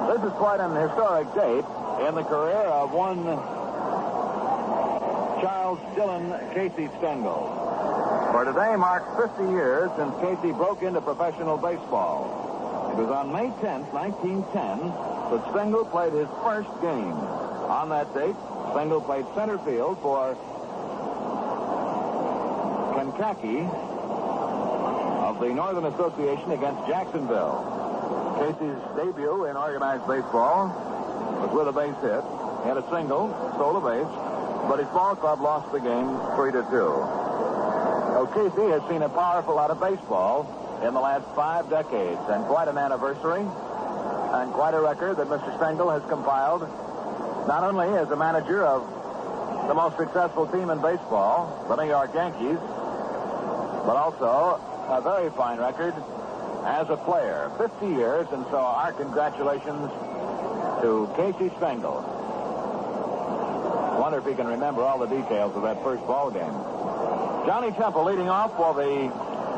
This is quite an historic date in the career of one Charles Dillon Casey Stengel. For today marks 50 years since Casey broke into professional baseball. It was on May 10th, 1910, that Stengel played his first game. On that date, Stengel played center field for Kankakee of the Northern Association against Jacksonville. Casey's debut in organized baseball was with a base hit. He had a single, stole a base, but his ball club lost the game 3-2. So Casey has seen a powerful lot of baseball in the last 5 decades, and quite an anniversary and quite a record that Mr. Stengel has compiled, not only as a manager of the most successful team in baseball, the New York Yankees, but also a very fine record as a player. 50 years, and so our congratulations to Casey Stengel. Wonder if he can remember all the details of that first ball game. Johnny Temple leading off for the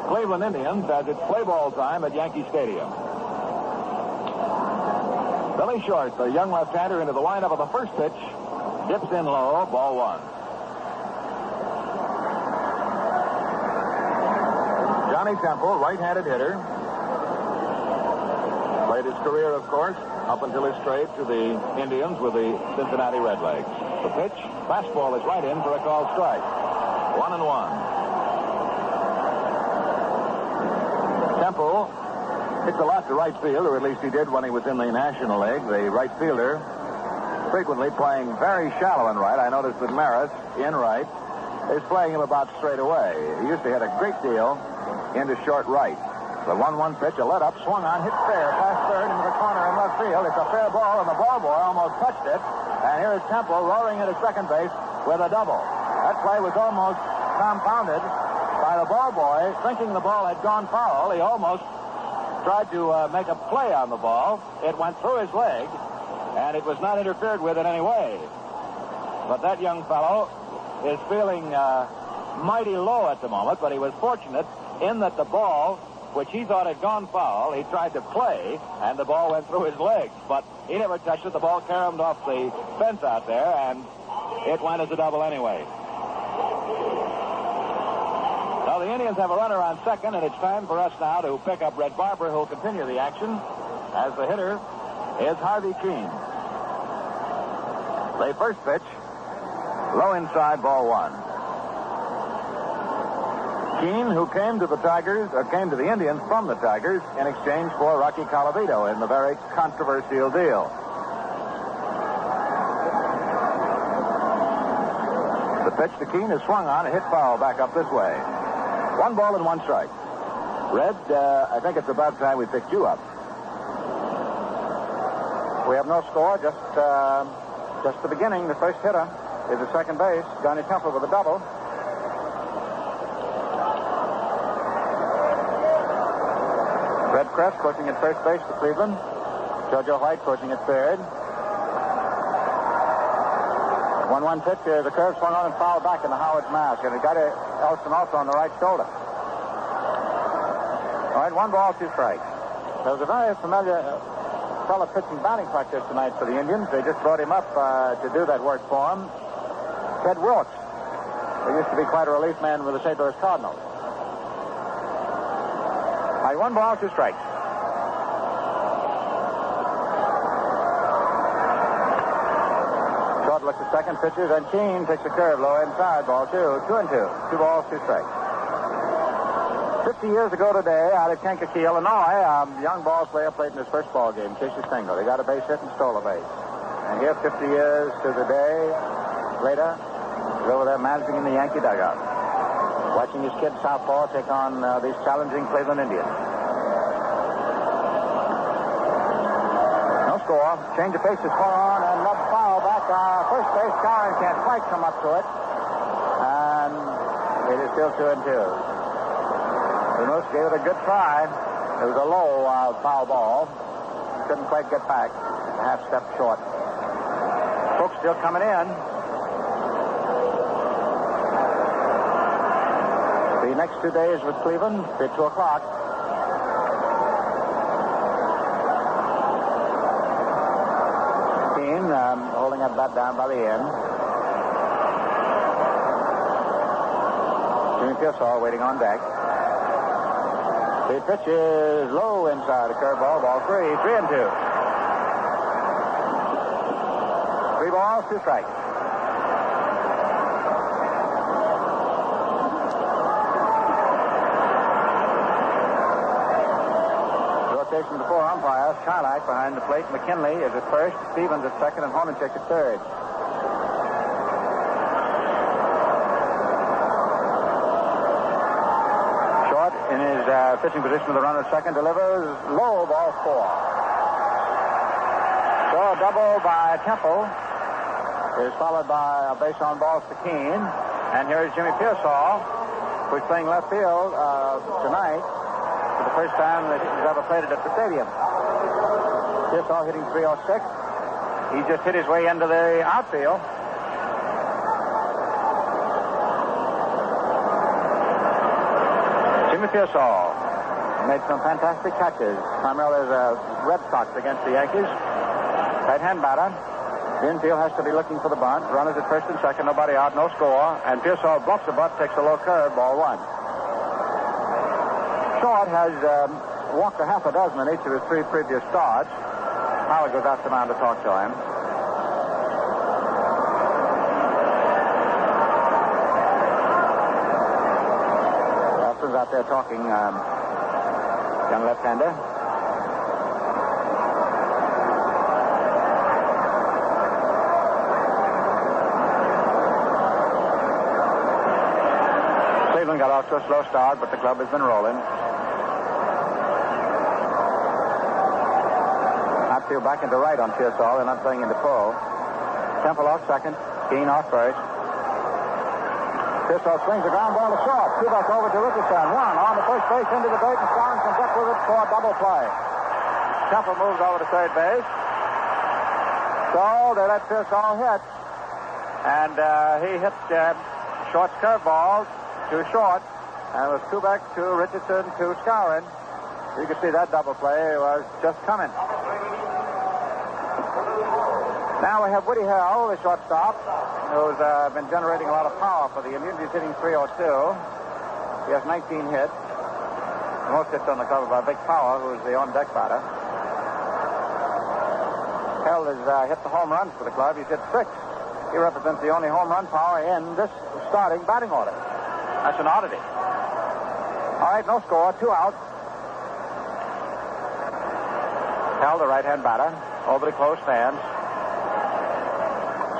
Cleveland Indians as it's play ball time at Yankee Stadium. Billy Short, the young left-hander, into the lineup of the first pitch. Dips in low, ball 1. Johnny Temple, right-handed hitter. Played his career, of course, up until his trade to the Indians with the Cincinnati Redlegs. The pitch, fastball is right in for a called strike. 1-1. Temple hits a lot to right field, or at least he did when he was in the National League. The right fielder frequently playing very shallow in right. I noticed that Maris, in right, is playing him about straight away. He used to hit a great deal into short right. The 1-1 pitch, a let up, swung on, hit fair, past third into the corner in left field. It's a fair ball, and the ball boy almost touched it. And here is Temple roaring into second base with a double. That play was almost compounded by the ball boy thinking the ball had gone foul. He almost tried to make a play on the ball. It went through his leg, and it was not interfered with in any way. But that young fellow is feeling mighty low at the moment, but he was fortunate in that the ball, which he thought had gone foul, he tried to play, and the ball went through his legs. But he never touched it. The ball caromed off the fence out there, and it went as a double anyway. Now, the Indians have a runner on second, and it's time for us now to pick up Red Barber, who will continue the action, as the hitter is Harvey Keene. The first pitch, low inside, ball 1. Keene, who came to the Indians from the Tigers in exchange for Rocky Colavito in the very controversial deal. The pitch to Keene is swung on and hit foul back up this way. 1 ball and 1 strike. Red, I think it's about time we picked you up. We have no score, just the beginning. The first hitter is at second base, Johnny Temple with a double. Red Crest coaching at first base for Cleveland. JoJo White coaching at third. 1-1 pitch here. The curve swung on and fouled back in the Howard's mask, and it got Elson also on the right shoulder. All right, 1 ball, 2 strikes. There was a very familiar fellow pitching batting practice tonight for the Indians. They just brought him up to do that work for him. Ted Wilkes, who used to be quite a relief man with the St. Louis Cardinals. All right, 1 ball, 2 strikes. Short looks at second, pitches, and Keene takes a curve low inside, ball 2. 2-2. 2 balls, 2 strikes. 50 years ago today, out at Kankakee, Illinois, a young ball player played in his first ball game, Casey Stengel. He got a base hit and stole a base. And here, 50 years to the day later, he's over there managing in the Yankee dugout, watching his kid southpaw take on these challenging Cleveland Indians. No score. Change of pace is swung on, and left foul back. First base, Cowan can't quite come up to it. And it is still 2-2. Moose gave it a good try. It was a low foul ball. Couldn't quite get back. A half step short. Folks still coming in. The next 2 days with Cleveland, at 2 o'clock. that bat down by the end. Jimmy Pearsall waiting on deck. The pitch is low inside. A curveball, ball 3. 3-2. 3 balls, 2 strikes. Rotation to 4 umpires. Charlock behind the plate. McKinley is at first. Stevens at second, and Hornacek at third. Short in his pitching position with the runner at second, delivers low, ball 4. So a double by Temple is followed by a base on balls to Keene. And here is Jimmy Pearsall, who's playing left field tonight for the first time that he's ever played it at the stadium. Pearsall hitting 306. He just hit his way into the outfield. Jimmy Pearsall made some fantastic catches, primarily as a Red Sox against the Yankees. Right-hand batter. The infield has to be looking for the bunt. Runners at first and second, nobody out, no score. And Pearsall bluffs the bunt, takes a low curve, ball 1. Short has walked a half a dozen in each of his 3 previous starts. Howard goes out to mound to talk to him. Austin's out there talking, young left-hander. Cleveland got off to a slow start, but the club has been rolling. Outfield back into right on Pearsall. They're not playing into full. Temple off second. Keene off first. Pearsall swings the ground ball to short. 2 back over to Richardson. 1 on the first base into the dirt, and Scoggins comes up with it for a double play. Temple moves over to third base. So they let Pearsall hit. And he hit Short's curveball to short, and it was 2 back to Richardson to Skowron. You can see that double play was just coming. Now we have Woody Hell, the shortstop, who's been generating a lot of power for the Indians. He's hitting 302. He has 19 hits. The most hits on the club by Vic Power, who's the on-deck batter. Hell has hit the home runs for the club. He's hit 6. He represents the only home run power in this starting batting order. That's an oddity. All right, no score, 2 out. Hell, the right-hand batter, over the close stands.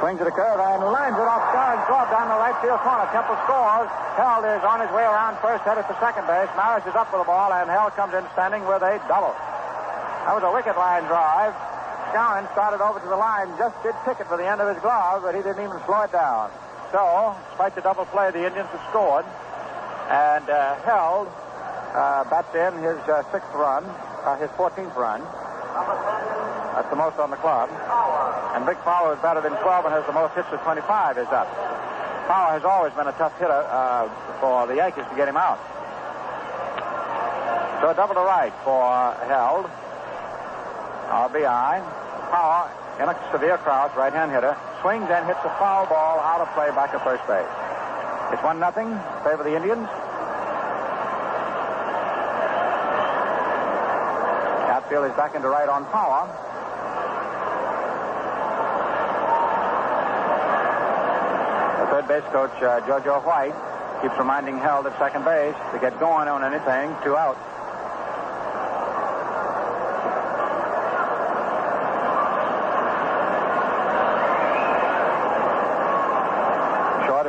Swings at a curve and lines it off Skowron's glove down the right field corner. Temple scores. Held is on his way around first, headed to second base. Maris is up with the ball, and Held comes in standing with a double. That was a wicket line drive. Skowron started over to the line, just did pick it for the end of his glove, but he didn't even slow it down. So, despite the double play, the Indians have scored. And Held bats in his 6th run, his 14th run. That's the most on the club. And Big Power is batted in 12 and has the most hits with 25 is up. Power has always been a tough hitter for the Yankees to get him out. So a double to right for Held. RBI. Power in a severe crouch, right-hand hitter. Swings and hits a foul ball out of play back at first base. It's 1-0 in favor of the Indians. Outfield is back into right on Power. The third base coach, Jojo White, keeps reminding Held at second base to get going on anything. 2 out.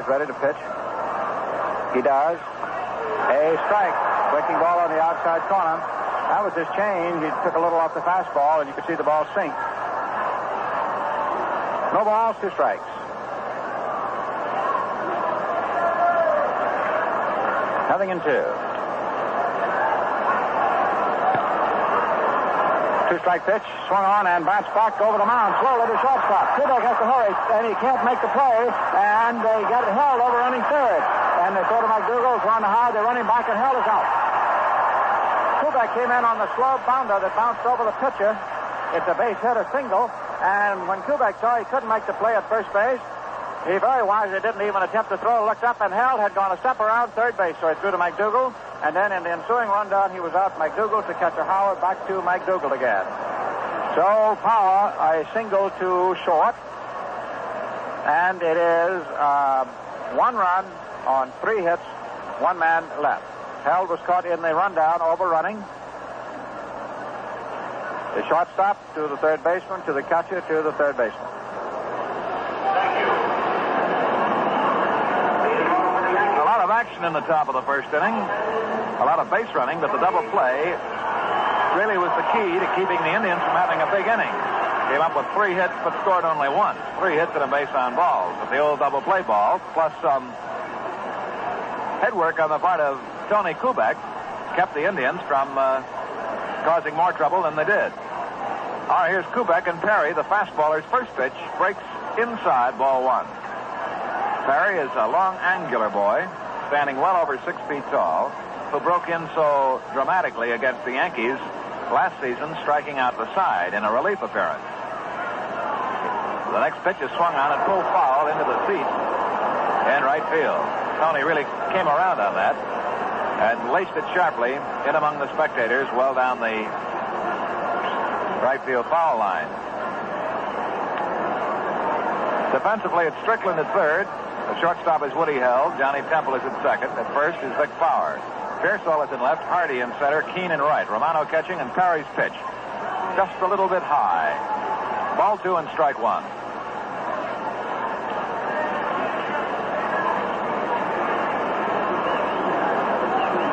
Ready to pitch. He does. A strike. Breaking ball on the outside corner. That was his change. He took a little off the fastball, and you could see the ball sink. No balls, 2 strikes. Nothing in 2. 2-strike pitch, swung on and bounced back over the mound slowly to shortstop. Kubek has to hurry, and he can't make the play, and they got it Held over running third. And they throw to McDougal's run high, they're running back, and Held is out. Kubek came in on the slow bounder that bounced over the pitcher. It's a base hit, a single, And when Kubek saw he couldn't make the play at first base, he very wisely didn't even attempt to throw, looked up and held, had gone a step around third base, so he threw to McDougal. And then in the ensuing rundown, he was out McDougal to catcher Howard, back to McDougal again. So Power, a single to short. And it is 1 run on 3 hits, 1 man left. Held was caught in the rundown, overrunning. The shortstop to the third baseman, to the catcher, to the third baseman. A lot of action in the top of the first inning. A lot of base running, but the double play really was the key to keeping the Indians from having a big inning. Came up with 3 hits, but scored only 1. 3 hits and a base on balls. But the old double play ball, plus some headwork on the part of Tony Kubek, kept the Indians from causing more trouble than they did. All right, here's Kubek and Perry. The fastballer's first pitch breaks inside, ball 1. Perry is a long, angular boy, standing well over 6 feet tall, who broke in so dramatically against the Yankees last season, striking out the side in a relief appearance. The next pitch is swung on and pulled foul into the seat in right field. Tony really came around on that and laced it sharply in among the spectators well down the right field foul line. Defensively, it's Strickland at third. The shortstop is Woody Held. Johnny Temple is at second. At first is Vic Power. Pearsall is in left. Hardy in center. Keane in right. Romano catching, and Perry's pitch just a little bit high. Ball 2 and strike 1.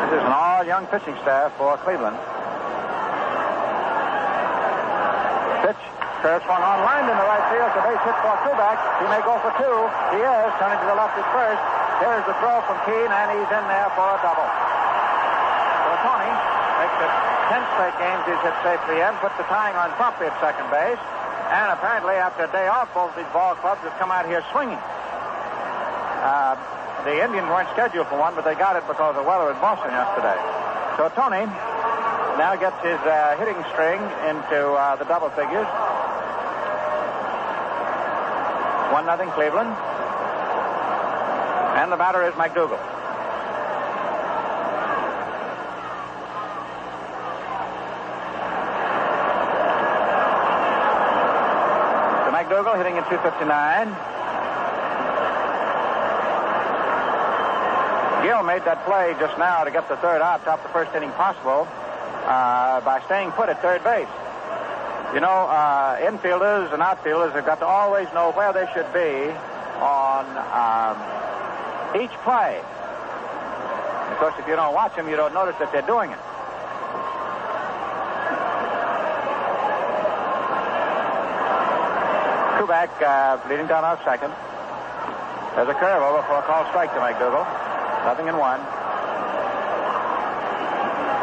This is an all-young pitching staff for Cleveland. Pitch. Curve swung on, lined in the right field. The base hit for Kubek. He may go for 2. He is. Turning to the left at first. Here's the throw from Keane, and he's in there for a double. So Tony makes it 10 straight games he's hit safely in, puts the tying run promptly at second base, and apparently after a day off, both these ball clubs have come out here swinging. The Indians weren't scheduled for one, but they got it because of weather in Boston yesterday. So Tony now gets his hitting string into the double figures. 1-0 Cleveland. And the batter is McDougal. To McDougal, hitting at 259. Gill made that play just now to get the third out, top the first inning possible, by staying put at third base. You know, infielders and outfielders have got to always know where they should be on each play. Of course, if you don't watch them, you don't notice that they're doing it. Kubek leading down off second. There's a curve over for a called strike to McDougal. 0-1.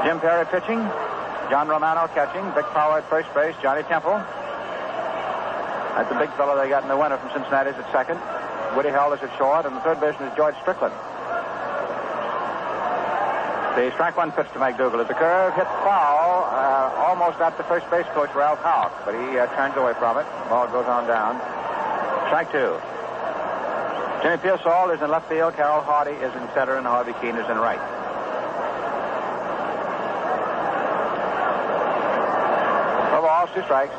Jim Perry pitching. John Romano catching. Vic Power at first base. Johnny Temple. That's the big fellow they got in the winter from Cincinnati is at second. Woody Held is at short, and the third baseman is George Strickland. The strike 1 pitch to McDougal is the curve, hit foul, almost at the first base coach Ralph Houck, but he turns away from it. Ball goes on down. Strike 2. Jimmy Pearsall is in left field. Carroll Hardy is in center, and Harvey Keene is in right. No balls, 2 strikes.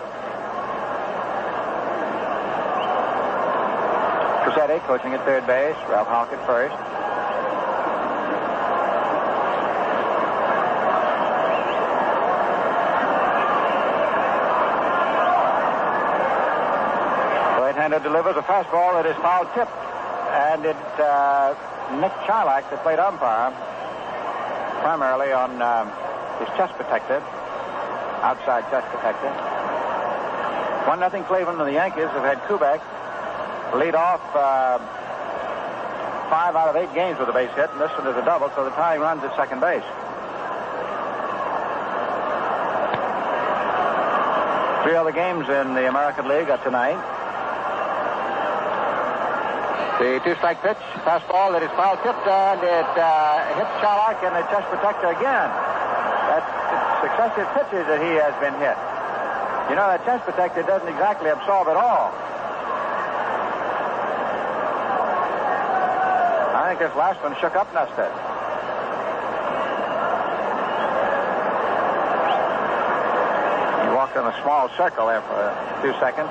Cassetti coaching at third base. Ralph Houck at first. Right-hander delivers a fastball that is foul tipped. And it's Nick Charlock, the plate umpire, primarily on his chest protector, outside chest protector. 1-0 Cleveland, and the Yankees have had Kubek lead off 5 out of 8 games with a base hit, and this one is a double, so the tying runs at second base. Three other games in the American League are tonight. The 2-strike pitch, fastball that is foul tipped, and it hits Charlock in the chest protector again. That's successive pitches that he has been hit. You know, that chest protector doesn't exactly absorb it all. I think this last one shook up Nusted. He walked in a small circle there for a few seconds.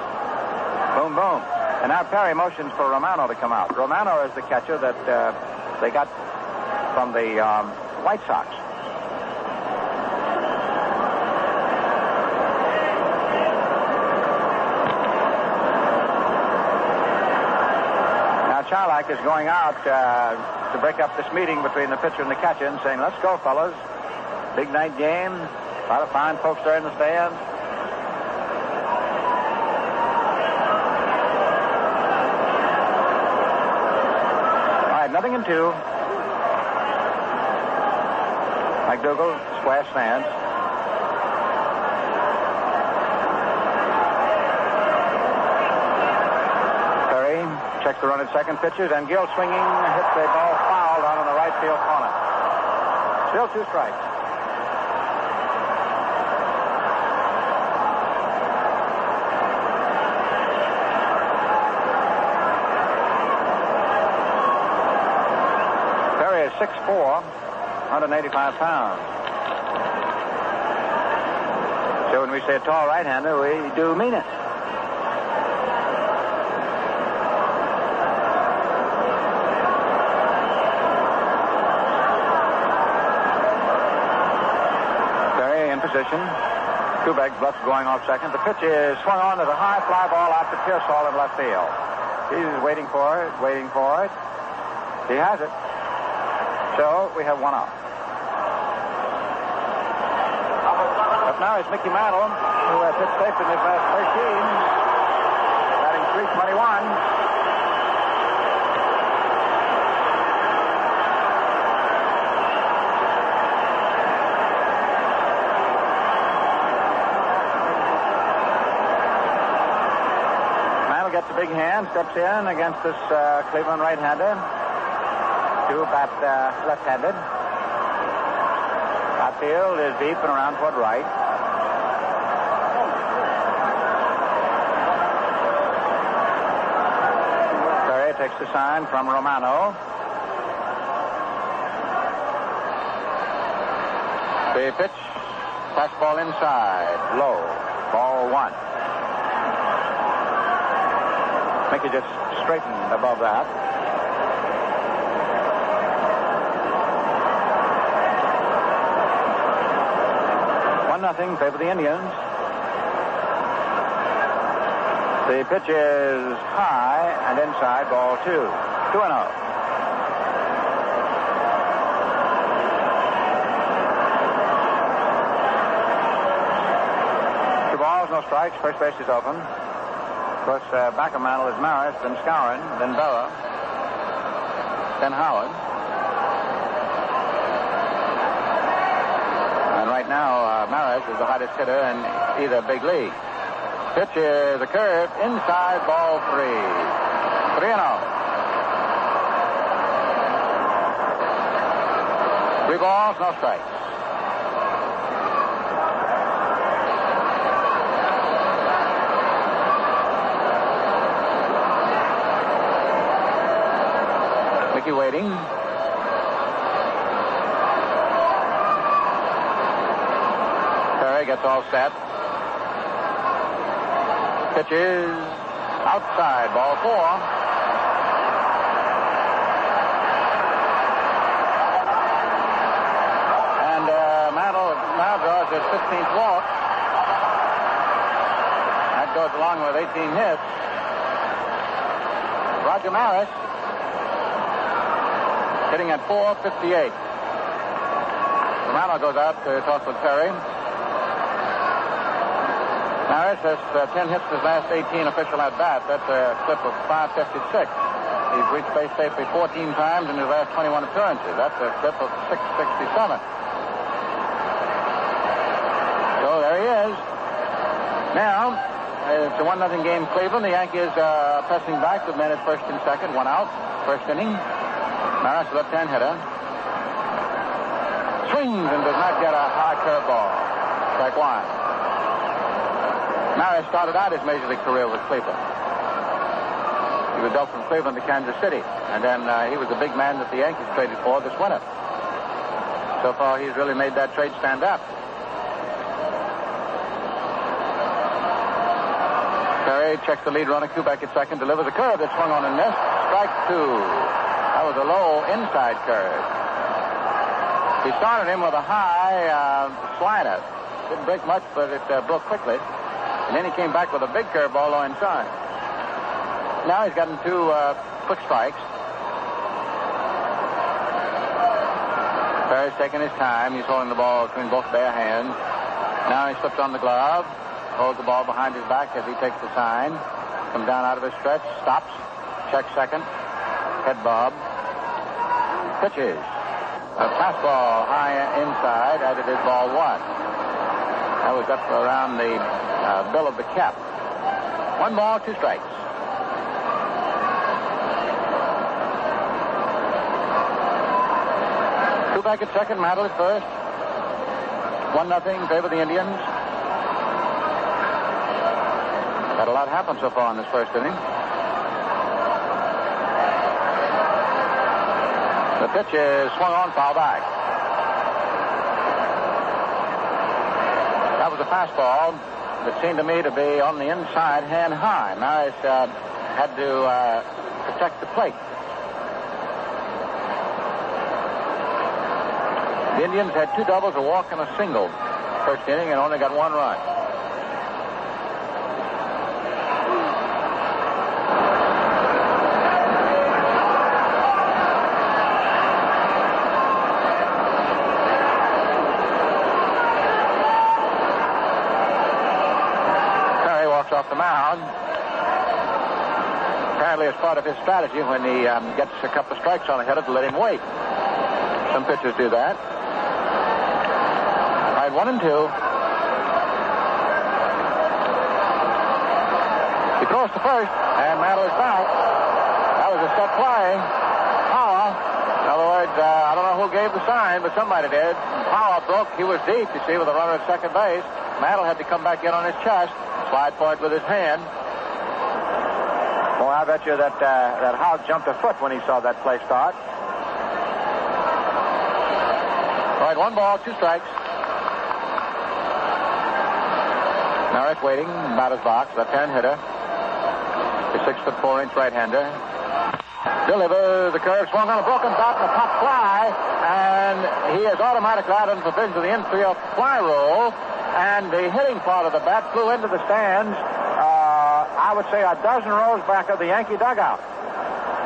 Boom, boom. And now Perry motions for Romano to come out. Romano is the catcher that they got from the White Sox. Now Charlock is going out to break up this meeting between the pitcher and the catcher and saying, let's go, fellas. Big night game. A lot of fine folks there in the stands. Nothing in two. McDougal, square stands. Perry checks the run at second, pitches, and Gill swinging hits a ball foul down in the right field corner. Still 2 strikes. Perry is 6'4", 185 pounds. So when we say a tall right-hander, we do mean it. Perry in position. Kubek bluffs going off second. The pitch is swung on as a high fly ball out to Pearsall in left field. He's waiting for it, waiting for it. He has it. So we have one out. Up now is Mickey Mantle, who has hit safe in his last 13, batting .321. Mantle gets a big hand, steps in against this Cleveland right-hander. To bat left-handed. Outfield is deep and around toward right. Perry takes the sign from Romano. The pitch, fastball inside, low, ball 1. Mickey just straightened above that. 1-0 favor the Indians. The pitch is high and inside, ball 2. 2-0. Two balls, no strikes. First base is open. Of course, back of Mantle is Maris, then Skowron, then Berra, then Howard. Right now, Maris is the hottest hitter in either big league. Pitch is a curve inside, ball 3. 3-0. 3 balls, no strikes. Mickey waiting. Gets all set. Pitch is outside, ball 4. And Mantle now draws his 15th walk. That goes along with 18 hits. Roger Maris hitting at .458. Romano goes out to talk with Perry. Maris has 10 hits his last 18 official at-bats. That's a clip of .556. He's reached base safely 14 times in his last 21 appearances. That's a clip of .667. So there he is. Now, it's a 1-0 game Cleveland. The Yankees pressing back with men at first and second. 1 out. First inning. Maris, left-hand hitter. Swings and does not get a high curveball. Strike 1. Maris started out his Major League career with Cleveland. He was dealt from Cleveland to Kansas City. And then he was the big man that the Yankees traded for this winter. So far, he's really made that trade stand up. Perry checks the lead runner. Kubek at second. Delivers a curve that swung on and missed. Strike two. That was a low inside curve. He started him with a high slider. Didn't break much, but it broke quickly. And then he came back with a big curveball low inside. Now he's gotten two quick strikes. Perry's taking his time. He's holding the ball between both bare hands. Now he slips on the glove. Holds the ball behind his back as he takes the sign. Comes down out of his stretch. Stops. Checks second. Head bob. Pitches. A fastball high inside as it is ball one. That was up around the bill of the cap. 1 ball, 2 strikes. Kubek at second. Mantle at first. 1-0 favor the Indians. Had a lot happen so far in this first inning. The pitch is swung on, foul back. That was a fastball that seemed to me to be on the inside, hand high. Maris had to protect the plate. The Indians had 2 doubles, a walk, and a single first inning, and only got 1 run. Off the mound. Apparently as part of his strategy when he gets a couple of strikes on the header to let him wait. Some pitchers do that. All right, 1-2. He throws to first, and Mantle is back. That was a set play. Power. In other words, I don't know who gave the sign, but somebody did. Power broke. He was deep, you see, with a runner at second base. Mantle had to come back in on his chest. Slide point with his hand. Well, I bet you that Hogg jumped a foot when he saw that play start. All right, 1 ball, 2 strikes. Merrick waiting, batter's box, left-hand hitter. The 6'4" right-hander. Delivers the curve, swung on a broken bat and a pop fly, and he is automatically out in the position of the infield fly roll. And the hitting part of the bat flew into the stands, I would say a dozen rows back of the Yankee dugout.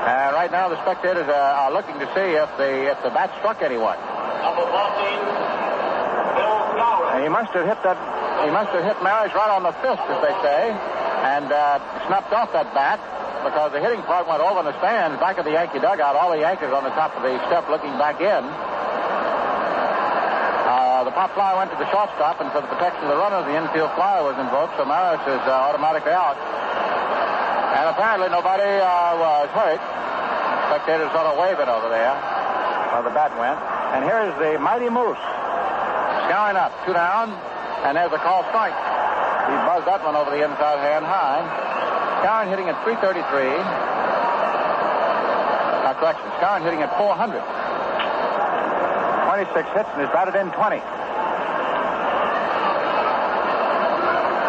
And right now the spectators are looking to see if the bat struck anyone. Number 14, Bill Flowers. And he must have hit Maris right on the fist, as they say, and snapped off that bat because the hitting part went over in the stands back of the Yankee dugout. All the Yankees on the top of the step looking back in. The pop fly went to the shortstop, and for the protection of the runners, the infield fly was invoked, so Maris is automatically out. And apparently nobody was hurt. Spectators sort of waving over there while the bat went. And here's the Mighty Moose. Scouring up, 2 down, and there's a call strike. He buzzed that one over the inside hand high. Scouring hitting at 333. Correction, Scouring hitting at 400. 26 hits and is batted in 20.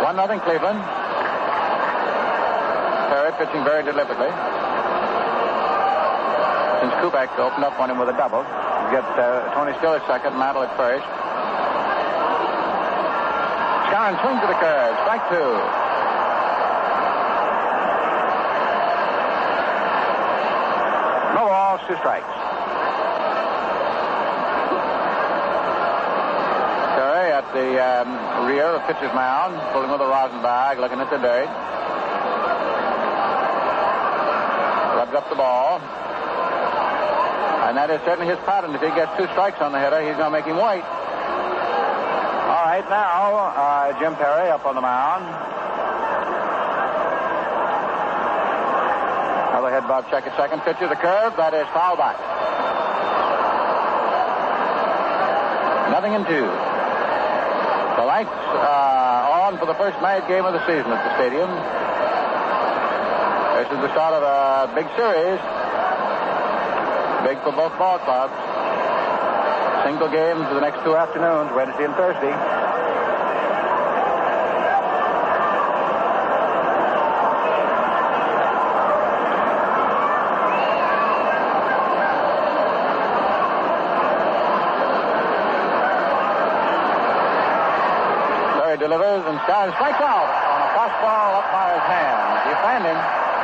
1-0 Cleveland. Perry pitching very deliberately. Since Kubek opened up on him with a double. You get Tony Still at second, Mantle at first. Scouring swings to the curve. Strike 2. No balls, 2 strikes. At the rear of pitcher's mound, pulling with a rosin bag, looking at the dirt. Rubs up the ball. And that is certainly his pattern. If he gets 2 strikes on the hitter, he's going to make him wait. All right, now, Jim Perry up on the mound. Another head bob check at second. Pitcher, the curve. That is foul back. 0-2. The lights on on for the first night game of the season at the stadium. This is the start of a big series. Big for both ball clubs. Single games for the next 2 afternoons, Wednesday and Thursday. Delivers and Stein strikes out on a fastball up by his hands. He fanned him.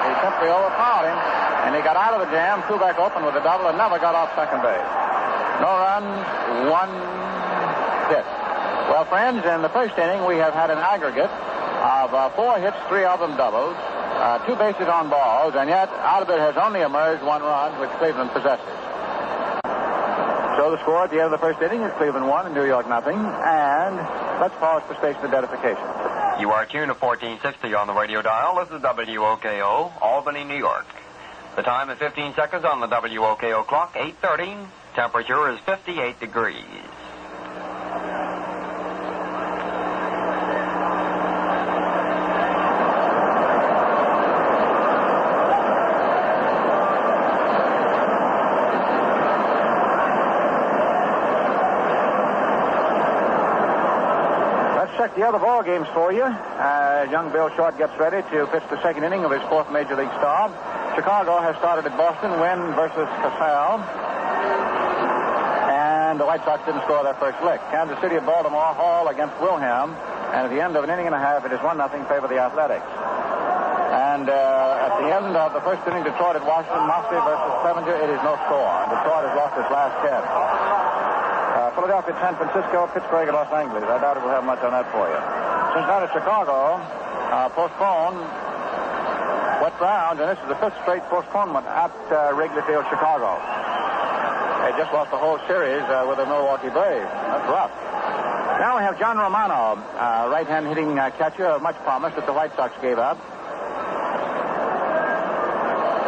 He simply overpowered him, and he got out of the jam, threw back open with a double, and never got off second base. No runs, 1 hit. Well, friends, in the first inning, we have had an aggregate of 4 hits, 3 of them doubles, 2 bases on balls, and yet out of it has only emerged 1 run, which Cleveland possesses. So the score at the end of the first inning is Cleveland 1 and New York nothing. And let's pause for station identification. You are tuned to 1460 on the radio dial. This is WOKO, Albany, New York. The time is 15 seconds on the WOKO clock, 8:30. Temperature is 58 degrees. Check the other ball games for you. Young Bill Short gets ready to pitch the second inning of his 4th Major League start. Chicago has started at Boston, Wynn versus Casale. And the White Sox didn't score their first lick. Kansas City at Baltimore, Hall against Wilhelm. And at the end of an inning and a half, it is 1-0 in favor of the Athletics. And at the end of the first inning, Detroit at Washington, Moxley versus Clevenger, it is no score. Detroit has lost its last 10. Philadelphia, San Francisco, Pittsburgh, and Los Angeles. I doubt it will have much on that for you. Cincinnati, Chicago, postponed. Wet grounds, and this is the 5th straight postponement at Wrigley Field, Chicago. They just lost the whole series with the Milwaukee Braves. That's rough. Now we have John Romano, right-hand hitting catcher of much promise that the White Sox gave up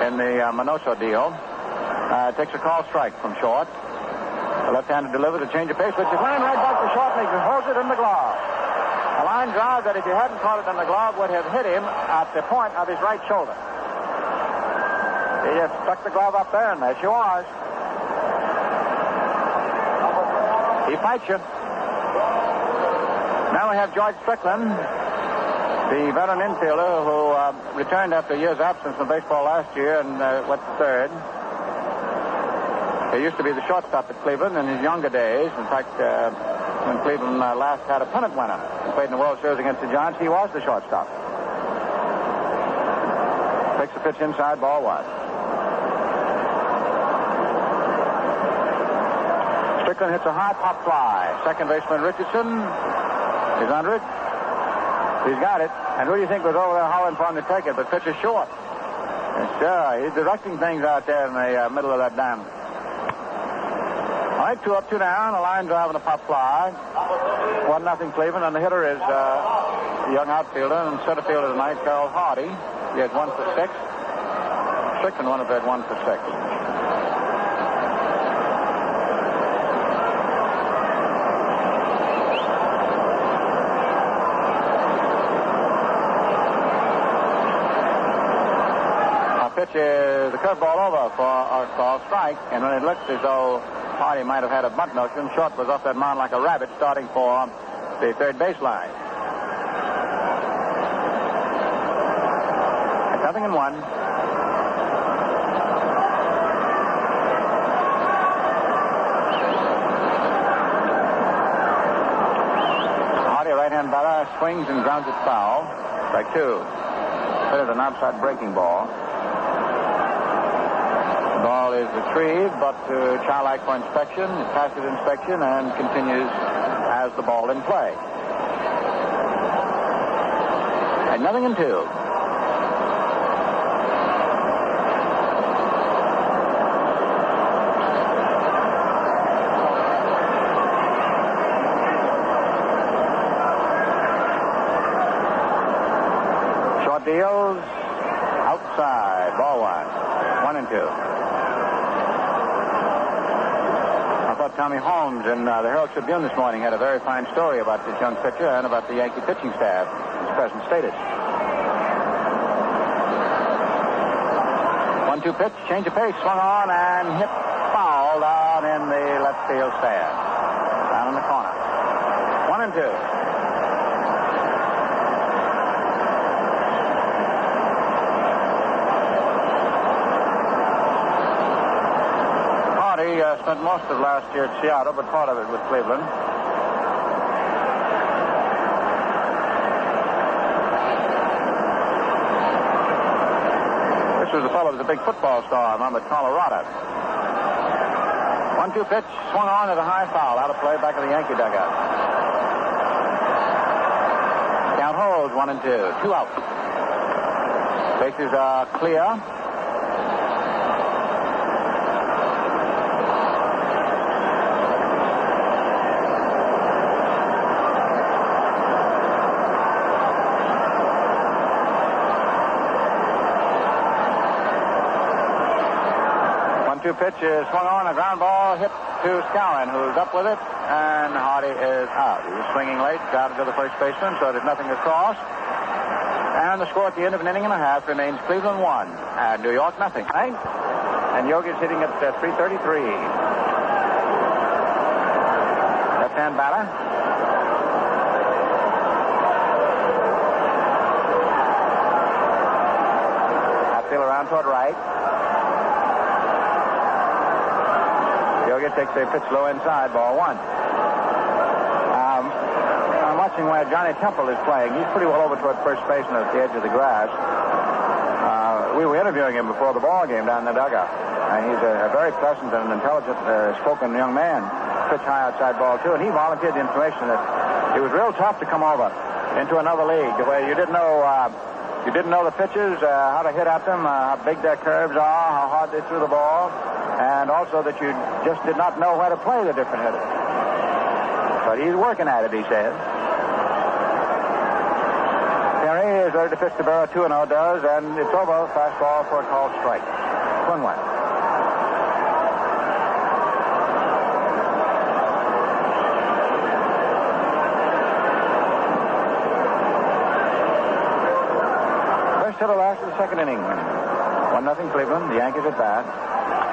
in the Minoso deal. Takes a call strike from short. The left-hander delivers a change of pace, which is line right back to short, and he holds it in the glove. A line drive that if he hadn't caught it in the glove would have hit him at the point of his right shoulder. He just stuck the glove up there, and there she was. He fights you. Now we have George Strickland, the veteran infielder who returned after a year's absence from baseball last year and went to third. He used to be the shortstop at Cleveland in his younger days. In fact, when Cleveland last had a pennant winner and played in the World Series against the Giants, he was the shortstop. Takes the pitch inside, ball 1. Strickland hits a high pop fly. Second baseman Richardson is under it. He's got it. And who do you think was over there hollering for him to take it? But pitch is short. Sure, he's directing things out there in the middle of that diamond. All right, 2 up, 2 down. A line drive and a pop fly. 1-0 Cleveland, and the hitter is the young outfielder and center fielder tonight, Carroll Hardy. He has 1 for 6. Strickland would have had 1 for 6. Pitch is the curveball over for a call strike, and when it looked as though Hardy might have had a bunt notion, Short was off that mound like a rabbit starting for the third baseline. It's 0-1. Hardy, right-hand batter, swings and grounds it foul. Strike 2. Hit it an outside breaking ball. The ball is retrieved, but childlike for inspection. It passes inspection and continues as the ball in play. And 0-2. Short deals outside. Ball 1. 1-2. thought Tommy Holmes in the Herald Tribune this morning had a very fine story about this young pitcher and about the Yankee pitching staff, his present status. 1-2 pitch, change of pace, swung on and hit foul down in the left field stand. Down in the corner. 1-2. He spent most of last year at Seattle, but part of it with Cleveland. This was the fellow who was a big football star, remember, Colorado. 1-2 pitch, swung on at a high foul. Out of play back of the Yankee dugout. Count holds, 1-2. 2 out. Bases are clear. 1-2 pitch is swung on, a ground ball hit to Skowron, who's up with it, and Hardy is out. He was swinging late, got to the first baseman, so there's nothing across. And the score at the end of an inning and a half remains Cleveland 1 and New York nothing. Right? And Yogi's hitting at 333. Left-hand batter. Outfield around toward right. Yogi takes a pitch low inside, ball 1. I'm watching where Johnny Temple is playing. He's pretty well over toward first base and at the edge of the grass. We were interviewing him before the ball game down in the dugout. And he's a very pleasant and intelligent spoken young man. Pitch high outside ball 2. And he volunteered the information that it was real tough to come over into another league where you didn't know the pitches, how to hit at them, how big their curves are, how hard they threw the ball. And also that you just did not know where to play the different hitters. But he's working at it, he says. Perry is ready to pitch to Barrow. 2-0 does, and it's over. Fastball for a called strike. Swing one. First hitter last of the second inning. 1-0 Cleveland. The Yankees at bat.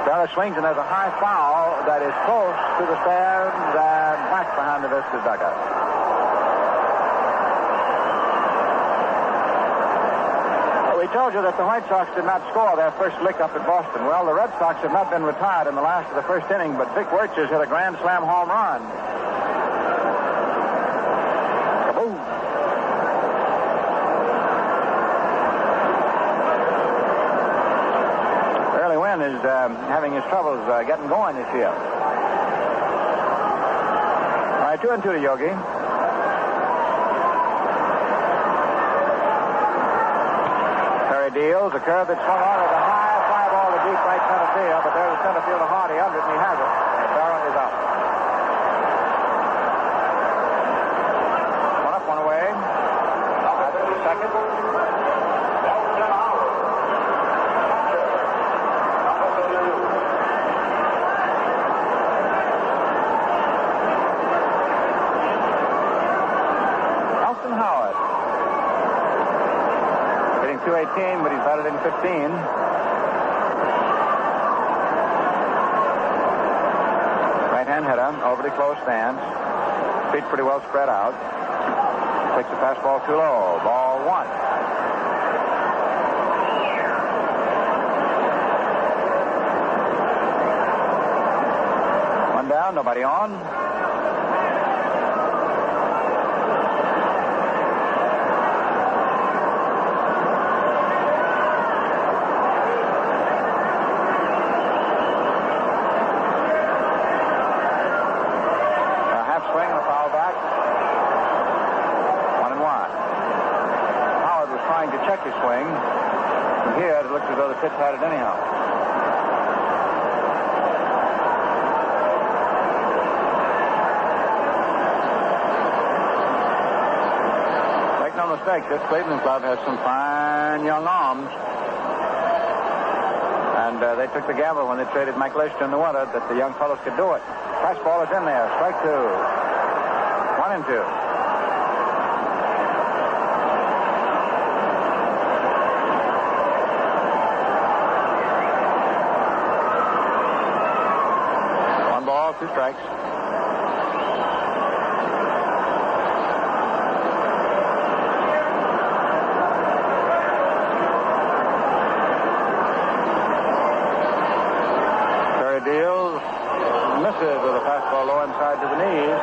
Barrow swings, and there's a high foul that is close to the stands and back behind the Vistas dugout. We told you that the White Sox did not score their first lick up at Boston. Well, the Red Sox have not been retired in the last of the first inning, but Vic Wirtz has hit a grand slam home run. Kaboom! Early Wynn is having his troubles getting going this year. All right, 2-2 to Yogi. Deals a curve that's swung on at a high fly ball to deep right center field, but there's a center fielder Hardy under it, and he has it. And Barrow is out. One up, one away. Second. Nelson Howard. 218, but he's batted in 15. Right-hand hitter, over the close stance. Feet pretty well spread out. Takes the fastball too low. Ball 1. One down, nobody on. Check his swing. From here, it looks as though the pitch had it anyhow. Make no mistake, this Cleveland club has some fine young arms. And they took the gamble when they traded Mike Lister in the winter that the young fellows could do it. Fastball is in there. Strike 2. 1-2. One ball, 2 strikes. Deals, misses with a fastball low inside to the knees.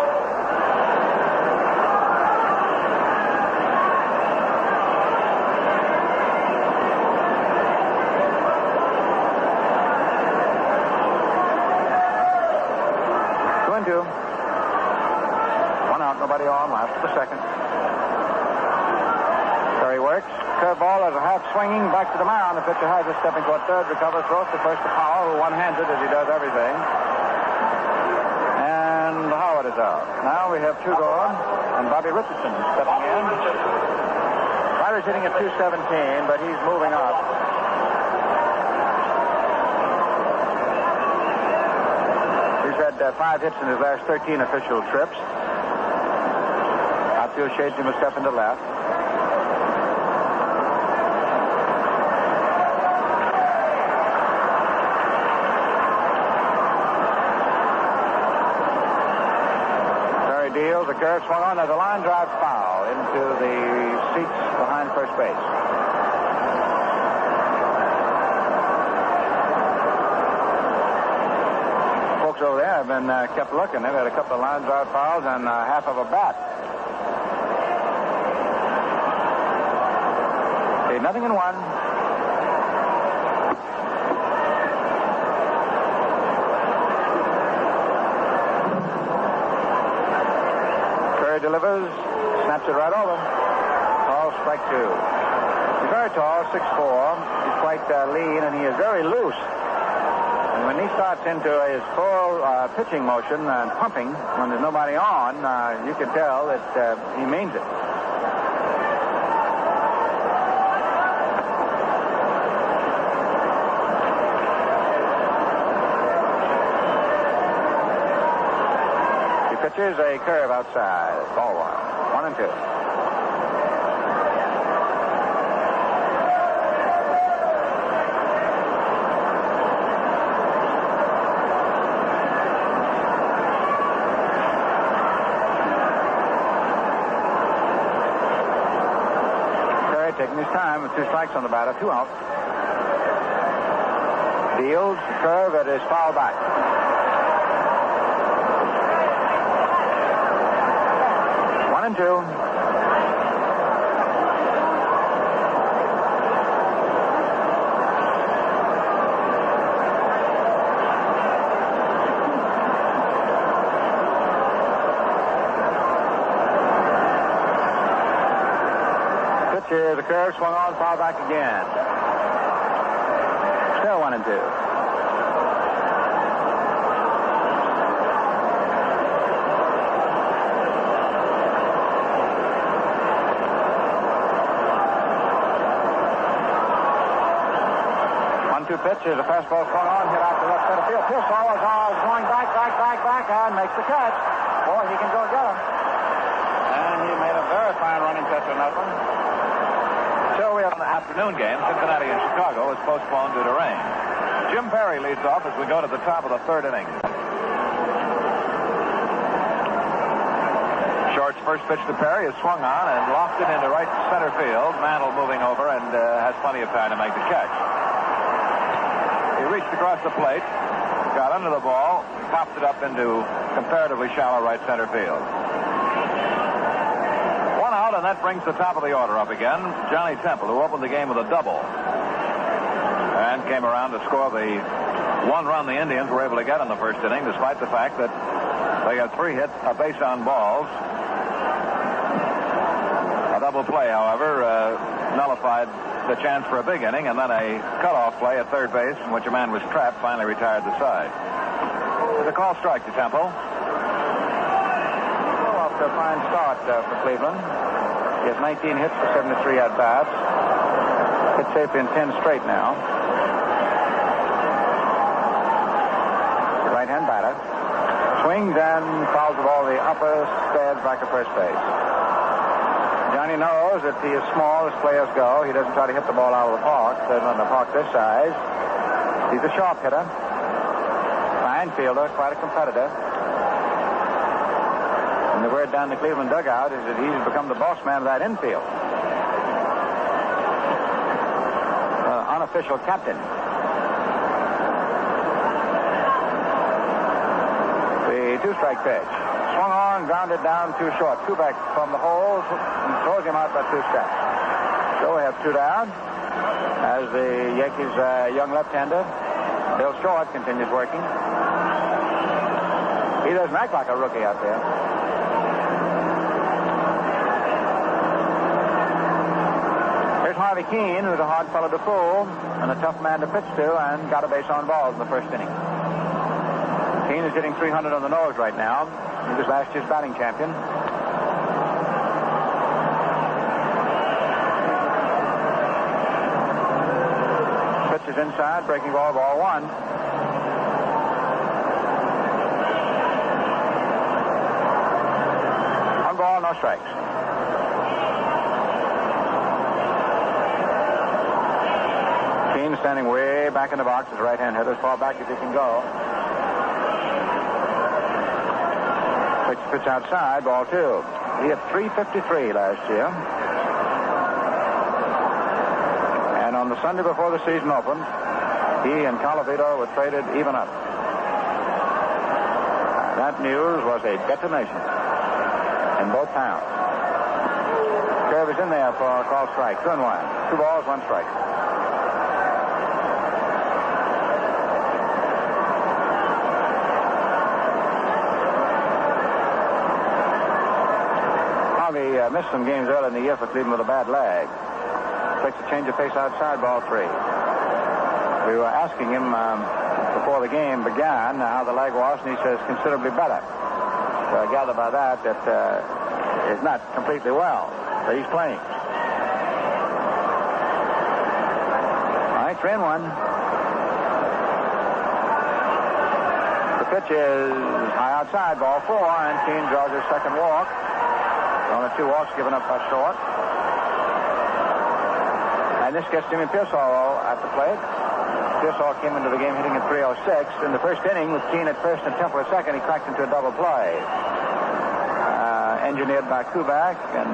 Two and two. One out, nobody on. Last of the second. Terry works. Curveball is a half swinging back to the mound. The pitcher has it stepping toward third, recovers, throws to first to Powell, who one-handed as he does everything. And Howard is out. Now we have 2 gone, and Bobby Richardson stepping in. Ryder's hitting at 217, but he's moving up. He's had 5 hits in his last 13 official trips. Outfield shades him a step into left. Deals, a curve swung on. There's a line drive foul into the seats behind first base. Folks over there have been kept looking. They've had a couple of line drive fouls and half of a bat. Okay, 0-1. Delivers, snaps it right over. Tall, strike 2. He's very tall, 6'4". He's quite lean, and he is very loose. And when he starts into his full pitching motion and pumping, when there's nobody on, you can tell that he means it. Pitches a curve outside. Ball 1. 1-2. Terry taking his time with 2 strikes on the batter. 2 out. Deals curve that is foul back. 1-2. Pitch here, the curve swung on, foul back again. Still 1-2. Pitch is a fastball swung on, hit out to left center field. Pearsall is going back, and makes the catch. Boy, he can go get him. And he made a very fine running catch on that one. So we have an afternoon game. Cincinnati and Chicago is postponed due to rain. Jim Perry leads off as we go to the top of the 3rd inning. Short's first pitch to Perry is swung on and lofted into right center field. Mantle moving over and has plenty of time to make the catch. He reached across the plate, got under the ball, popped it up into comparatively shallow right center field. 1 out, and that brings the top of the order up again. Johnny Temple, who opened the game with a double and came around to score the 1 run the Indians were able to get in the 1st inning, despite the fact that they got 3 hits, a base on balls. A double play, however, nullified the chance for a big inning, and then a cutoff play at third base in which a man was trapped finally retired the side. With a call strike to Temple. Off to a fine start for Cleveland. He has 19 hits for 73 at-bats. Hit safely in 10 straight now. right-hand batter. Swings and fouls the ball the upper stairs back to first base. Johnny knows that he is small as players go. He doesn't try to hit the ball out of the park. There's not a park this size. He's a sharp hitter. Fine fielder, quite a competitor. And the word down the Cleveland dugout is that he's become the boss man of that infield. Unofficial captain. The two-strike pitch. Swung on, grounded down, too short. Two back from the hole, and throws him out by 2 steps. So we have 2 down as the Yankees' young left-hander, Bill Short, continues working. He doesn't act like a rookie out there. Here's Harvey Keene, who's a hard fellow to fool and a tough man to pitch to, and got a base on balls in the first inning. Keene is hitting 300 on the nose right now. He was last year's batting champion. Pitch is inside, breaking ball, ball 1. One ball, no strikes. Keene standing way back in the box as a right-hand hitter, as far back as he can go. Pitch outside, ball 2. He hit .353 last year. And on the Sunday before the season opened, he and Colavito were traded even up. That news was a detonation in both towns. Curve is in there for a called strike. 2-1. 2 balls, 1 strike. He missed some games early in the year for Cleveland with a bad leg. Takes a change of pace outside, ball 3. We were asking him before the game began how the leg was, and he says considerably better. So I gather by that it's not completely well, but he's playing. All right, 3-1. The pitch is high outside, ball 4, and Keene draws his second walk. Only 2 walks given up by Short. And this gets Jimmy Pearsall at the plate. Pearsall came into the game hitting at .306. In the first inning, with Keene at first and Temple at second, he cracked into a double play. Engineered by Kubak and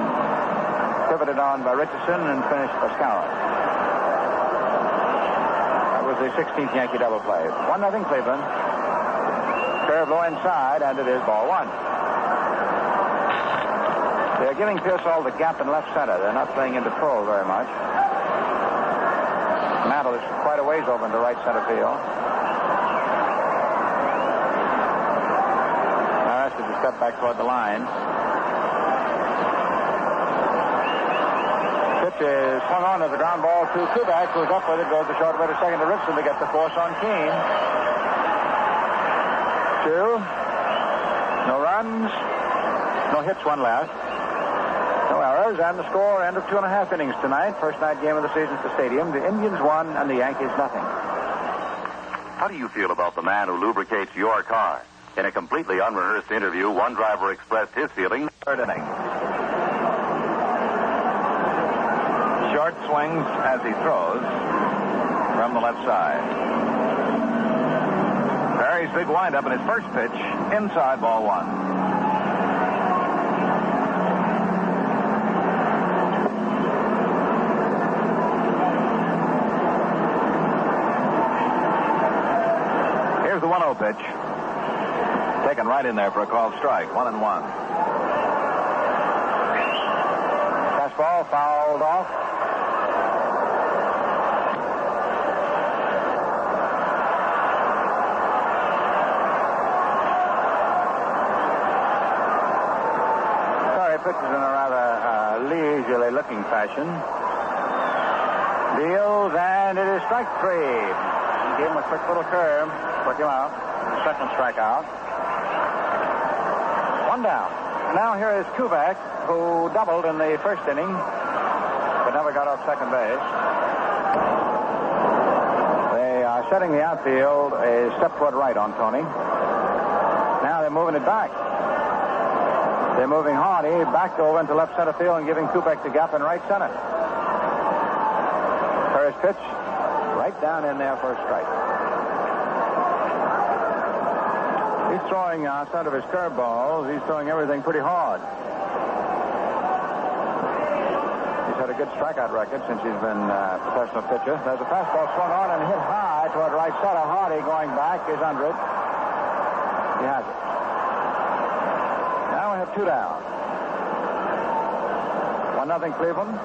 pivoted on by Richardson and finished by Skowron. That was the 16th Yankee double play. 1-0 Cleveland. Curve low inside, and it is ball 1. They're giving Pearsall the gap in left center. They're not playing into full very much. Mantle is quite a ways over into right center field. Harris has to step back toward the line. Pitch is swung on as a ground ball to Kubak, who's up with it, goes to short way to second to Richardson to get the force on Keene. 2. No runs. No hits, 1 left. No errors, and the score, end of 2.5 innings tonight. First night game of the season at the stadium. The Indians 1 and the Yankees nothing. How do you feel about the man who lubricates your car? In a completely unrehearsed interview, one driver expressed his feelings. 3rd inning. Short swings as he throws from the left side. Barry's big windup in his first pitch, inside, ball 1. Here's the 1-0 pitch. Taken right in there for a called strike. 1-1. Fastball fouled off. Sorry, pitches in a rather leisurely looking fashion. Deals, and it is strike 3. Gave him a quick little curve. Took him out. Second strikeout. 1 down. Now here is Kubak, who doubled in the first inning, but never got off second base. They are setting the outfield a step toward right on Tony. they're moving it back. They're moving Hardy back over into left center field and giving Kubek the gap in right center. Kerr's pitch right down in there for a strike. He's throwing outside of his curveballs. He's throwing everything pretty hard. He's had a good strikeout record since he's been a professional pitcher. There's a fastball swung on and hit high toward right center. Hardy going back is under it. He has it. Now we have 2 down. 1-0 Cleveland.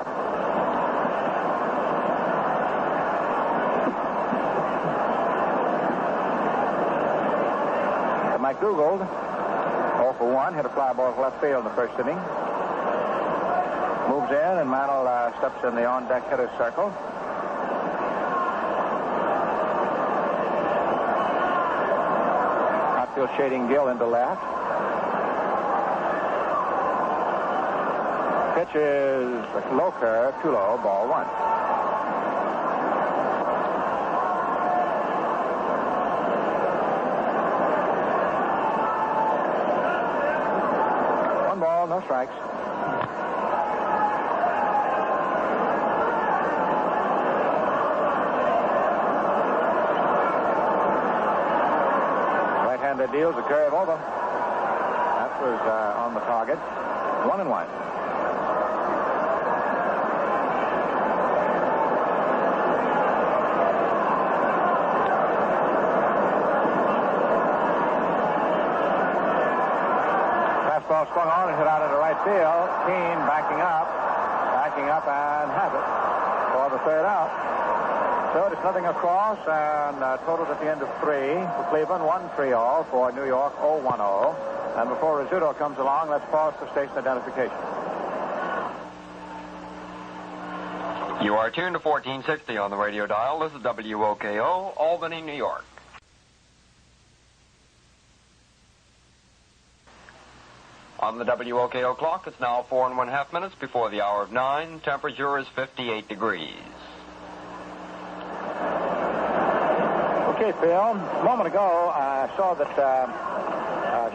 McDougald, 0 for 1, hit a fly ball to left field in the first inning. Moves in, and Mantle steps in the on-deck hitter's circle. Outfield shading Gill into left. Pitch is a low curve, too low, ball 1. No strikes. Right-hander deals a curve over. That was on the target. 1-1. Fastball swung on and hit out into right field. Keane backing up and has it for the third out. So it's nothing across and totaled at the end of 3 for Cleveland, 1-3 all for New York, 0-1-0. And before Rizzuto comes along, let's pause for station identification. You are tuned to 1460 on the radio dial. This is WOKO, Albany, New York. On the WOKO clock, it's now 4 1/2 minutes before the hour of 9. Temperature is 58 degrees. Okay, Phil. A moment ago, I saw that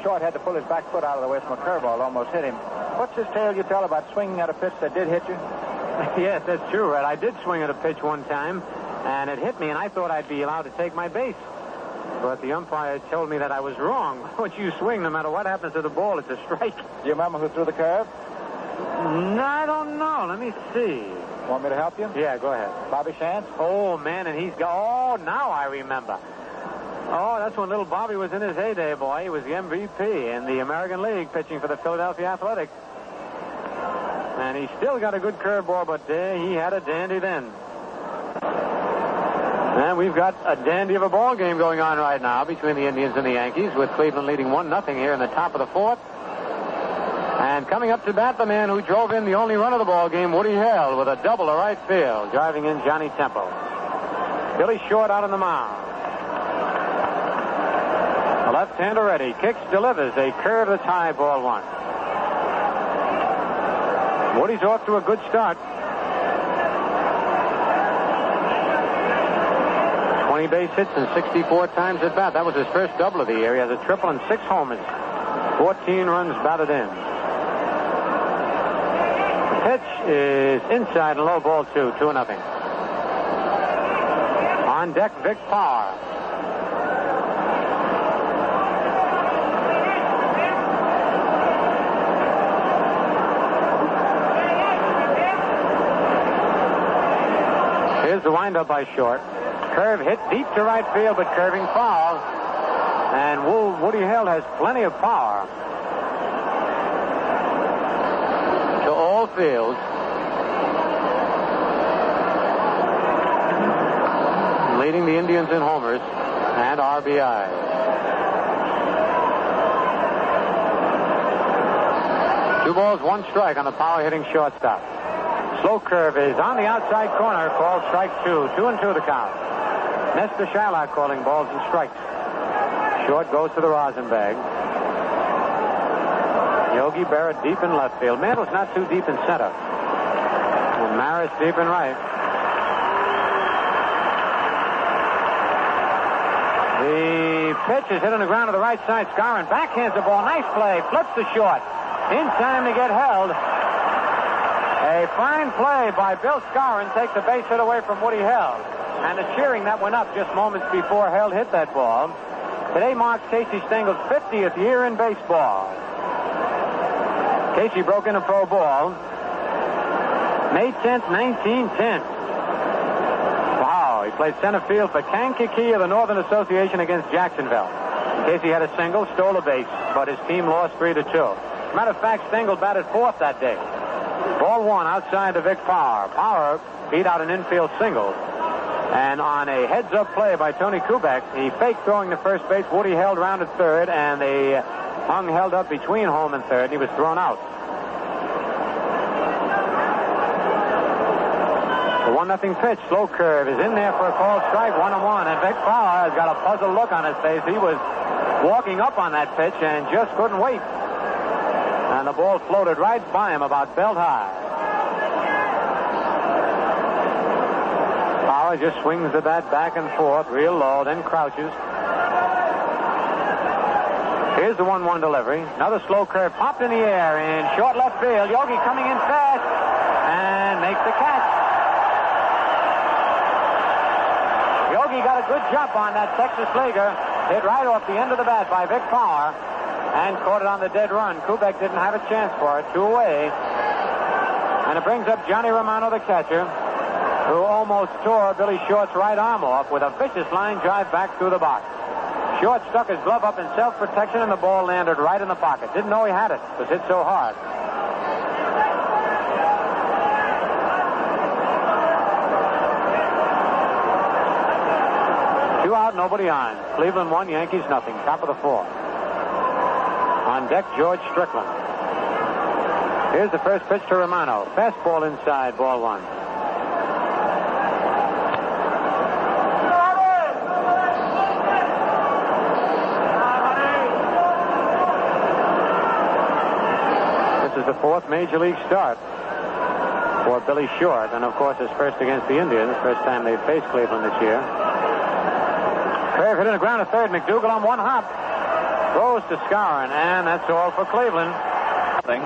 Short had to pull his back foot out of the way from a curveball. Almost hit him. What's this tale you tell about swinging at a pitch that did hit you? Yes, that's true, Red. I did swing at a pitch one time, and it hit me, and I thought I'd be allowed to take my base. But the umpire told me that I was wrong. Once you swing, no matter what happens to the ball, it's a strike. Do you remember who threw the curve? No, I don't know. Let me see. Want me to help you? Yeah, go ahead. Bobby Shantz? Oh, man, and he's got... Oh, now I remember. Oh, that's when little Bobby was in his heyday, boy. He was the MVP in the American League pitching for the Philadelphia Athletics. And he still got a good curveball, but he had a dandy then. And we've got a dandy of a ball game going on right now between the Indians and the Yankees, with Cleveland leading 1-0 here in the top of the 4th. And coming up to bat, the man who drove in the only run of the ball game, Woody Hale, with a double to right field, driving in Johnny Temple. Billy Short out on the mound. The left-hander ready, kicks, delivers a curve that's high, ball 1. Woody's off to a good start. 20 base hits and 64 times at bat. That was his first double of the year. He has a triple and 6 homers. 14 runs batted in. The pitch is inside and low, ball 2, 2-0. On deck, Vic Power. Here's the windup by Short. Curve hit deep to right field, but curving foul. And Woody Hale has plenty of power. To all fields. Leading the Indians in homers and RBI. Two balls, one strike on the power-hitting shortstop. Slow curve is on the outside corner, called strike 2. 2-2 the count. Nestor Shylock calling balls and strikes. Short goes to the rosin bag. Yogi Berra deep in left field. Mantle's not too deep in center. And Maris deep in right. The pitch is hit on the ground to the right side. Skowron backhands the ball. Nice play. Flips to short. In time to get held. A fine play by Bill Skowron takes the base hit away from Woody Held. And the cheering that went up just moments before Held hit that ball. Today marks Casey Stengel's 50th year in baseball. Casey broke in a pro ball May 10th, 1910. Wow, he played center field for Kankakee of the Northern Association against Jacksonville. Casey had a single, stole a base, but his team lost 3-2. Matter of fact, Stengel batted fourth that day. Ball one outside to Vic Power. Power beat out an infield single. And on a heads-up play by Tony Kubek, he faked throwing to first base. Woody Held rounded third, and they held up between home and third, and he was thrown out. The 1-0 pitch, slow curve, is in there for a called strike, 1-1, and Vic Power has got a puzzled look on his face. He was walking up on that pitch and just couldn't wait. And the ball floated right by him about belt high. Power just swings the bat back and forth, real low, then crouches. Here's the 1-1 delivery. Another slow curve popped in the air in short left field. Yogi coming in fast and makes the catch. Yogi got a good jump on that Texas Leaguer. Hit right off the end of the bat by Vic Power and caught it on the dead run. Kubek didn't have a chance for it. 2 away. And it brings up Johnny Romano, the catcher, who almost tore Billy Short's right arm off with a vicious line drive back through the box. Short stuck his glove up in self-protection, and the ball landed right in the pocket. Didn't know he had it. It was hit so hard. Two out, nobody on. Cleveland 1, Yankees nothing. Top of the 4th. On deck, George Strickland. Here's the first pitch to Romano. Fastball inside, ball 1. This is the 4th Major League start for Billy Short, and of course his first against the Indians, first time they've faced Cleveland this year. Curve hit in the ground to third. McDougal on one hop. Throws to Skowron, and that's all for Cleveland. The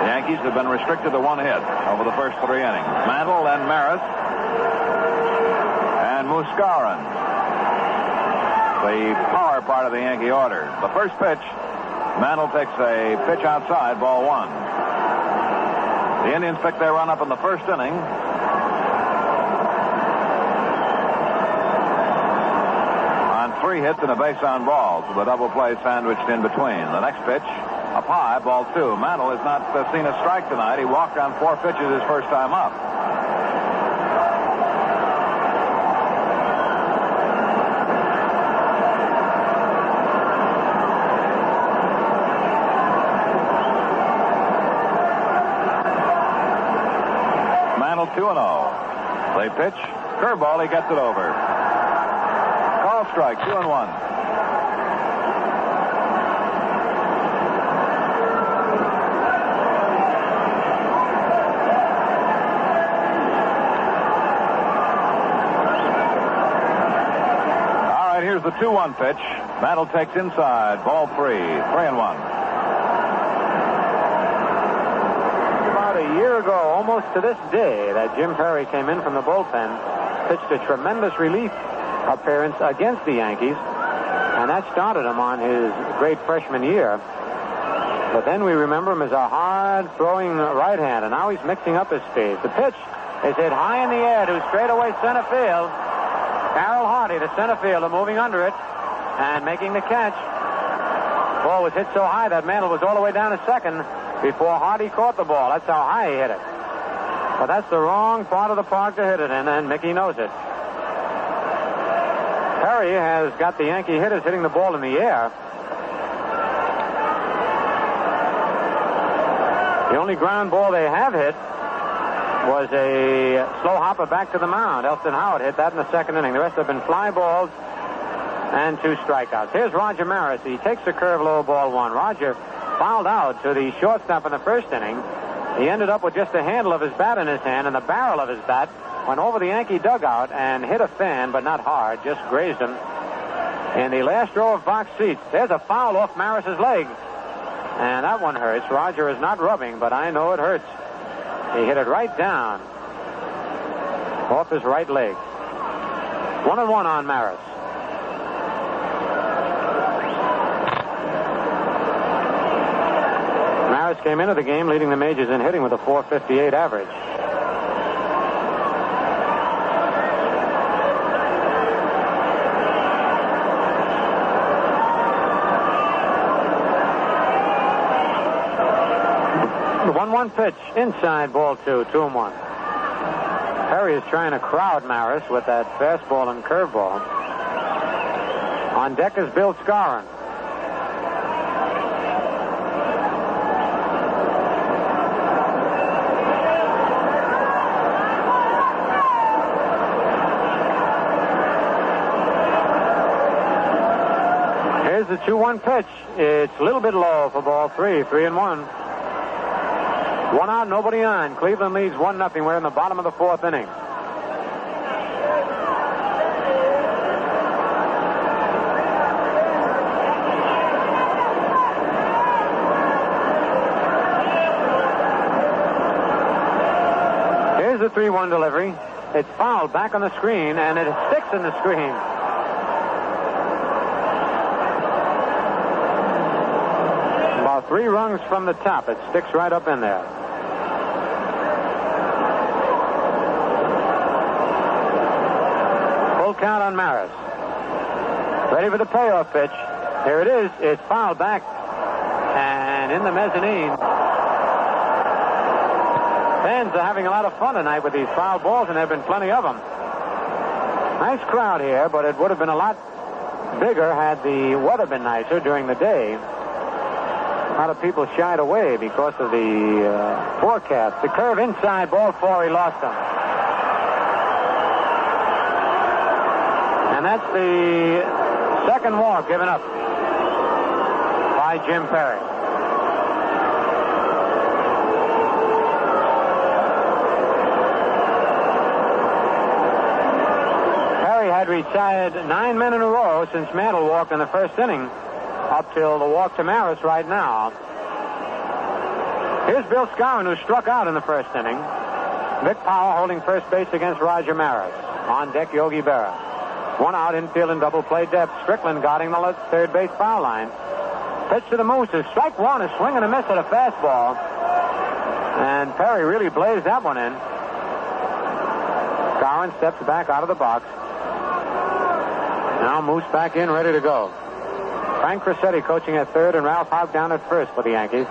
Yankees have been restricted to 1 hit over the first 3 innings. Mantle, then Maris, and Skowron. The power part of the Yankee order. The first pitch, Mantle takes a pitch outside, ball 1. The Indians pick their run up in the first inning. On 3 hits and a base on balls with a double play sandwiched in between. The next pitch, up high, ball 2. Mantle has not seen a strike tonight. He walked on 4 pitches his first time up. Mantle 2-0. They pitch. Curveball, he gets it over. Call strike, 2-1. Here's the 2-1 pitch. Mantle takes inside. Ball 3. 3-1. About a year ago, almost to this day, that Jim Perry came in from the bullpen, pitched a tremendous relief appearance against the Yankees, and that started him on his great freshman year. But then we remember him as a hard-throwing right-hand, and now he's mixing up his speed. The pitch is hit high in the air to straightaway center field. Carroll Hardy, the center fielder, moving under it and making the catch. Ball was hit so high that Mantle was all the way down to second before Hardy caught the ball. That's how high he hit it. But that's the wrong part of the park to hit it in, and Mickey knows it. Perry has got the Yankee hitters hitting the ball in the air. The only ground ball they have hit was a slow hopper back to the mound. Elston Howard hit that in the second inning. The rest have been fly balls and 2 strikeouts. Here's Roger Maris. He takes a curve low, ball 1. Roger fouled out to the shortstop in the first inning. He ended up with just the handle of his bat in his hand, and the barrel of his bat went over the Yankee dugout and hit a fan, but not hard, just grazed him. in the last row of box seats. There's a foul off Maris's leg. And that one hurts. Roger is not rubbing, but I know it hurts. He hit it right down off his right leg. 1-1 on Maris. Maris came into the game leading the majors in hitting with a .458 average. The 1-1 pitch, inside, ball 2, 2-1. Perry is trying to crowd Maris with that fastball and curveball. On deck is Bill Scarron. Here's the 2-1 pitch. It's a little bit low for ball 3, 3-1. 1 out, nobody on. Cleveland leads 1-0. We're in the bottom of the 4th inning. Here's the 3-1 delivery. It's fouled back on the screen, and it sticks in the screen. About 3 rungs from the top. It sticks right up in there. Full count on Maris. Ready for the payoff pitch. Here it is. It's fouled back. And in the mezzanine. Fans are having a lot of fun tonight with these foul balls, and there have been plenty of them. Nice crowd here, but it would have been a lot bigger had the weather been nicer during the day. A lot of people shied away because of the forecast. The curve inside, ball 4, he lost him. And that's the second walk given up by Jim Perry. Perry had retired 9 men in a row since Mantle walked in the first inning, up till the walk to Maris right now. Here's Bill Scarron, who struck out in the first inning. Vic Powell holding first base against Roger Maris. On deck, Yogi Berra. 1 out, infield and double play depth. Strickland guarding the third base foul line. Pitch to the Mooses. Strike 1, a swing and a miss at a fastball. And Perry really blazed that one in. Scarron steps back out of the box. Now Moose back in, ready to go. Frank Crissetti coaching at third, and Ralph Houk down at first for the Yankees.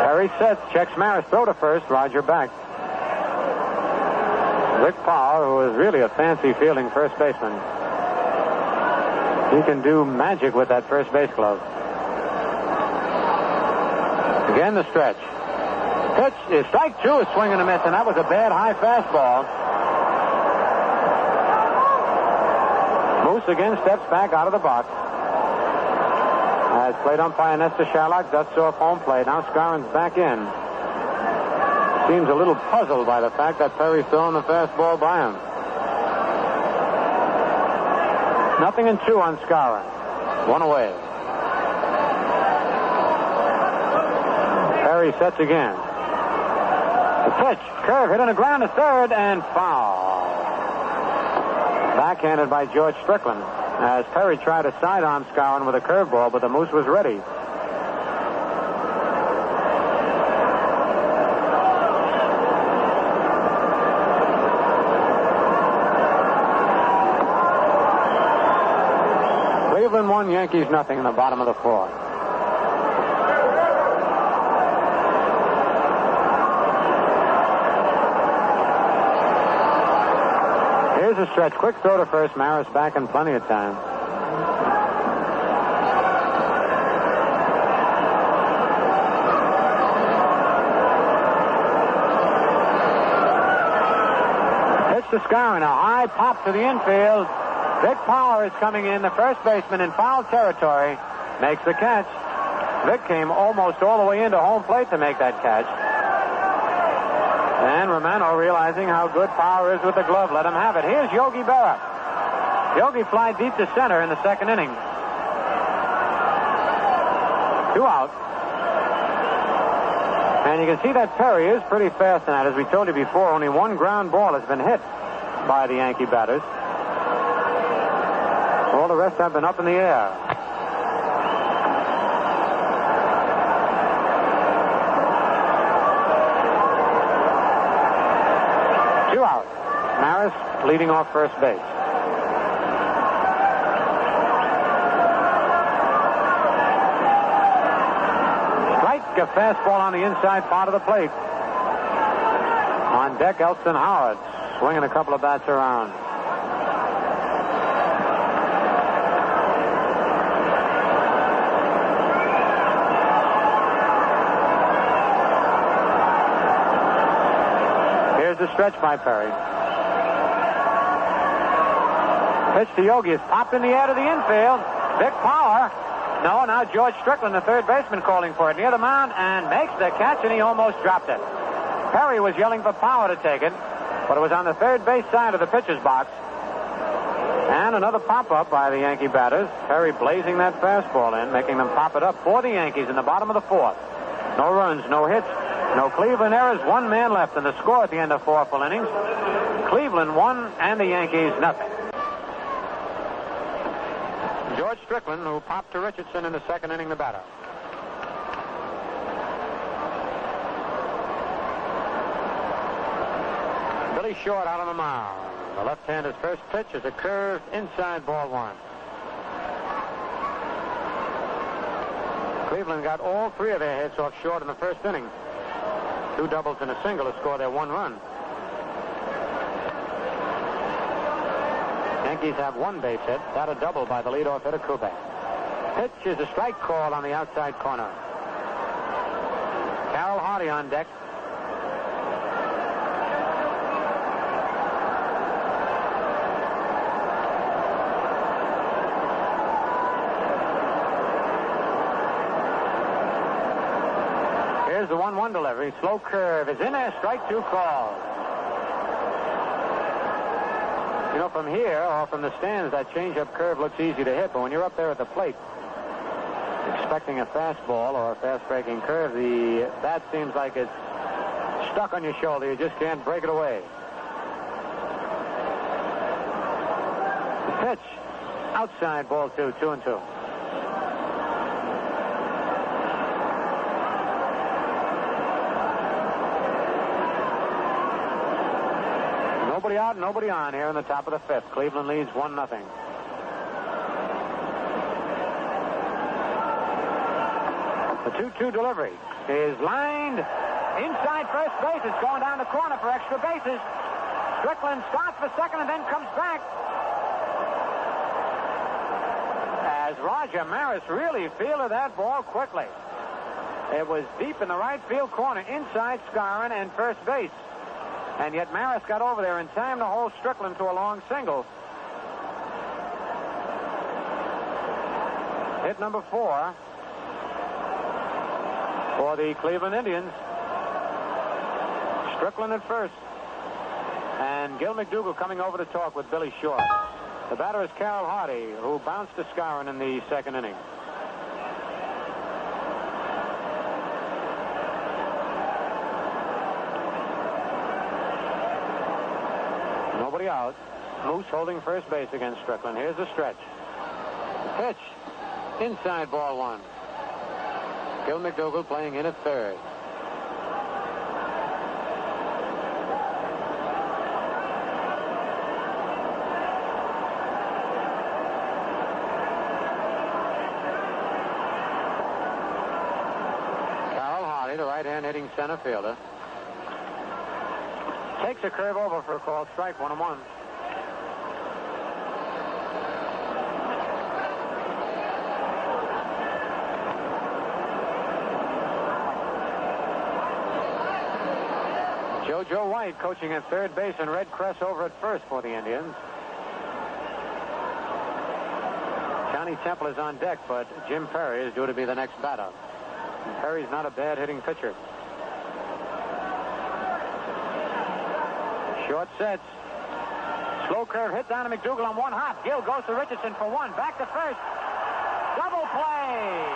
Perry sets, checks Maris, throw to first, Roger back. Vic Powell, who is really a fancy fielding first baseman. He can do magic with that first base glove. Again, the stretch. Pitch is strike 2, a swing and a miss, and that was a bad high fastball. Moose again steps back out of the box. As plate umpire Nestor Sherlock dusts off home plate. Now Scarron's back in. Seems a little puzzled by the fact that Perry's throwing the fastball by him. 0-2 on Scarron. 1 away. Perry sets again. The pitch, curve, hit on the ground to third, and foul. Backhanded by George Strickland, as Perry tried to sidearm Scarron with a curveball, but the Moose was ready. Cleveland 1, Yankees 0 in the bottom of the 4th. Here's a stretch. Quick throw to first. Maris back in plenty of time. Pitch to Scarron. A high pop to the infield. Vic Powell is coming in, the first baseman in foul territory. Makes the catch. Vic came almost all the way into home plate to make that catch. And Romano, realizing how good Power is with the glove, let him have it. Here's Yogi Berra. Yogi fly deep to center in the second inning. 2 out. And you can see that Perry is pretty fast tonight. As we told you before, only 1 ground ball has been hit by the Yankee batters. All the rest have been up in the air. Maris leading off first base. Strike, a fastball on the inside part of the plate. On deck, Elston Howard swinging a couple of bats around. Here's the stretch by Perry. Pitch to Yogi is popped in the air to the infield. Big Power. No, now George Strickland, the third baseman, calling for it near the mound and makes the catch, and he almost dropped it. Perry was yelling for Power to take it, but it was on the third base side of the pitcher's box. And another pop-up by the Yankee batters. Perry blazing that fastball in, making them pop it up for the Yankees in the bottom of the 4th. No runs, no hits, no Cleveland errors. 1 man left, and the score at the end of 4 full innings. Cleveland 1 and the Yankees nothing. George Strickland, who popped to Richardson in the second inning, the batter. Billy Short out on the mound. The left-hander's first pitch is a curved inside ball 1. Cleveland got all 3 of their hits off Short in the first inning. 2 doubles and a single to score their 1 run. Yankees have 1 base hit. That a double by the leadoff hitter, Kubek. Pitch is a strike call on the outside corner. Carroll Hardy on deck. Here's the 1-1 delivery. Slow curve is in there. Strike 2 call. You know, from here or from the stands, that changeup curve looks easy to hit, but when you're up there at the plate expecting a fastball or a fast-breaking curve, the bat seems like it's stuck on your shoulder. You just can't break it away. The pitch, outside, ball 2, 2-2. Nobody out, nobody on here in the top of the 5th. Cleveland leads 1-0. The 2-2 delivery is lined inside first base. It's going down the corner for extra bases. Strickland starts for second and then comes back. As Roger Maris really fielded that ball quickly. It was deep in the right field corner, inside Scarron and first base. And yet Maris got over there in time to hold Strickland to a long single. Hit number 4 for the Cleveland Indians. Strickland at first. And Gil McDougall coming over to talk with Billy Short. The batter is Carroll Hardy, who bounced to Scarron in the second inning. Nobody out. Moose holding first base against Strickland. Here's the stretch. Pitch. Inside ball 1. Gil McDougall playing in at third. Carroll Hardy, the right-hand hitting center fielder. Takes a curve over for a called strike, 1-1. Joe White coaching at third base and Red Cress over at first for the Indians. Johnny Temple is on deck, but Jim Perry is due to be the next batter. And Perry's not a bad hitting pitcher. Short sets. Slow curve hit down to McDougal on one hop. Gill goes to Richardson for one. Back to first. Double play.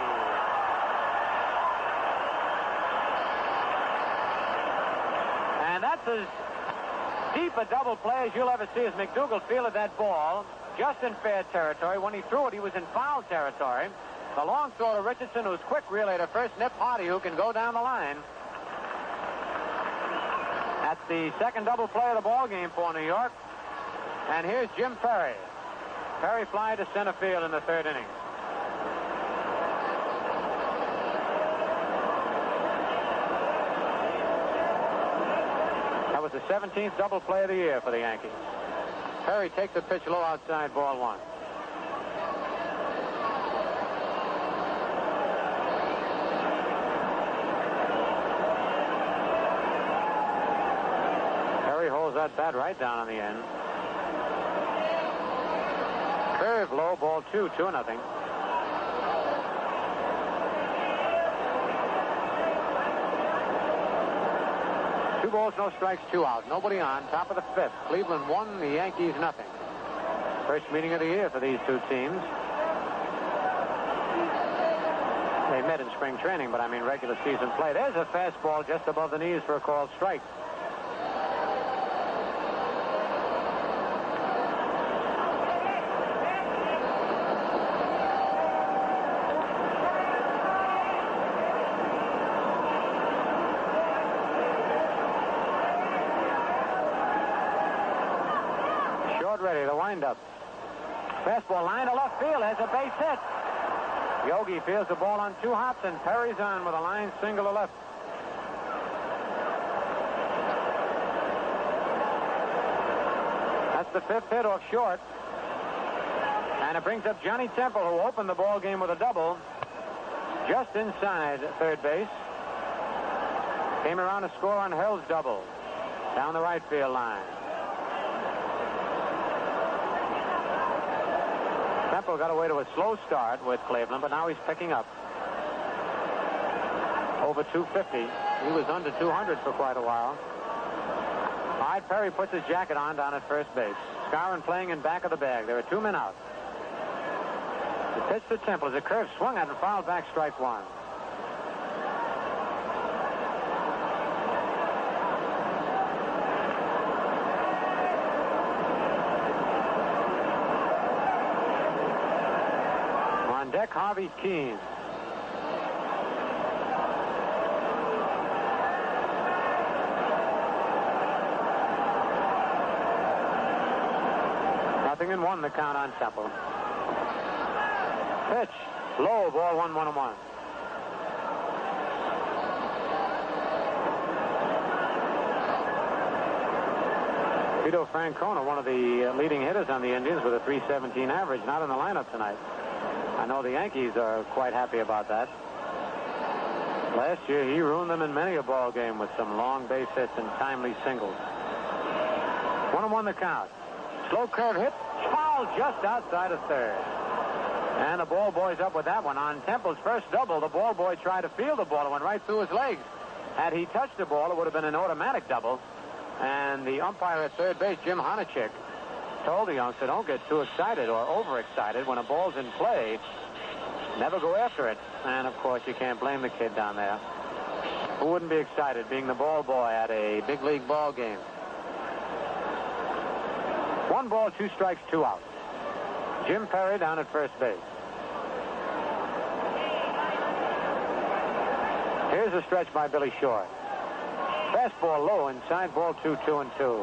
And that's as deep a double play as you'll ever see as McDougal fielded that ball just in fair territory. When he threw it, he was in foul territory. The long throw to Richardson, who's quick relay to first. Nip Hardy, who can go down the line. That's the second double play of the ball game for New York. And here's Jim Perry. Perry fly to center field in the third inning. That was the 17th double play of the year for the Yankees. Perry takes the pitch low outside, ball one. Perry holds that bat right down on the end. Curve low, ball two, 2-0. Two balls, no strikes, 2 out. Nobody on. Top of the fifth. Cleveland 1, the Yankees nothing. First meeting of the year for these two teams. They met in spring training, but I mean regular season play. There's a fastball just above the knees for a called strike. Ready, the windup. Fastball line to left field, has a base hit. Yogi fields the ball on 2 hops, and Perry's on with a line single to left. That's the 5th hit off short. And it brings up Johnny Temple, who opened the ball game with a double just inside third base. Came around to score on Hell's double down the right field line. Temple got away to a slow start with Cleveland, but now he's picking up. Over 250. He was under 200 for quite a while. All right, Perry puts his jacket on down at first base. Skowron playing in back of the bag. There are 2 men out. The pitch to Temple is a curve swung at and fouled back, strike one. On deck, Harvey Keene. Nothing in 1, the count on Temple. Pitch. Low, ball 1-1-1. Vito Francona, one of the leading hitters on the Indians with a .317 average, not in the lineup tonight. I know the Yankees are quite happy about that. Last year, he ruined them in many a ball game with some long base hits and timely singles. 1-1 the count. Slow curve hit. Foul just outside of third. And the ball boy's up with that one. On Temple's first double, the ball boy tried to field the ball. It went right through his legs. Had he touched the ball, it would have been an automatic double. And the umpire at third base, Jim Honachek, told the youngster, don't get too excited or overexcited when a ball's in play. Never go after it. And, of course, you can't blame the kid down there. Who wouldn't be excited being the ball boy at a big league ball game? 1 ball, 2 strikes, 2 out. Jim Perry down at first base. Here's a stretch by Billy Short. Fastball low, inside ball 2, 2-2.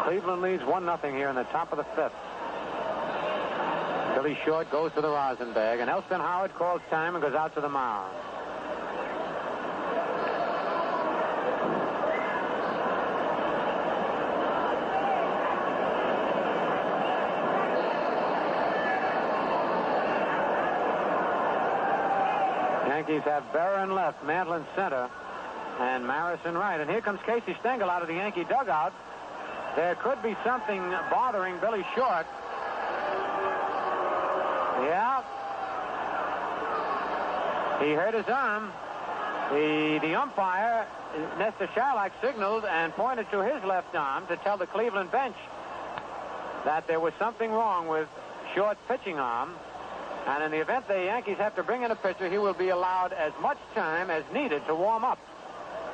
Cleveland leads 1-0 here in the top of the 5th. Billy Short goes to the rosin bag, and Elston Howard calls time and goes out to the mound. Yankees have Berra in left, Mantle in center, and Maris in right. And here comes Casey Stengel out of the Yankee dugout. There could be something bothering Billy Short. Yeah. He hurt his arm. The umpire, Nestor Sherlock, signaled and pointed to his left arm to tell the Cleveland bench that there was something wrong with Short's pitching arm. And in the event the Yankees have to bring in a pitcher, he will be allowed as much time as needed to warm up.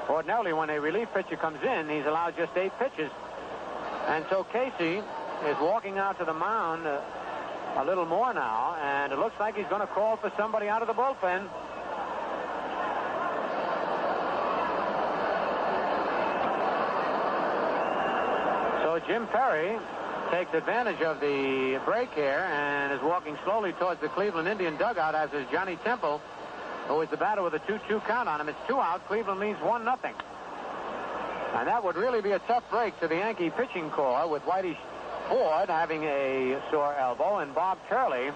Ordinarily, when a relief pitcher comes in, he's allowed just 8 pitches. And so Casey is walking out to the mound a little more now, and it looks like he's going to call for somebody out of the bullpen. So Jim Perry takes advantage of the break here and is walking slowly towards the Cleveland Indian dugout, as is Johnny Temple, who is the batter with a 2-2 count on him. It's 2 out. Cleveland leads 1-0. And that would really be a tough break to the Yankee pitching corps, with Whitey Ford having a sore elbow and Bob Turley,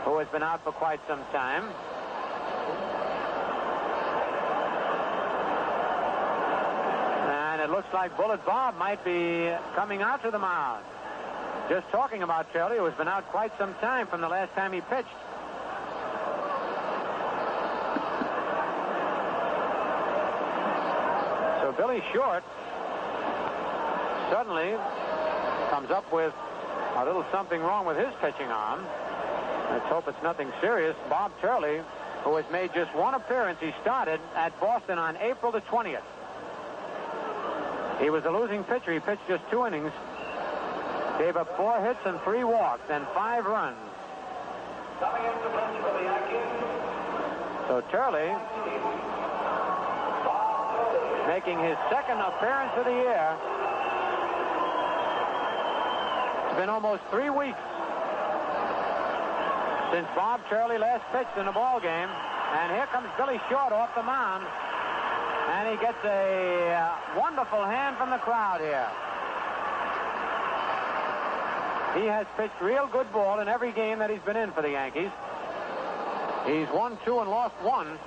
who has been out for quite some time. And it looks like Bullet Bob might be coming out to the mound. Just talking about Turley, who has been out quite some time from the last time he pitched. So Billy Short suddenly comes up with a little something wrong with his pitching arm. Let's hope it's nothing serious. Bob Turley, who has made just 1 appearance, he started at Boston on April the 20th. He was a losing pitcher. He pitched just 2 innings. Gave up 4 hits and 3 walks and 5 runs. So Turley, making his 2nd appearance of the year. It's been almost 3 weeks since Bob Turley last pitched in a ball game. And here comes Billy Short off the mound. And he gets a wonderful hand from the crowd here. He has pitched real good ball in every game that he's been in for the Yankees. He's won 2 and lost 1.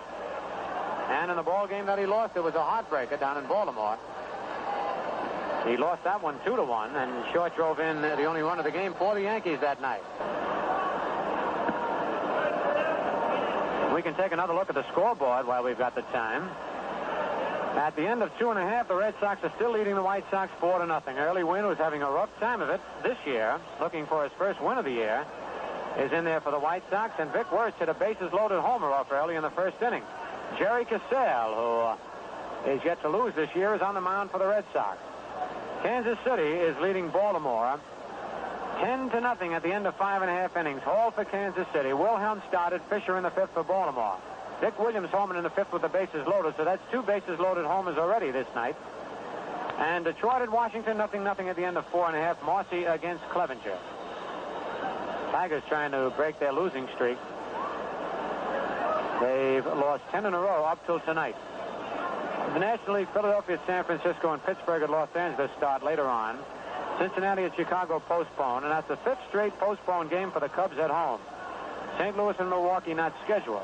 And in the ball game that he lost, it was a heartbreaker down in Baltimore. He lost that one 2-1, and Short drove in the only run of the game for the Yankees that night. We can take another look at the scoreboard while we've got the time. At the end of 2.5, the Red Sox are still leading the White Sox 4-0. Early Wynn, who's having a rough time of it this year, looking for his first win of the year, is in there for the White Sox, and Vic Wirtz hit a bases-loaded homer off early in the first inning. Jerry Cassell, who is yet to lose this year, is on the mound for the Red Sox. Kansas City is leading Baltimore 10-0 at the end of 5.5 innings. Hall for Kansas City. Wilhelm started. Fisher in the 5th for Baltimore. Dick Williams homered in the 5th with the bases loaded, so that's 2 bases-loaded homers already this night. And Detroit at Washington, 0-0 at the end of 4.5. Marcy against Clevenger. Tigers trying to break their losing streak. They've lost 10 in a row up till tonight. The National League, Philadelphia, San Francisco, and Pittsburgh at Los Angeles start later on. Cincinnati at Chicago postponed, and that's the 5th straight postponed game for the Cubs at home. St. Louis and Milwaukee not scheduled.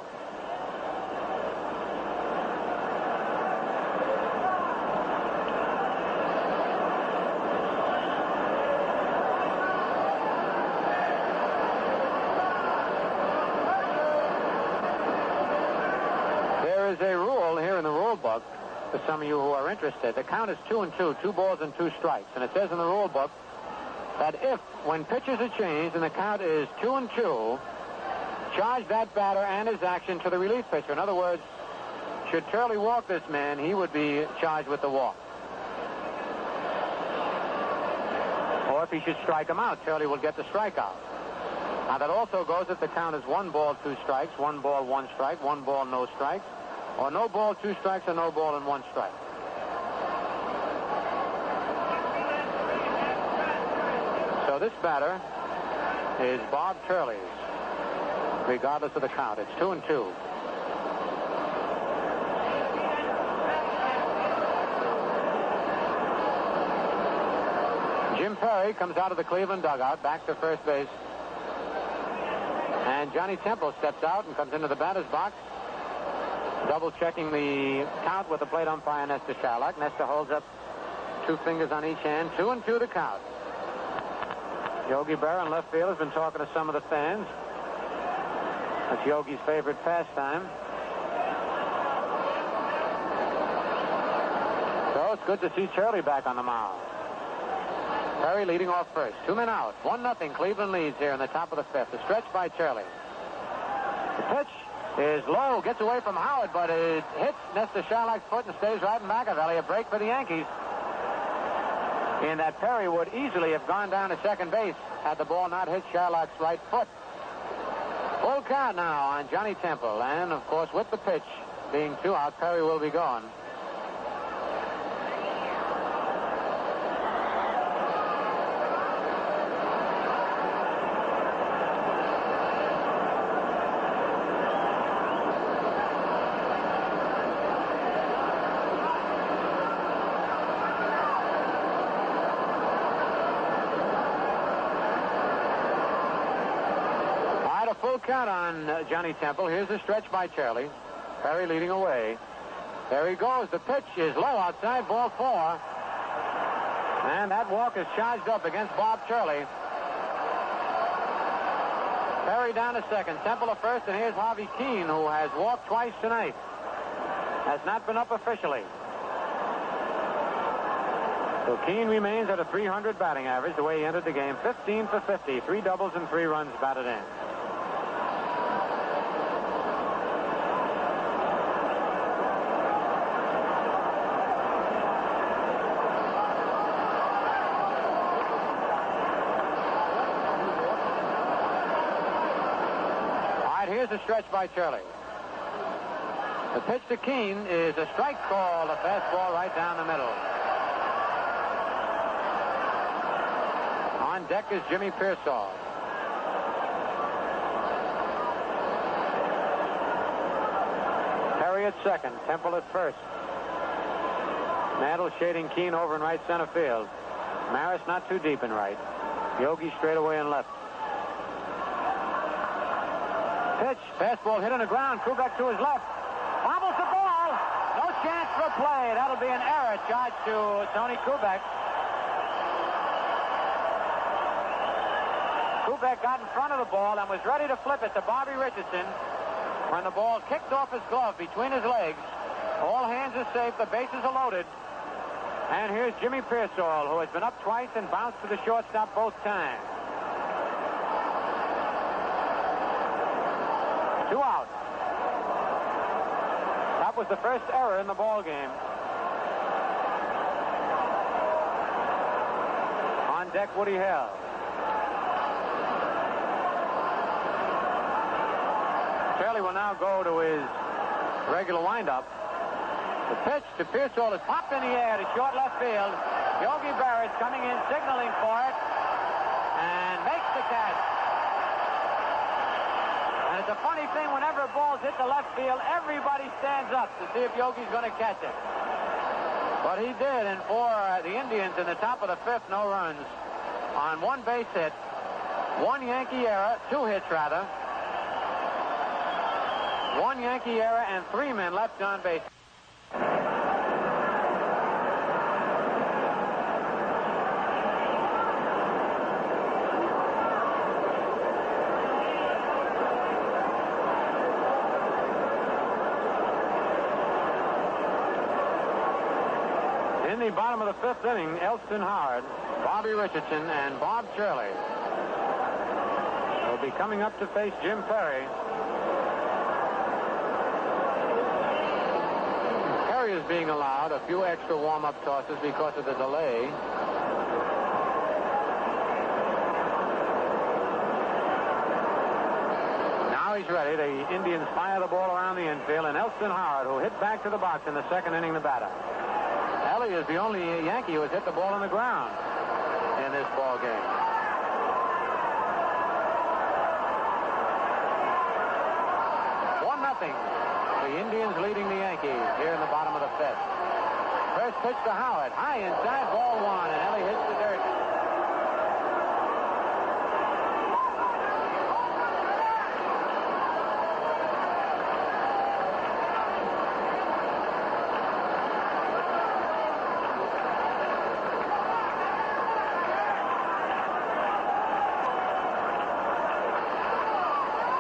There is a rule here in the rule book for some of you who are interested. The count is 2-2, 2 balls and 2 strikes. And it says in the rule book that if, when pitches are changed and the count is 2-2, charge that batter and his action to the relief pitcher. In other words, should Turley walk this man, he would be charged with the walk. Or if he should strike him out, Turley will get the strikeout. Now, that also goes if the count is 1 ball, 2 strikes, 1 ball, 1 strike, 1 ball, no strikes, or no ball, 2 strikes, or no ball and 1 strike. So this batter is Bob Turley's, regardless of the count. It's 2-2. Jim Perry comes out of the Cleveland dugout, back to first base. And Johnny Temple steps out and comes into the batter's box, double-checking the count with the plate umpire, Nestor Sherlock. Nestor holds up 2 fingers on each hand. 2-2 the count. Yogi Berra in left field has been talking to some of the fans. That's Yogi's favorite pastime. it's good to see Shirley back on the mound. Perry leading off first. 2 men out. 1-0. Cleveland leads here in the top of the fifth. A stretch by Shirley. The pitch is low. Gets away from Howard, but it hits Nestor Sherlock's foot and stays right in Machiavelli. A break for the Yankees. In that Perry would easily have gone down to second base had the ball not hit Sherlock's right foot. Full count now on Johnny Temple. And, of course, with the pitch being 2 out, Perry will be gone. Full count on Johnny Temple. Here's the stretch by Charlie. Perry leading away. There he goes. The pitch is low outside, ball 4. And that walk is charged up against Bob Shirley. Perry down to second. Temple to first, and here's Harvey Keene, who has walked twice tonight. Has not been up officially. So Keene remains at a .300 batting average the way he entered the game. 15 for 50. 3 doubles and 3 runs batted in. Here's a stretch by Shirley. The pitch to Keene is a strike call, a fastball right down the middle. On deck is Jimmy Pearsall. Perry at second, Temple at first. Mantle shading Keene over in right center field. Maris not too deep in right. Yogi straight away in left. Pitch, fastball hit on the ground. Kubek to his left. Bobbles the ball. No chance for play. That'll be an error charged to Tony Kubek. Kubek got in front of the ball and was ready to flip it to Bobby Richardson when the ball kicked off his glove between his legs. All hands are safe. The bases are loaded. And here's Jimmy Pearsall, who has been up twice and bounced to the shortstop both times. 2 out. That was the first error in the ball game. On deck, Woody Hale. Shirley will now go to his regular windup. The pitch to Pearsall is popped in the air to short left field. Yogi Berra coming in, signaling for it, and makes the catch. And it's a funny thing, whenever balls hit the left field, everybody stands up to see if Yogi's going to catch it. But he did, and for the Indians in the top of the fifth, no runs on 1 base hit. 1 Yankee error, 2 hits rather. 1 Yankee error and 3 men left on base. In the bottom of the fifth inning, Elston Howard, Bobby Richardson, and Bob Shirley will be coming up to face Jim Perry. Perry is being allowed a few extra warm-up tosses because of the delay. Now he's ready. The Indians fire the ball around the infield, and Elston Howard, who hit back to the box in the second inning, the batter. Ellie is the only Yankee who has hit the ball on the ground in this ball game. Nothing. The Indians leading the Yankees here in the bottom of the fifth. First pitch to Howard. High inside, ball 1, and Ellie hits the dirt.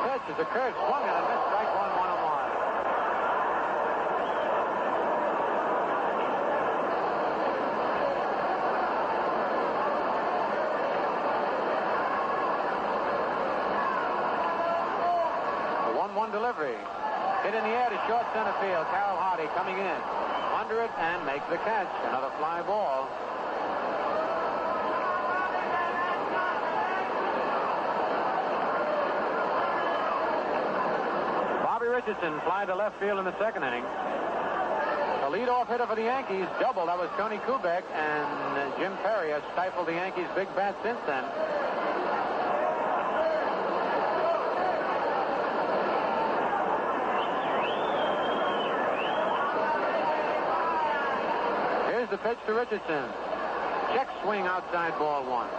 Pitch is a curve, swung at and missed. Strike 1, 1-1. 1-1 delivery. Hit in the air to short center field. Carroll Hardy coming in. Under it and makes the catch. Another fly ball. Bobby Richardson fly to left field in the second inning. The leadoff hitter for the Yankees doubled. That was Tony Kubek, and Jim Perry has stifled the Yankees' big bat since then. Here's the pitch to Richardson. Check swing outside, ball one.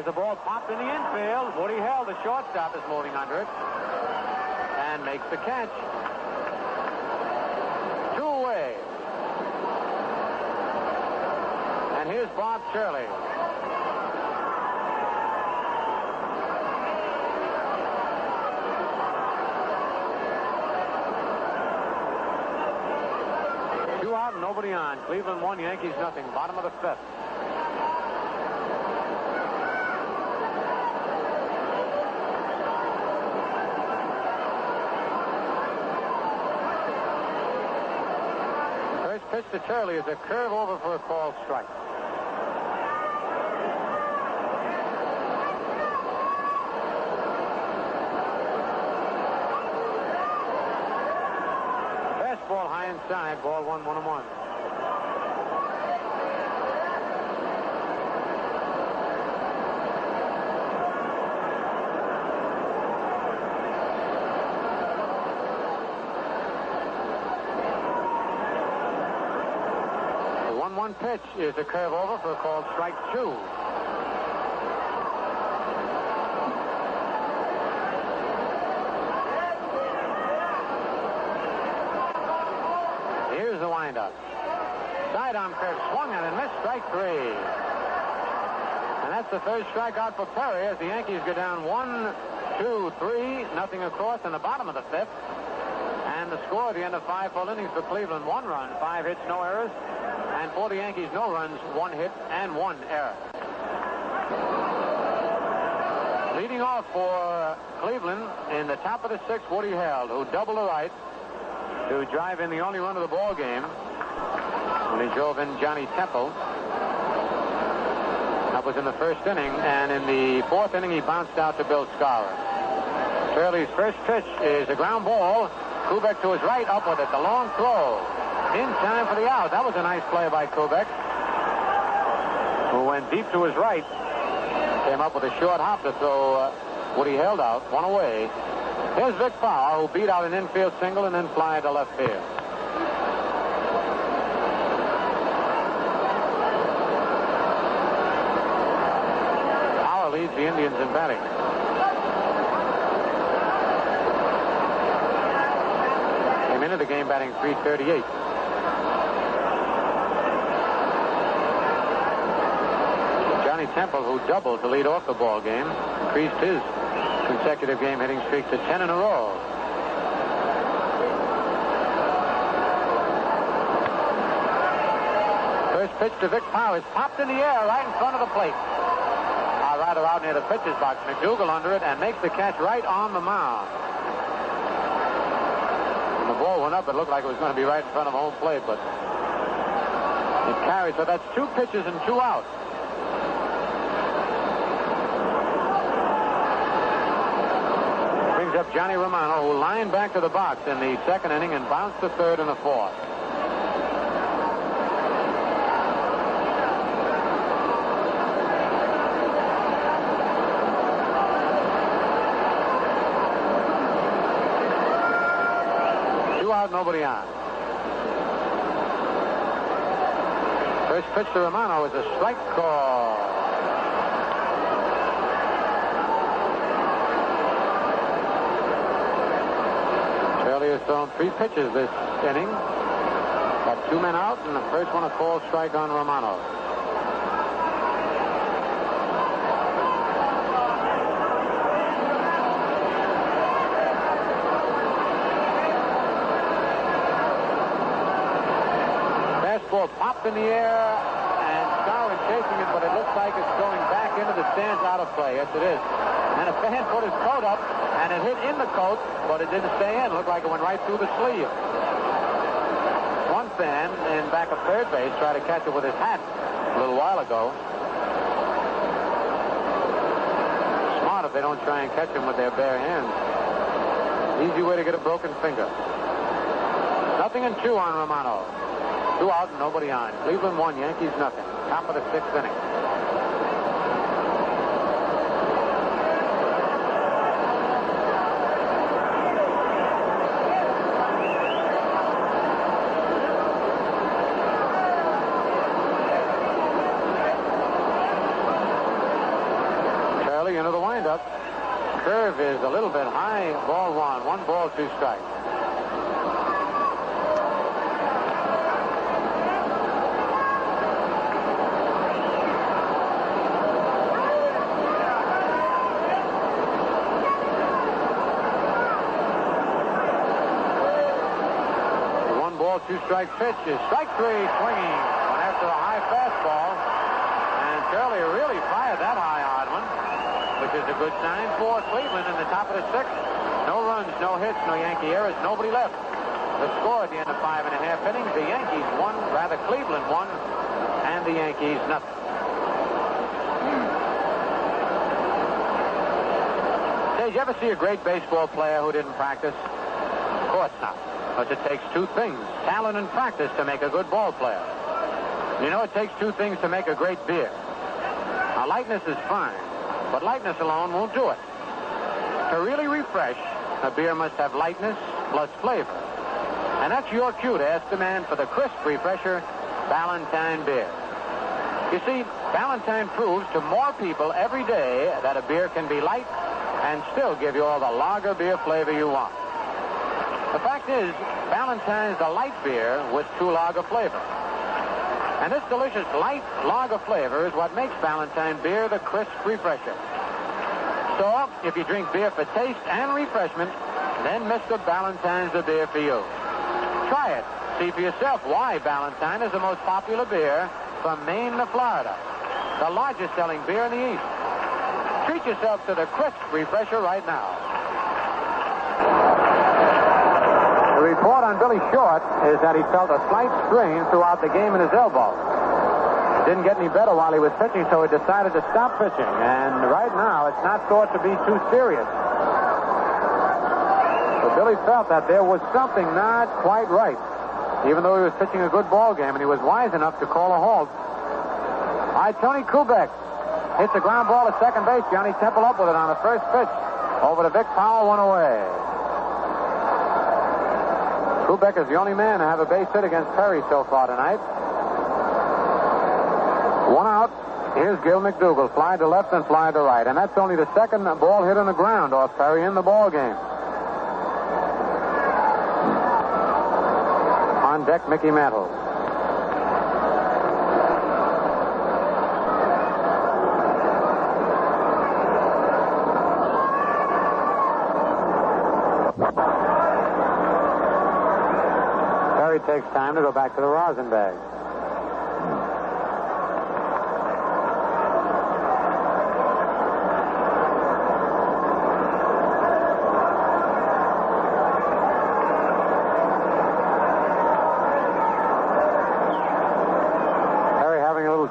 The ball popped in the infield. Woody Held, the shortstop, is moving under it and makes the catch. 2 away. And here's Bob Shirley. Two out and nobody on. Cleveland 1, Yankees nothing. Bottom of the 5th. Pitch to Turley is a curve over for a called strike. Fastball high inside, ball 1-1-1. Pitch is a curve over for a called strike 2. Here's the windup. Sidearm curve swung on and missed, strike 3. And that's the third strikeout for Perry as the Yankees go down 1-2-3, nothing across in the bottom of the 5th. And the score at the end of 5 full innings for Cleveland: 1 run, 5 hits, no errors. And for the Yankees, no runs, 1 hit, and 1 error. Leading off for Cleveland in the top of the 6th, Woody Held, who doubled to right to drive in the only run of the ball game when he drove in Johnny Temple. That was in the first inning, and in the 4th inning, he bounced out to Bill Scarra. Turley's first pitch is a ground ball. Kubek to his right, up with it, the long throw. In time for the out. That was a nice play by Kubek, who went deep to his right. Came up with a short hop to throw Woody Held out. 1 away. Here's Vic Power, who beat out an infield single and then fly to left field. Power leads the Indians in batting. Came into the game batting .338. Johnny Temple, who doubled to lead off the ball game, increased his consecutive game hitting streak to 10 in a row. First pitch to Vic Powers, popped in the air right in front of the plate. Or rather out near the pitcher's box. McDougal under it and makes the catch right on the mound. When the ball went up, it looked like it was going to be right in front of home plate, but it carried. So that's 2 pitches and 2 outs. Up Johnny Romano, who lined back to the box in the 2nd inning and bounced to 3rd in the 4th. Two out, nobody on. First pitch to Romano is a strike call. Shirley has thrown 3 pitches this inning. Got 2 men out, and the first one a called strike on Romano. baseball popped in the air, and Skowron chasing it, but it looks like it's going back into the stands out of play. Yes, it is. And a fan put his coat up, and it hit in the coat, but it didn't stay in. It looked like it went right through the sleeve. One fan in back of third base tried to catch it with his hat a little while ago. Smart if they don't try and catch him with their bare hands. Easy way to get a broken finger. 0-2 on Romano. 2 out and nobody on. Cleveland 1, Yankees nothing. Top of the 6th inning. Charlie into the windup. Curve is a little bit high. Ball 1. 1 ball, 2 strikes. Two-strike pitch is strike 3, swinging. Went after a high fastball. And Shirley really fired that high, Odwin, which is a good sign for Cleveland in the top of the 6th. No runs, no hits, no Yankee errors, nobody left. The score at the end of 5 1/2 innings, the Yankees won, rather Cleveland won, and the Yankees nothing. Did you ever see a great baseball player who didn't practice? Of course not. Because it takes 2 things, talent and practice, to make a good ball player. You know, it takes 2 things to make a great beer. Now, lightness is fine, but lightness alone won't do it. To really refresh, a beer must have lightness plus flavor. And that's your cue to ask the man for the crisp refresher, Ballantine beer. You see, Ballantine proves to more people every day that a beer can be light and still give you all the lager beer flavor you want. The fact is, Ballantine's a light beer with 2 lager flavor. And this delicious light lager flavor is what makes Ballantine beer the crisp refresher. So, if you drink beer for taste and refreshment, then Mr. Ballantine's the beer for you. Try it. See for yourself why Ballantine is the most popular beer from Maine to Florida. The largest selling beer in the East. Treat yourself to the crisp refresher right now. The report on Billy Short is that he felt a slight strain throughout the game in his elbow. It didn't get any better while he was pitching, so he decided to stop pitching. And right now, it's not thought to be too serious. But Billy felt that there was something not quite right, even though he was pitching a good ball game, and he was wise enough to call a halt. All right, Tony Kubek hits a ground ball at second base. Johnny Temple up with it on the first pitch. Over to Vic Powell, 1 away. Kubek is the only man to have a base hit against Perry so far tonight. 1 out. Here's Gil McDougall. Fly to left and fly to right. And that's only the second ball hit on the ground off Perry in the ball game. On deck, Mickey Mantle. Perry takes time to go back to the rosin bag.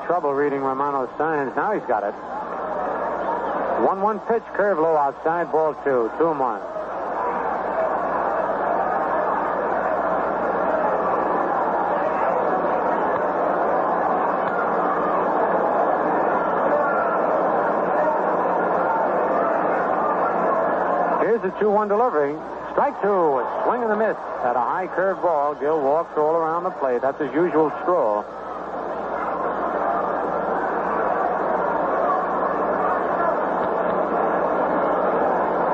Trouble reading Romano's signs. Now he's got it. 1-1 pitch, curve low outside, ball 2. 2-1. Here's the 2-1 delivery. Strike 2. A swing and a miss at a high curve ball. Gil walks all around the plate. That's his usual stroll.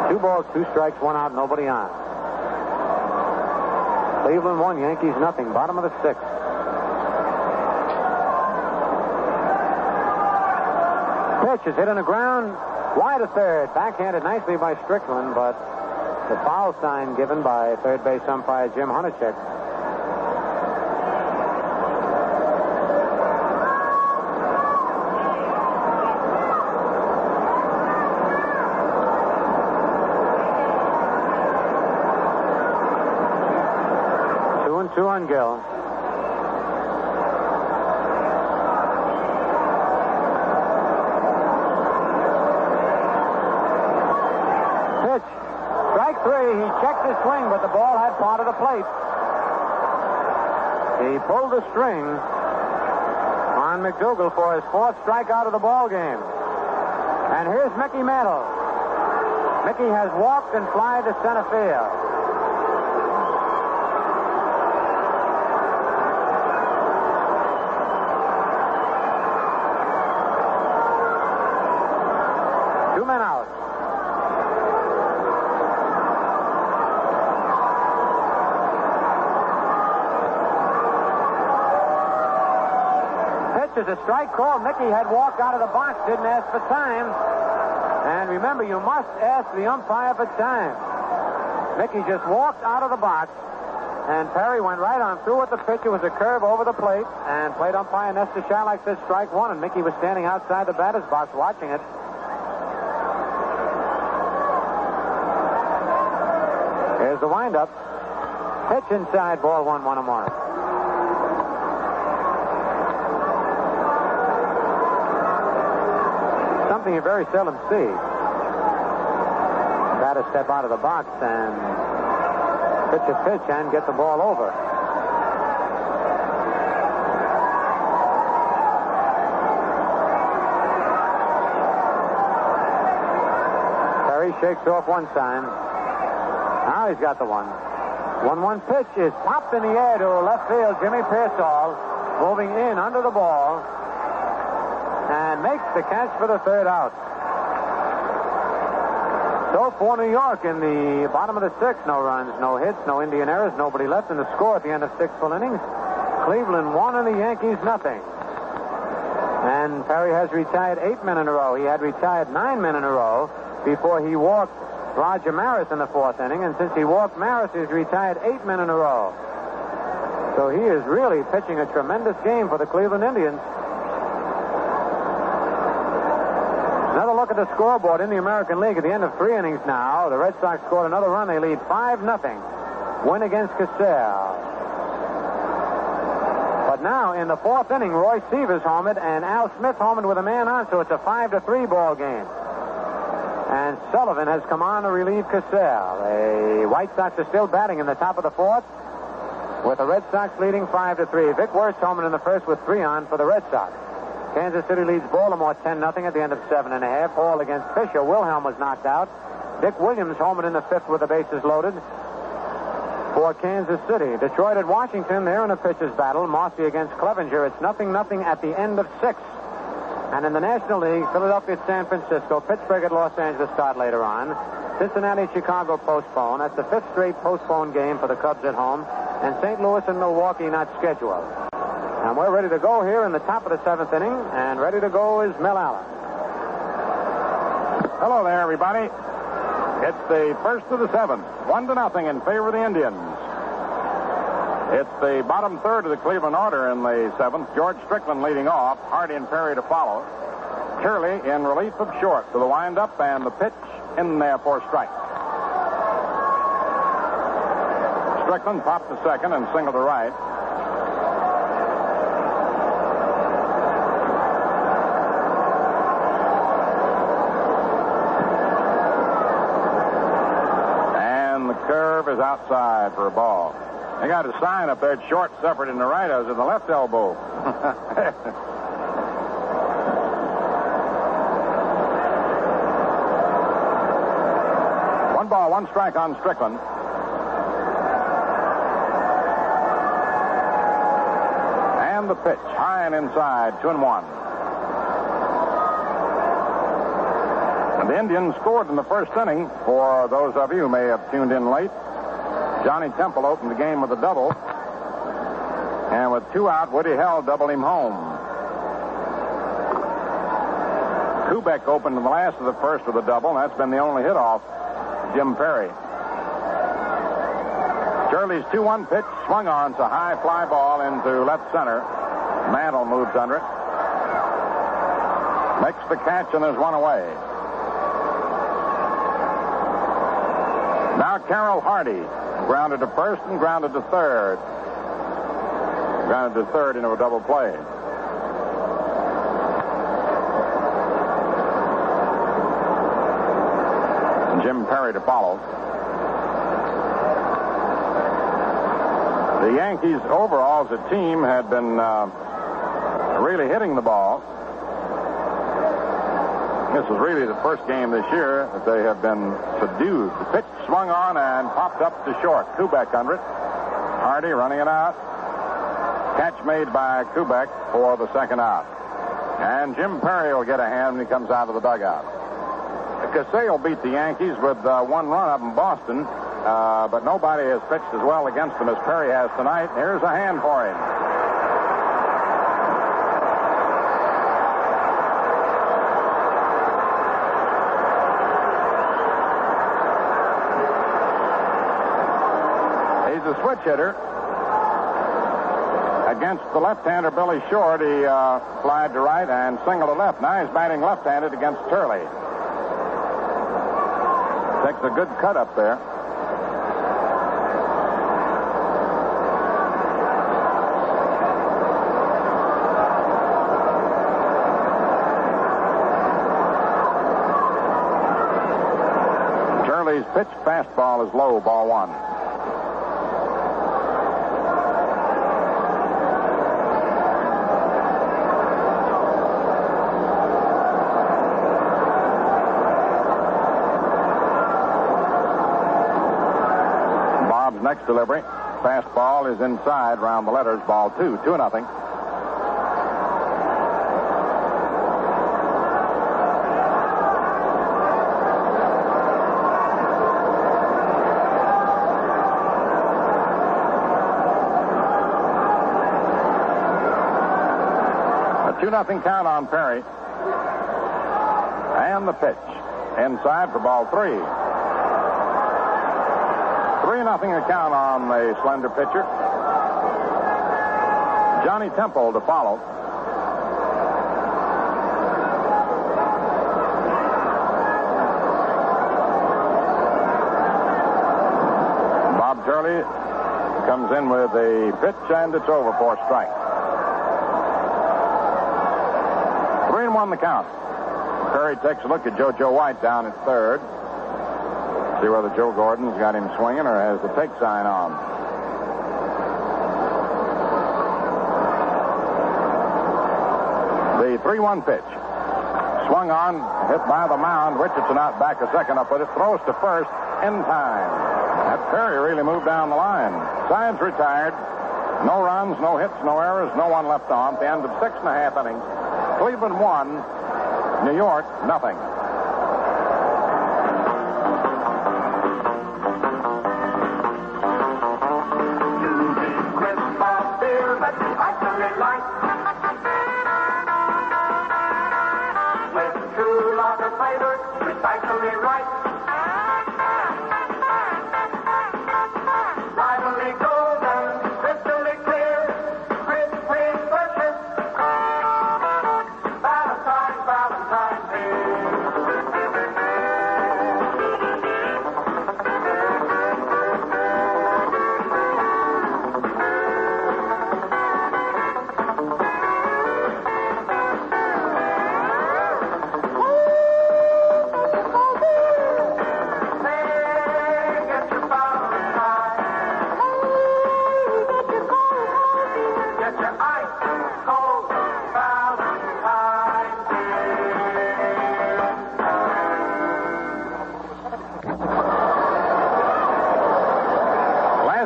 2 balls, 2 strikes, 1 out, nobody on. Cleveland 1, Yankees nothing. Bottom of the 6th. Pitch is hit on the ground. Wide of third. Backhanded nicely by Strickland, but the foul sign given by third base umpire Jim Hunachek. 2 on Gill. Pitch. Strike 3. He checked his swing, but the ball had parted the plate. He pulled the string on McDougal for his 4th strikeout of the ball game. And here's Mickey Mantle. Mickey has walked and flied to center field. Two men out. Pitch is a strike call. Mickey had walked out of the box, didn't ask for time. And remember, you must ask the umpire for time. Mickey just walked out of the box, and Perry went right on through with the pitch. It was a curve over the plate, and plate umpire Nestor Shylock said strike 1, and Mickey was standing outside the batter's box watching it. Here's the windup. Pitch inside, ball 1, a mark. Something you very seldom see. Batter step out of the box and pitch a pitch and get the ball over. Perry shakes off one time. Now he's got the one. 1-1 pitch is popped in the air to left field. Jimmy Pearsall moving in under the ball and makes the catch for the 3rd out. So for New York in the bottom of the 6th, no runs, no hits, no Indian errors, nobody left in the score at the end of 6 full innings. Cleveland 1 and the Yankees nothing. And Perry has retired 8 men in a row. He had retired 9 men in a row before he walked Roger Maris in the 4th inning. And since he walked Maris, he's retired 8 men in a row. So he is really pitching a tremendous game for the Cleveland Indians. Another look at the scoreboard in the American League at the end of 3 innings now. The Red Sox scored another run. They lead 5-0. Win against Cassell. But now in the 4th inning, Roy Seavers homered and Al Smith homered with a man on, so it's a 5-3 ball game. And Sullivan has come on to relieve Cassell. The White Sox are still batting in the top of the 4th, with the Red Sox leading 5-3. Vic Wertz homered in the 1st with 3 on for the Red Sox. Kansas City leads Baltimore 10-0 at the end of 7.5. Hall against Fisher. Wilhelm was knocked out. Dick Williams homered in the 5th with the bases loaded for Kansas City. Detroit at Washington. They're in a pitcher's battle. Marcy against Clevenger. It's 0-0 at the end of 6. And in the National League, Philadelphia at San Francisco. Pittsburgh at Los Angeles start later on. Cincinnati, Chicago postponed. That's the 5th straight postponed game for the Cubs at home. And St. Louis and Milwaukee not scheduled. And we're ready to go here in the top of the 7th inning, and ready to go is Mel Allen. Hello there, everybody. It's the 1st of the 7th, 1-0 in favor of the Indians. It's the bottom 3rd of the Cleveland order in the 7th. George Strickland leading off, Hardy and Perry to follow. Curley in relief of Short to the windup, and the pitch in there for strike. Strickland popped to second and singled to right. Curve is outside for a ball. They got a sign up there. Short suffered in the right. I was in the left elbow. 1 ball, 1 strike on Strickland. And the pitch, high and inside, 2-1. And the Indians scored in the 1st inning. For those of you who may have tuned in late, Johnny Temple opened the game with a double. And with 2 out, Woody Held doubled him home. Kubek opened in the last of the 1st with a double, and that's been the only hit off Jim Perry. Shirley's 2-1 pitch swung on. It's a high fly ball into left center. Mantle moves under it. Makes the catch, and there's 1 away. Now Carroll Hardy grounded to 1st and grounded to 3rd. Grounded to third into a double play. And Jim Perry to follow. The Yankees overall as a team had been really hitting the ball. This is really the first game this year that they have been subdued. The pitch swung on and popped up to short. Kubek under it. Hardy running it out. Catch made by Kubek for the second out. And Jim Perry will get a hand when he comes out of the dugout. Casale beat the Yankees with one run up in Boston, but nobody has pitched as well against them as Perry has tonight. Here's a hand for him. He's a switch hitter. Against the left-hander Billy Short, he flied to right and singled to left. Now he's batting left-handed against Turley. Takes a good cut up there. Turley's pitch fastball is low, ball one. Next delivery. Fastball is inside, round the letters, ball 2. 2-0. A 2-0 count on Perry. And the pitch. Inside for ball 3. 3-0 count on the slender pitcher. Johnny Temple to follow. Bob Turley comes in with a pitch, and it's over for a strike. 3-1 the count. Perry takes a look at JoJo White down at third. See whether Joe Gordon's got him swinging or has the take sign on. The 3-1 pitch. Swung on, hit by the mound. Richardson out back a second up with it. Throws to first in time. That Perry really moved down the line. Sides retired. No runs, no hits, no errors, no one left on. At the end of 6.5 innings, Cleveland 1, New York 0.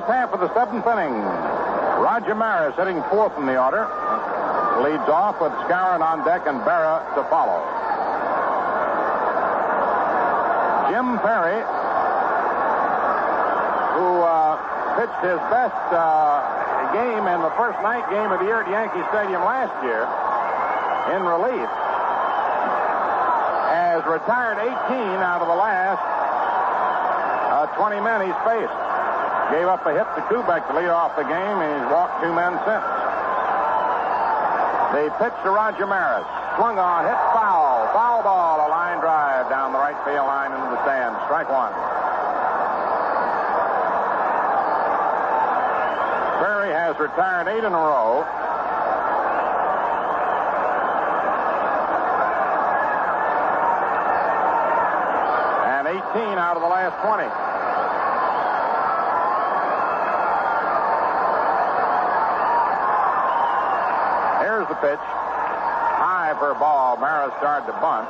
Half of the 7th inning. Roger Maris hitting 4th in the order. Leads off with Skowron on deck and Berra to follow. Jim Perry, who pitched his best game in the first night game of the year at Yankee Stadium last year in relief, has retired 18 out of the last 20 men he's faced. Gave up a hit to Kubek to lead off the game, and he's walked 2 men since. They pitched to Roger Maris. Swung on, hit foul. Foul ball, a line drive down the right field line into the stands. Strike 1. Perry has retired. retired 8 in a row. And 18 out of the last 20. Here's the pitch. High for a ball. Maris started to bunt.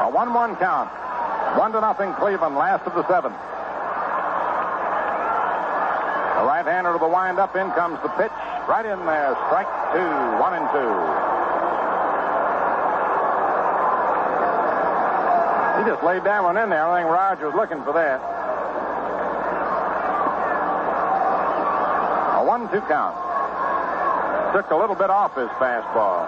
A 1-1 count. 1-0 Cleveland, last of the 7th. The right-hander to the windup. In comes the pitch. Right in there. Strike 2. 1-2. He just laid that one in there. I think Roger was looking for that. A 1-2 count. Took a little bit off his fastball.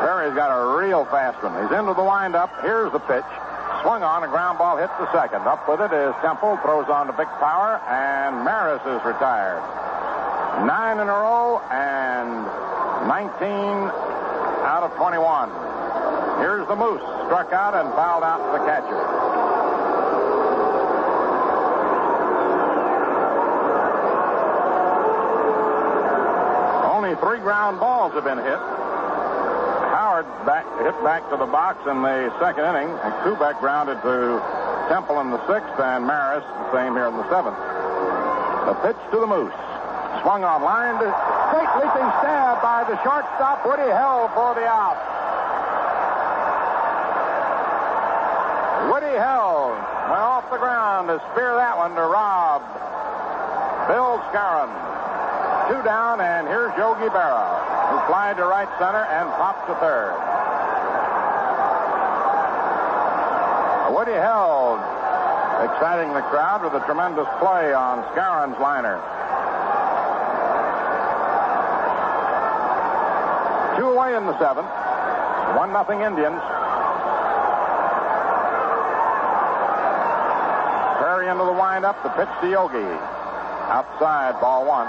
Berry's got a real fast one. He's into the windup. Here's the pitch. Swung on, a ground ball hit the second. Up with it is Temple. Throws on to Vic Power, and Maris is retired. 9 in a row, and 19 out of 21. Here's the Moose. Struck out and fouled out to the catcher. Only 3 ground balls have been hit. Howard hit back to the box in the second inning, and Kubek grounded to Temple in the 6th, and Maris the same here in the 7th. The pitch to the Moose. Swung on line to straight leaping stab by the shortstop, Woody Held, for the out. Woody Held went off the ground to spear that one to rob Bill Scarron. 2 down, and here's Yogi Berra, who flied to right center and popped to third. Woody Held exciting the crowd with a tremendous play on Scarron's liner. 2 away in the 7th. 1-0 Indians. Perry into the windup. The pitch to Yogi. Outside, ball 1.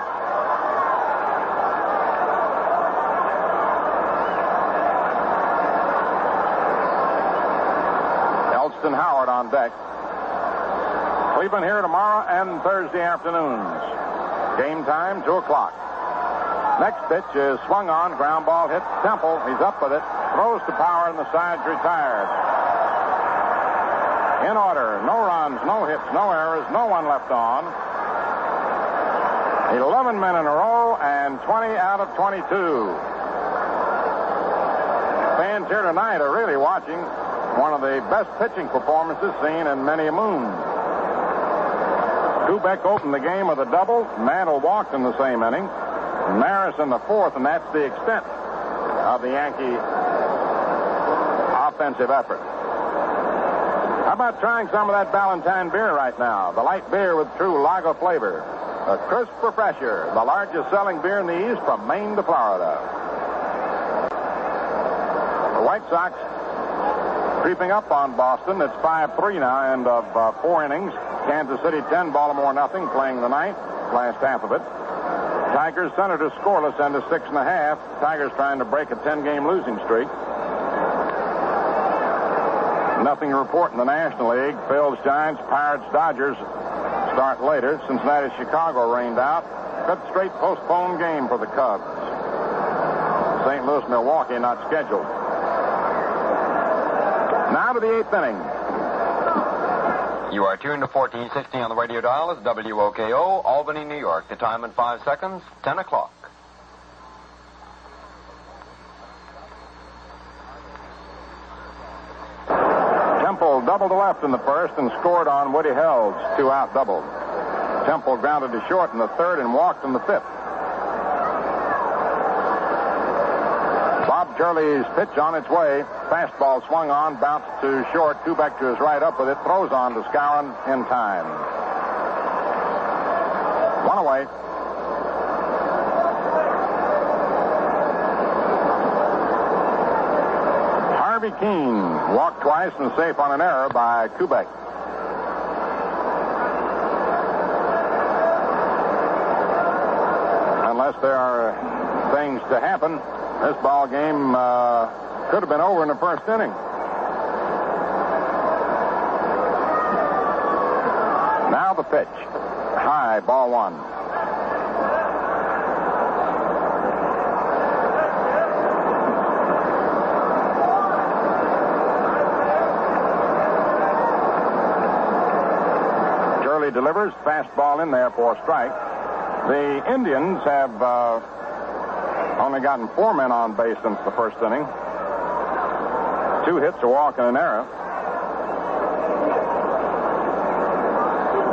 Elston Howard on deck. Cleveland here tomorrow and Thursday afternoons. Game time, 2 o'clock. Next pitch is swung on. Ground ball hits Temple. He's up with it. Throws to Power, and the side's retired. In order. No runs, no hits, no errors, no one left on. 11 men in a row and 20 out of 22. Fans here tonight are really watching one of the best pitching performances seen in many a moon. Kubek opened the game with a double. Mantle walked in the same inning. Maris in the 4th, and that's the extent of the Yankee offensive effort. How about trying some of that Ballantine beer right now? The light beer with true lager flavor. A crisp refresher, the largest selling beer in the East from Maine to Florida. The White Sox creeping up on Boston. It's 5-3 now, end of 4 innings. Kansas City 10, Baltimore nothing, playing the 9th, last half of it. Tigers Senators scoreless, end of 6.5. Tigers trying to break a 10-game losing streak. Nothing to report in the National League. Phil's Giants, Pirates, Dodgers start later. Cincinnati, Chicago rained out. 5th straight postponed game for the Cubs. St. Louis, Milwaukee not scheduled. Now to the 8th inning. You are tuned to 1460 on the radio dial. It's WOKO, Albany, New York. The time in 5 seconds, 10 o'clock. Temple doubled to left in the 1st and scored on Woody Held's 2-out double. Temple grounded to short in the 3rd and walked in the 5th. Bob Turley's pitch on its way. Fastball swung on, bounced to short. Kubek to his right, up with it. Throws on to Skowron in time. 1 away. Harvey Keene walked twice and safe on an error by Kubek. unless there are things to happen, this ball game could have been over in the first inning. Now the pitch. High, ball one. Shirley delivers. Fastball in there for a strike. The Indians have only gotten 4 men on base since the first inning. 2 hits, a walk, and an error.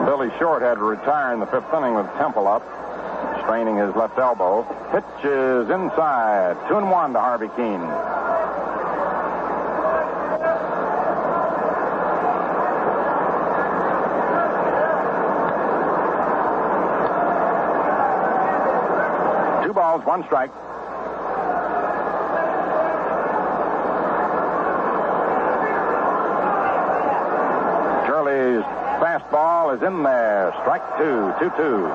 Billy Short had to retire in the 5th inning with Temple up, straining his left elbow. Pitch is inside. 2-1 to Harvey Keene. Balls, 1 strike. Shirley's fastball is in there. Strike 2, 2-2.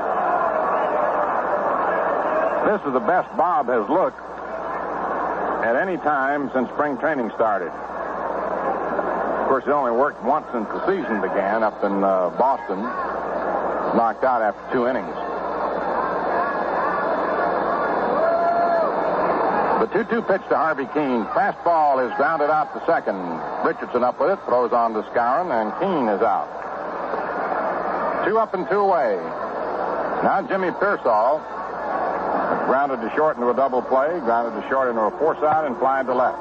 This is the best Bob has looked at any time since spring training started. Of course, he only worked once since the season began up in Boston. Knocked out after 2 innings. The 2-2 pitch to Harvey Keene. Fastball is grounded out to second. Richardson up with it, throws on to Skowron, and Keene is out. 2 up and 2 away. Now Jimmy Pearsall grounded to short into a double play, grounded to short into a force out, and flied to left.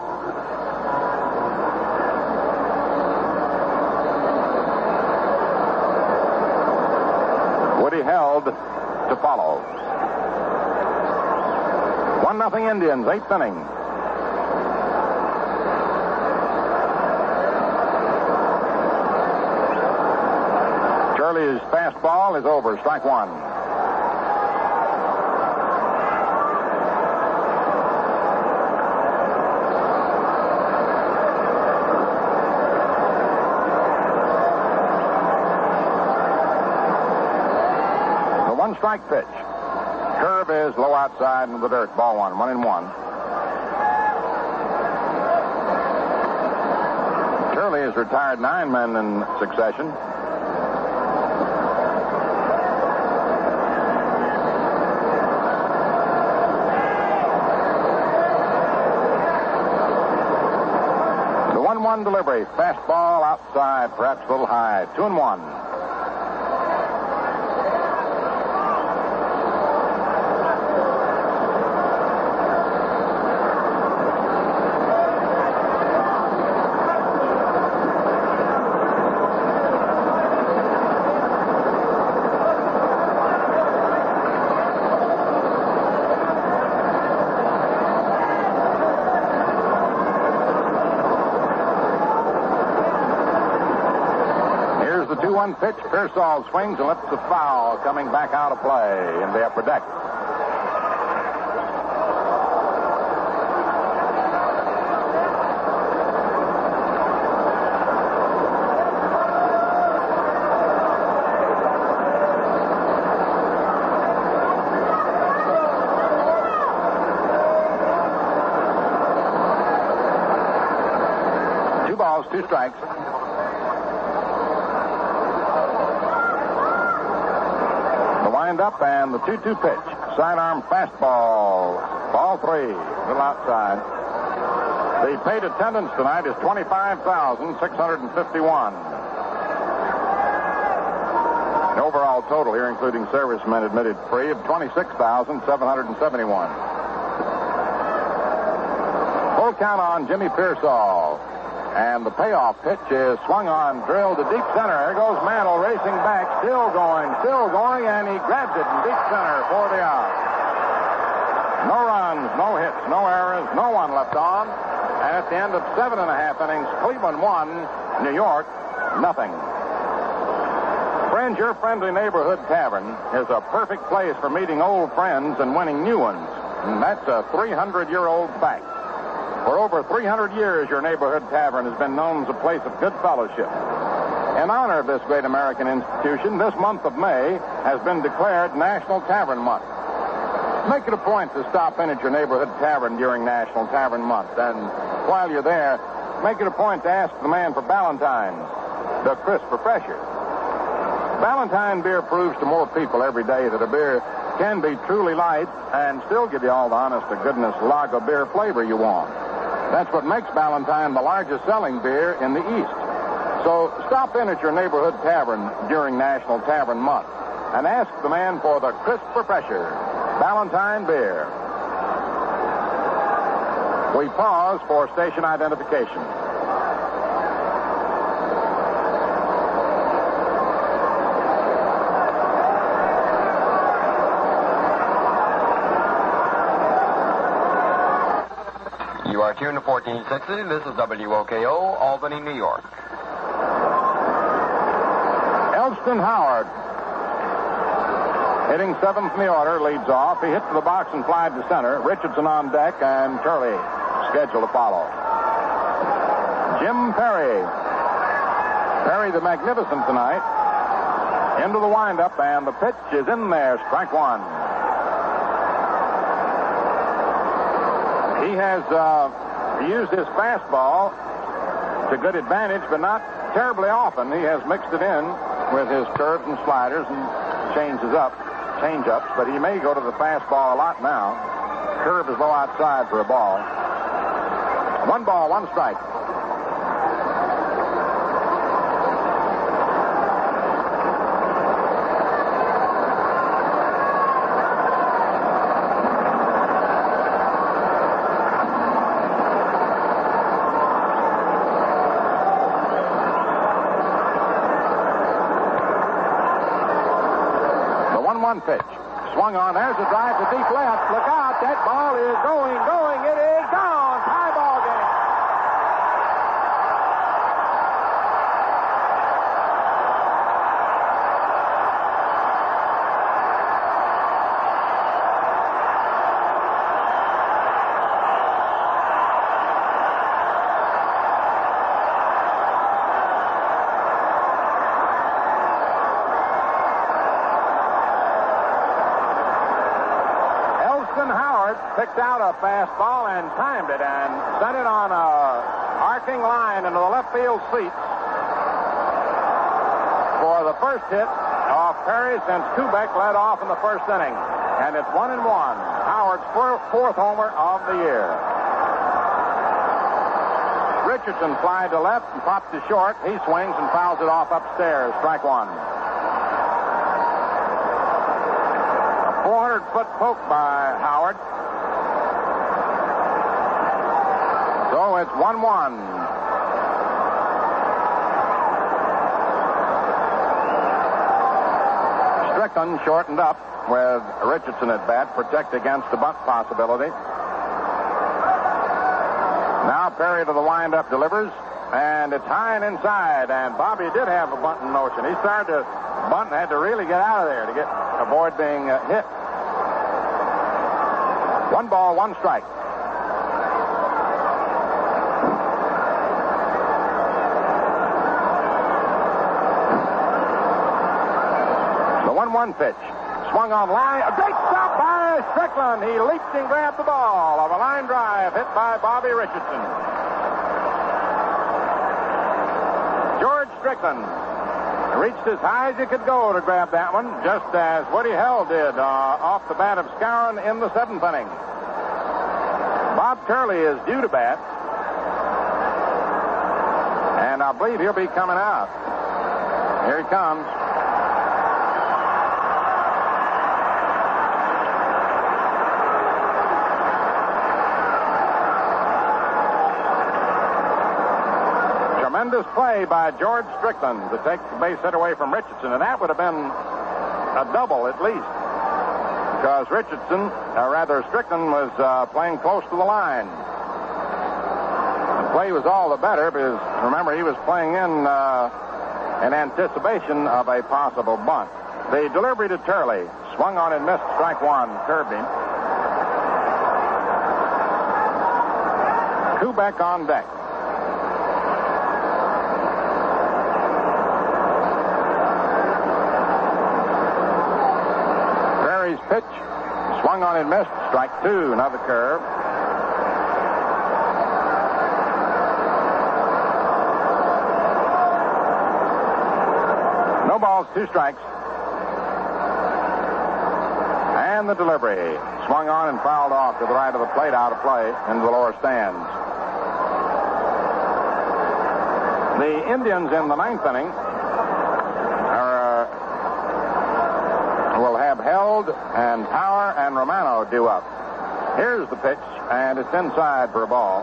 Woody held to follow. 1-0 Indians, 8th inning. Shirley's fastball is over. Strike 1. The 1-strike pitch. Curve is low outside in the dirt. Ball 1, 1-1. Shirley has retired 9 men in succession. The 1-1 delivery. Fastball outside, perhaps a little high. 2-1. The 2-1 pitch. Pearsall swings and lets the foul, coming back out of play in the upper deck. Two balls, 2 strikes. Wind up and the 2-2 pitch. Sidearm fastball. Ball 3. A little outside. The paid attendance tonight is 25,651. The overall total here, including servicemen admitted free, of 26,771. Full count on Jimmy Pearsall. And the payoff pitch is swung on, drilled to deep center. There goes Mantle racing back, still going, and he grabs it in deep center for the out. No runs, no hits, no errors, no one left on. And at the end of 7.5 innings, Cleveland 1, New York nothing. Friends, your friendly neighborhood tavern is a perfect place for meeting old friends and winning new ones. And that's a 300-year-old fact. For over 300 years, your neighborhood tavern has been known as a place of good fellowship. In honor of this great American institution, this month of May has been declared National Tavern Month. Make it a point to stop in at your neighborhood tavern during National Tavern Month. And while you're there, make it a point to ask the man for Ballantine's, the crisp refresher. Ballantine beer proves to more people every day that a beer can be truly light and still give you all the honest-to-goodness lager beer flavor you want. That's what makes Ballantine the largest selling beer in the East. So stop in at your neighborhood tavern during National Tavern Month and ask the man for the crisp refresher, Ballantine beer. We pause for station identification. You are tuned to 1460. This is WOKO, Albany, New York. Elston Howard, hitting seventh in the order, leads off. He hit to the box and flied to center. Richardson on deck, and Turley scheduled to follow. Jim Perry. Perry the Magnificent tonight. Into the windup, and the pitch is in there. Strike one. He has used his fastball to good advantage, but not terribly often. He has mixed it in with his curves and sliders and change-ups, but he may go to the fastball a lot now. Curve is low outside for a ball. 1 ball, 1 strike. Pitch. Swung on. There's a drive to deep left. Look out. That ball is going. It is gone. Tie ball game. Picked out a fastball and timed it and sent it on a arcing line into the left field seats for the first hit off Perry since Kubek led off in the first inning. And it's 1-1. Howard's fourth homer of the year. Richardson flied to left and popped to short. He swings and fouls it off upstairs. Strike one. A 400-foot poke by Howard. So it's 1-1. Strickland shortened up with Richardson at bat, protect against the bunt possibility. Now Perry to the windup delivers, and it's high and inside, and Bobby did have a bunt in motion. He started to bunt and had to really get out of there to avoid being hit. 1 ball, 1 strike. The 1-1 pitch. Swung on line. A great stop by Strickland. He leaped and grabbed the ball of a line drive hit by Bobby Richardson. George Strickland reached as high as he could go to grab that one, just as Woody Hell did off the bat of Skowron in the 7th inning. Bob Turley is due to bat, and I believe he'll be coming out. Here he comes. Tremendous play by George Strickland to take the base hit away from Richardson, and that would have been a double at least, because Strickland was playing close to the line. The play was all the better because, remember, he was playing in anticipation of a possible bunt. The delivery to Turley, swung on and missed, strike one, curved him. Kubek on deck. Pitch, Swung on and missed. Strike two. Another curve. No balls, 2 strikes. And the delivery. Swung on and fouled off to the right of the plate, out of play, into the lower stands. The Indians in the 9th inning will have Held and Power and Romano due up. Here's the pitch, and it's inside for a ball.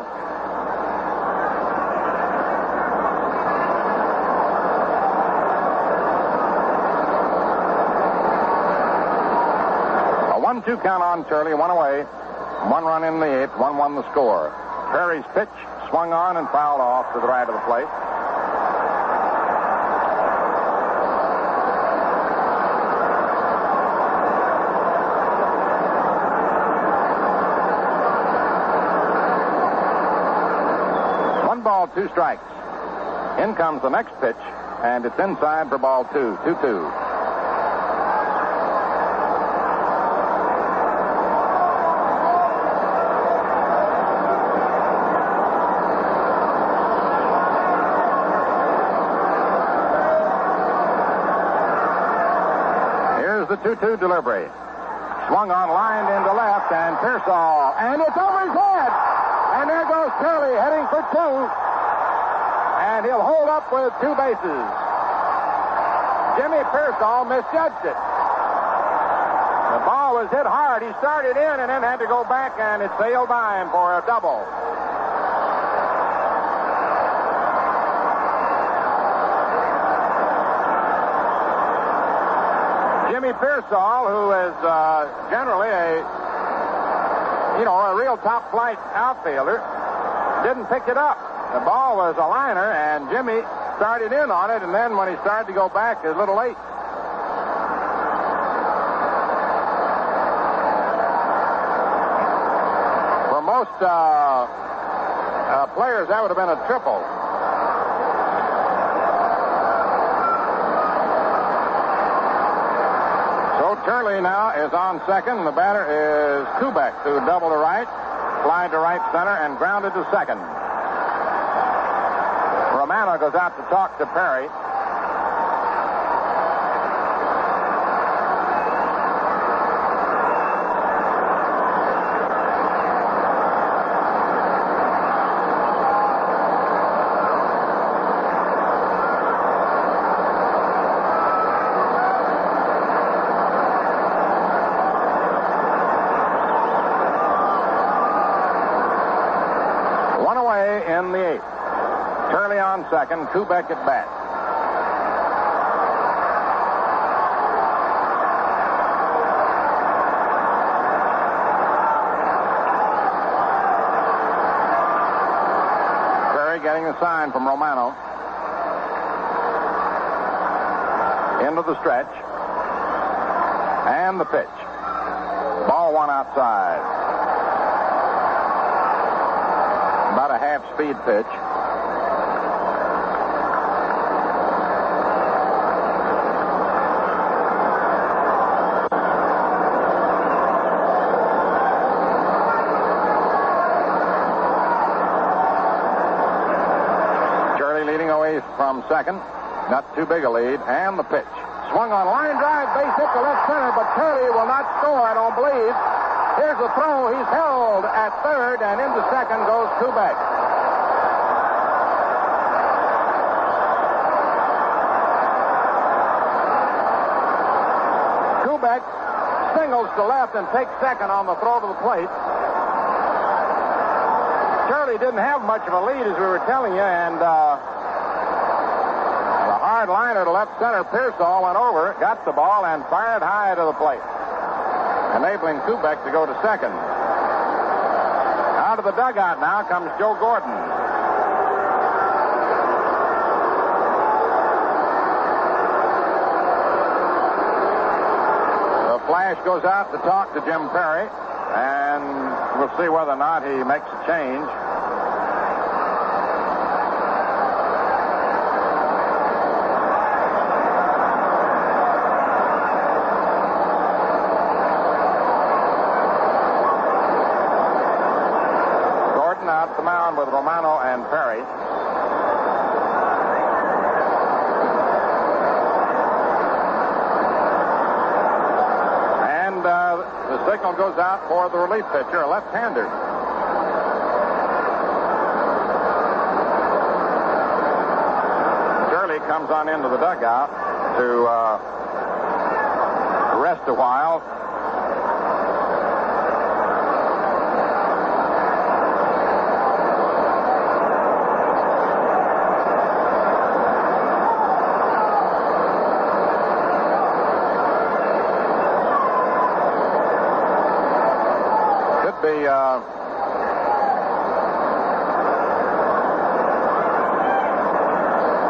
A 1-2 count on Turley, 1 away. 1 run in the 8th, 1-1 the score. Perry's pitch swung on and fouled off to the right of the plate. Ball, 2 strikes. In comes the next pitch, and it's inside for ball 2. 2-2. Here's the 2-2 delivery. Swung on, lined into left, and Pearsall, and it's over his head. And there goes Turley heading for 2. And he'll hold up with 2 bases. Jimmy Pearsall misjudged it. The ball was hit hard. He started in and then had to go back, and it sailed by him for a double. Jimmy Pearsall, who is generally a real top-flight outfielder, didn't pick it up. The ball was a liner, and Jimmy started in on it, and then when he started to go back, it was a little late. For most players, that would have been a triple. So Turley now is on second, and the batter is Kubek, who doubled to right, flied to right center, and grounded to second. Romano goes out to talk to Perry. One away in the 8th. Turley on second, Kubek at bat. Perry getting a sign from Romano. Into the stretch. And the pitch. Ball 1 outside. About a half-speed pitch. From second, not too big a lead, and the pitch. Swung on, line drive, base hit to left center, but Turley will not score, I don't believe. Here's the throw. He's held at third, and into second goes Kubek. Kubek singles to left and takes second on the throw to the plate. Turley didn't have much of a lead, as we were telling you, and hard liner to left center. Pearsall went over, got the ball, and fired high to the plate, enabling Kubek to go to second. Out of the dugout now comes Joe Gordon. The Flash goes out to talk to Jim Perry, and we'll see whether or not he makes a change. signal goes out for the relief pitcher, a left-hander. Shirley comes on into the dugout to rest a while.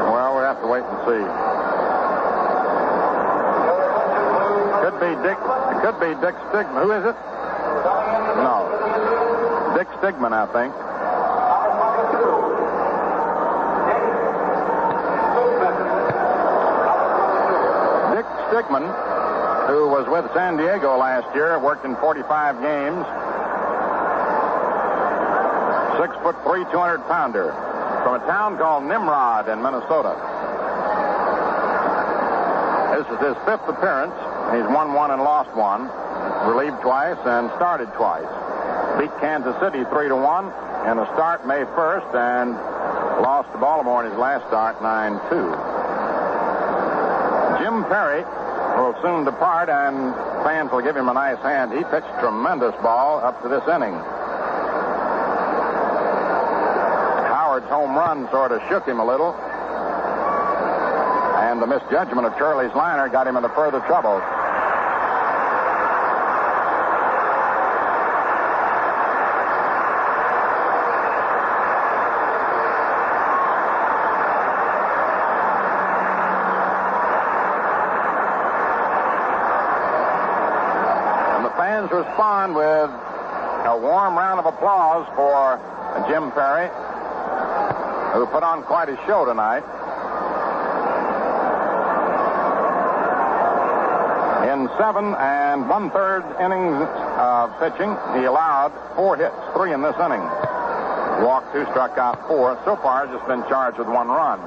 Well, we have to wait and see. Could be Dick Stigman. Who is it? No. Dick Stigman, I think. Dick Stigman, who was with San Diego last year, worked in 45 games. 6'3", 200-pounder from a town called Nimrod in Minnesota. This is his 5th appearance. He's won 1 and lost 1, relieved twice and started twice. Beat Kansas City 3-1 in a start May 1st and lost to Baltimore in his last start 9-2. Jim Perry will soon depart, and fans will give him a nice hand. He pitched tremendous ball up to this inning. Howard's home run sort of shook him a little, and the misjudgment of Charlie's liner got him into further trouble. And the fans respond with a warm round of applause for Jim Perry, who put on quite a show tonight. In 7 1/3 innings of pitching, he allowed 4 hits, 3 in this inning. Walked 2, struck out 4. So far, just been charged with 1 run.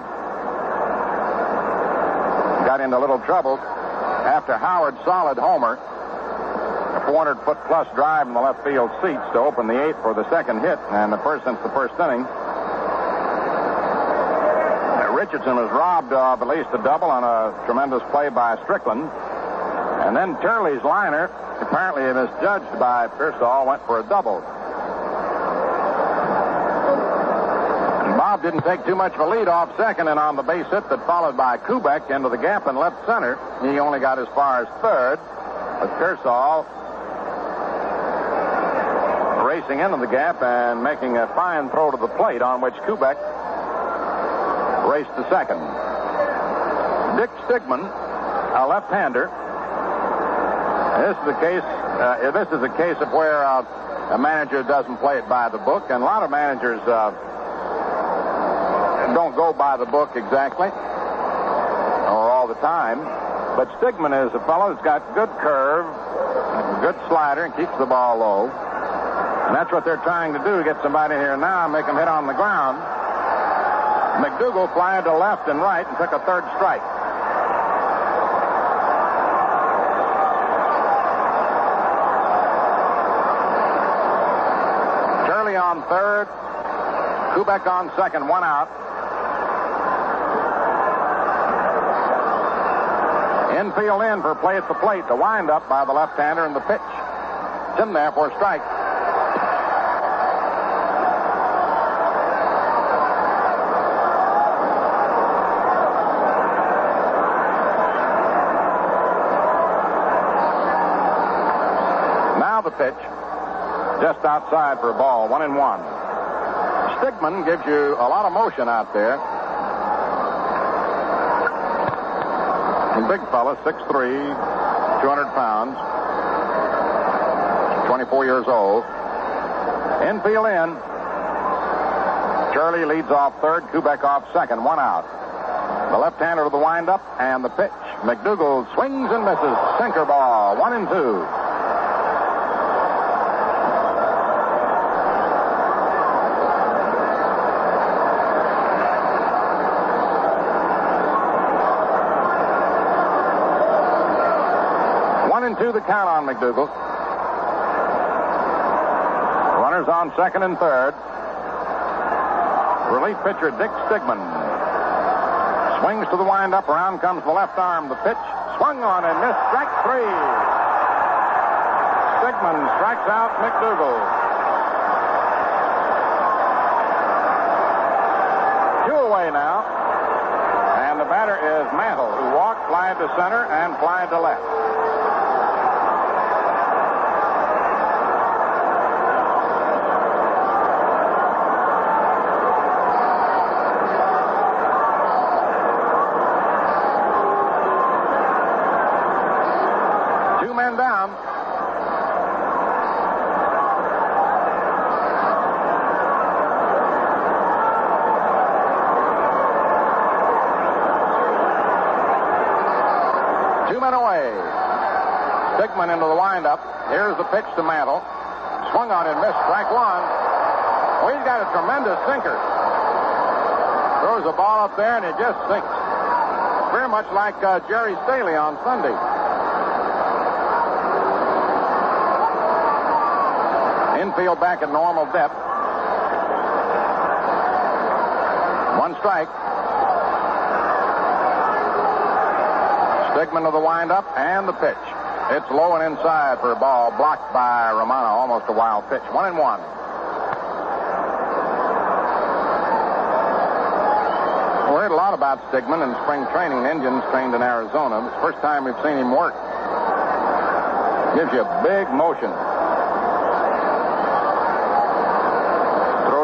Got into a little trouble after Howard's solid homer. A 400-foot-plus drive in the left field seats to open the 8th for the second hit, and the first since the first inning. Richardson was robbed of at least a double on a tremendous play by Strickland. And then Turley's liner, apparently misjudged by Pearsall, went for a double. And Bob didn't take too much of a lead off second, and on the base hit that followed by Kubek into the gap in left center, he only got as far as third, with Pearsall racing into the gap and making a fine throw to the plate, on which Kubek raced to second. Dick Stigman, a left-hander. This is a case of where a manager doesn't play it by the book, and a lot of managers don't go by the book exactly or all the time. But Stigman is a fellow who's got good curve, good slider, and keeps the ball low. And that's what they're trying to do, get somebody here now and make him hit on the ground. McDougal flied to left and right and took a 3rd strike. Turley on 3rd, Kubek on 2nd, 1 out. Infield in for play at the plate, the windup by the left-hander and the pitch. It's in there for a strike. The pitch just outside for a ball, 1-1. Stigman gives you a lot of motion out there. A big fella, 6'3", 200 pounds, 24 years old. Infield in. Charlie leads off 3rd, Kubek off 2nd, 1 out. The left-hander to the windup and the pitch. McDougal swings and misses. Sinker ball, 1-2. The count on McDougal. Runners on second and third. Relief pitcher Dick Stigman swings to the windup. Around comes the left arm. The pitch swung on and missed. Strike three. Stigman strikes out McDougal. 2 away now. And the batter is Mantle, who walked, flied to center, and flied to left. Down. Two men away. Stigman into the windup. Here's the pitch to Mantle. Swung on and missed. Strike one. Well, he's got a tremendous sinker. Throws the ball up there and it just sinks. Very much like Jerry Staley on Sunday. Infield back at normal depth. 1 strike. Stigman to the windup and the pitch. It's low and inside for a ball blocked by Romano. Almost a wild pitch. 1-1. We heard a lot about Stigman in spring training. Indians trained in Arizona. It's the first time we've seen him work. Gives you a big motion.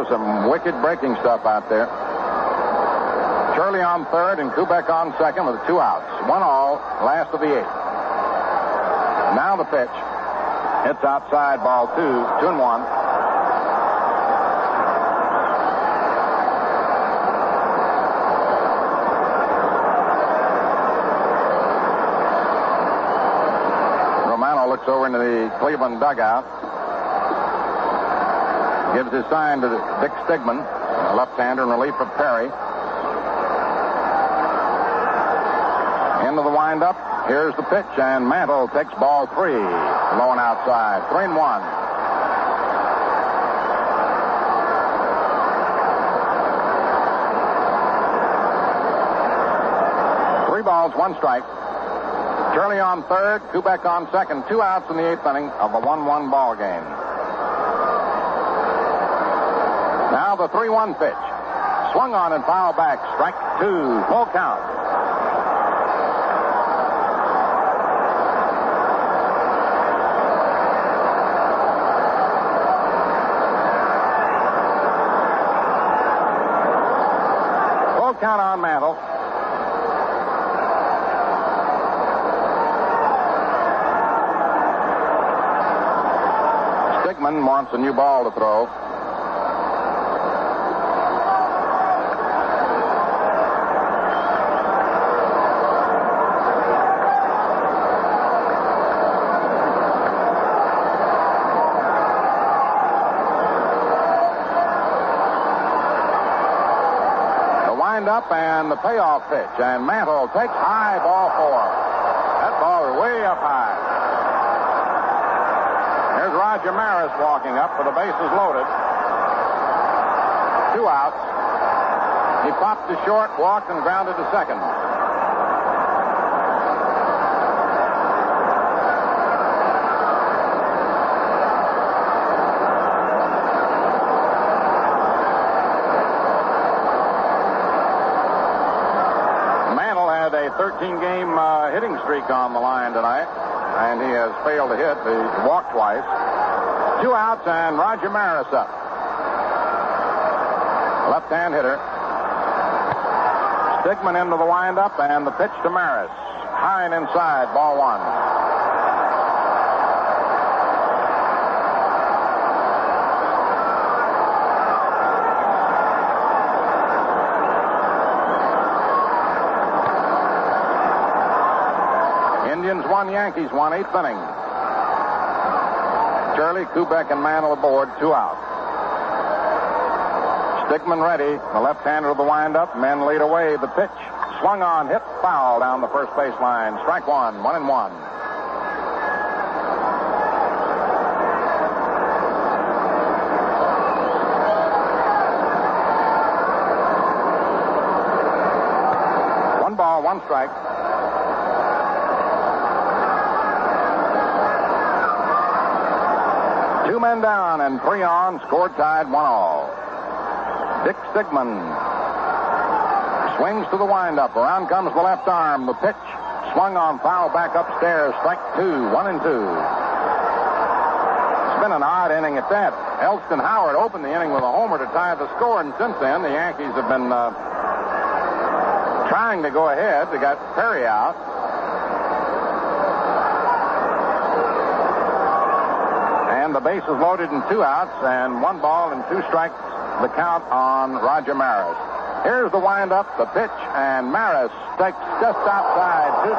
Some wicked breaking stuff out there. Shirley on third and Kubek on second with 2 outs. 1 all, last of the 8th. Now the pitch. It's outside, ball 2, 2-1. Romano looks over into the Cleveland dugout. Gives his sign to Dick Stigman, a left-hander in relief of Perry. Into the windup. Here's the pitch, and Mantle takes ball 3. Low and outside. 3-1. Three balls, 1 strike. Shirley on third, Kubek on second. 2 outs in the 8th inning of a 1-1 ball game. Now the 3-1 pitch. Swung on and fouled back. Strike 2. Full count. Full count on Mantle. Stigman wants a new ball to throw. Up and the payoff pitch, and Mantle takes high, ball 4. That ball is way up high. Here's Roger Maris walking up with the bases loaded. 2 outs. He popped to short, walked, and grounded to second. A 13-game hitting streak on the line tonight, and he has failed to hit. He walked twice. 2 outs, and Roger Maris up. Left-hand hitter. Stigman into the windup, and the pitch to Maris. High and inside, ball 1. Indians 1, Yankees 1, 8th inning. Shirley, Kubek, and Mantle aboard, 2 out. Stigman ready. The left-hander of the windup. Men lead away. The pitch. Swung on, hit, foul down the first base line. Strike 1, 1-1. one strike. Two men down and 3 on. Score tied 1-all. Dick Sigmund swings to the windup. Around comes the left arm. The pitch swung on, foul back upstairs. Strike 2, 1-2. It's been an odd inning at that. Elston Howard opened the inning with a homer to tie the score, and since then the Yankees have been trying to go ahead. They got Perry out. And the bases loaded and 2 outs, and 1 ball and 2 strikes the count on Roger Maris. Here's the windup, the pitch, and Maris takes just outside 2-2.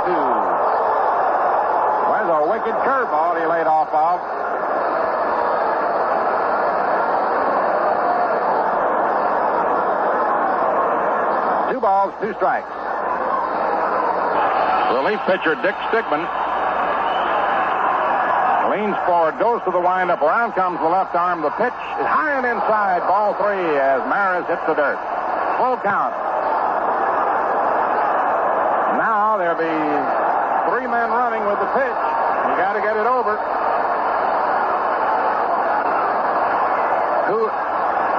There's a wicked curveball he laid off of. Two balls, 2 strikes. Relief pitcher Dick Stigman leans forward, goes to the windup. Around comes the left arm. The pitch is high and inside. Ball 3 as Maris hits the dirt. Full count. Now there'll be 3 men running with the pitch. You got to get it over.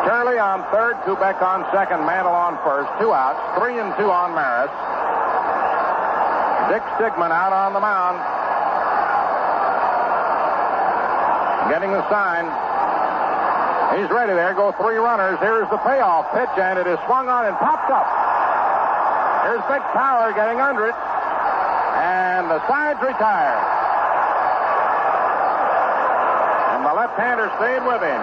Turley on third, Kubek on second, Mantle on first. 2 outs, 3 and 2 on Maris. Dick Stigman out on the mound. Getting the sign. He's ready there. Go 3 runners. Here's the payoff pitch, and it is swung on and popped up. Here's Big Power getting under it. And the side's retired. And the left-hander stayed with him.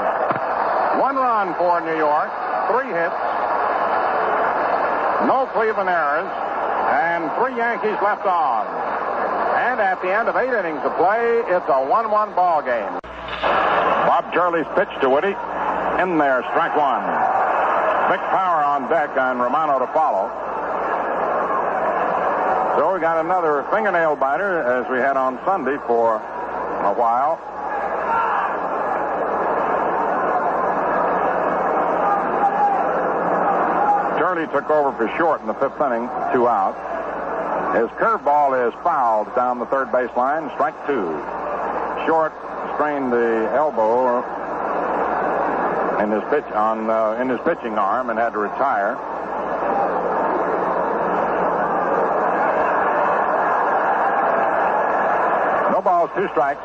1 run for New York. 3 hits. No Cleveland errors. And 3 Yankees left on. And at the end of 8 innings of play, it's a 1-1 ball game. Bob Turley's pitch to Woody. In there, strike 1. Big Power on deck and Romano to follow. So we got another fingernail biter as we had on Sunday for a while. Turley took over for Short in the 5th inning, 2 outs. His curveball is fouled down the third baseline, strike 2. Short strained the elbow in his pitching arm and had to retire. No balls, 2 strikes.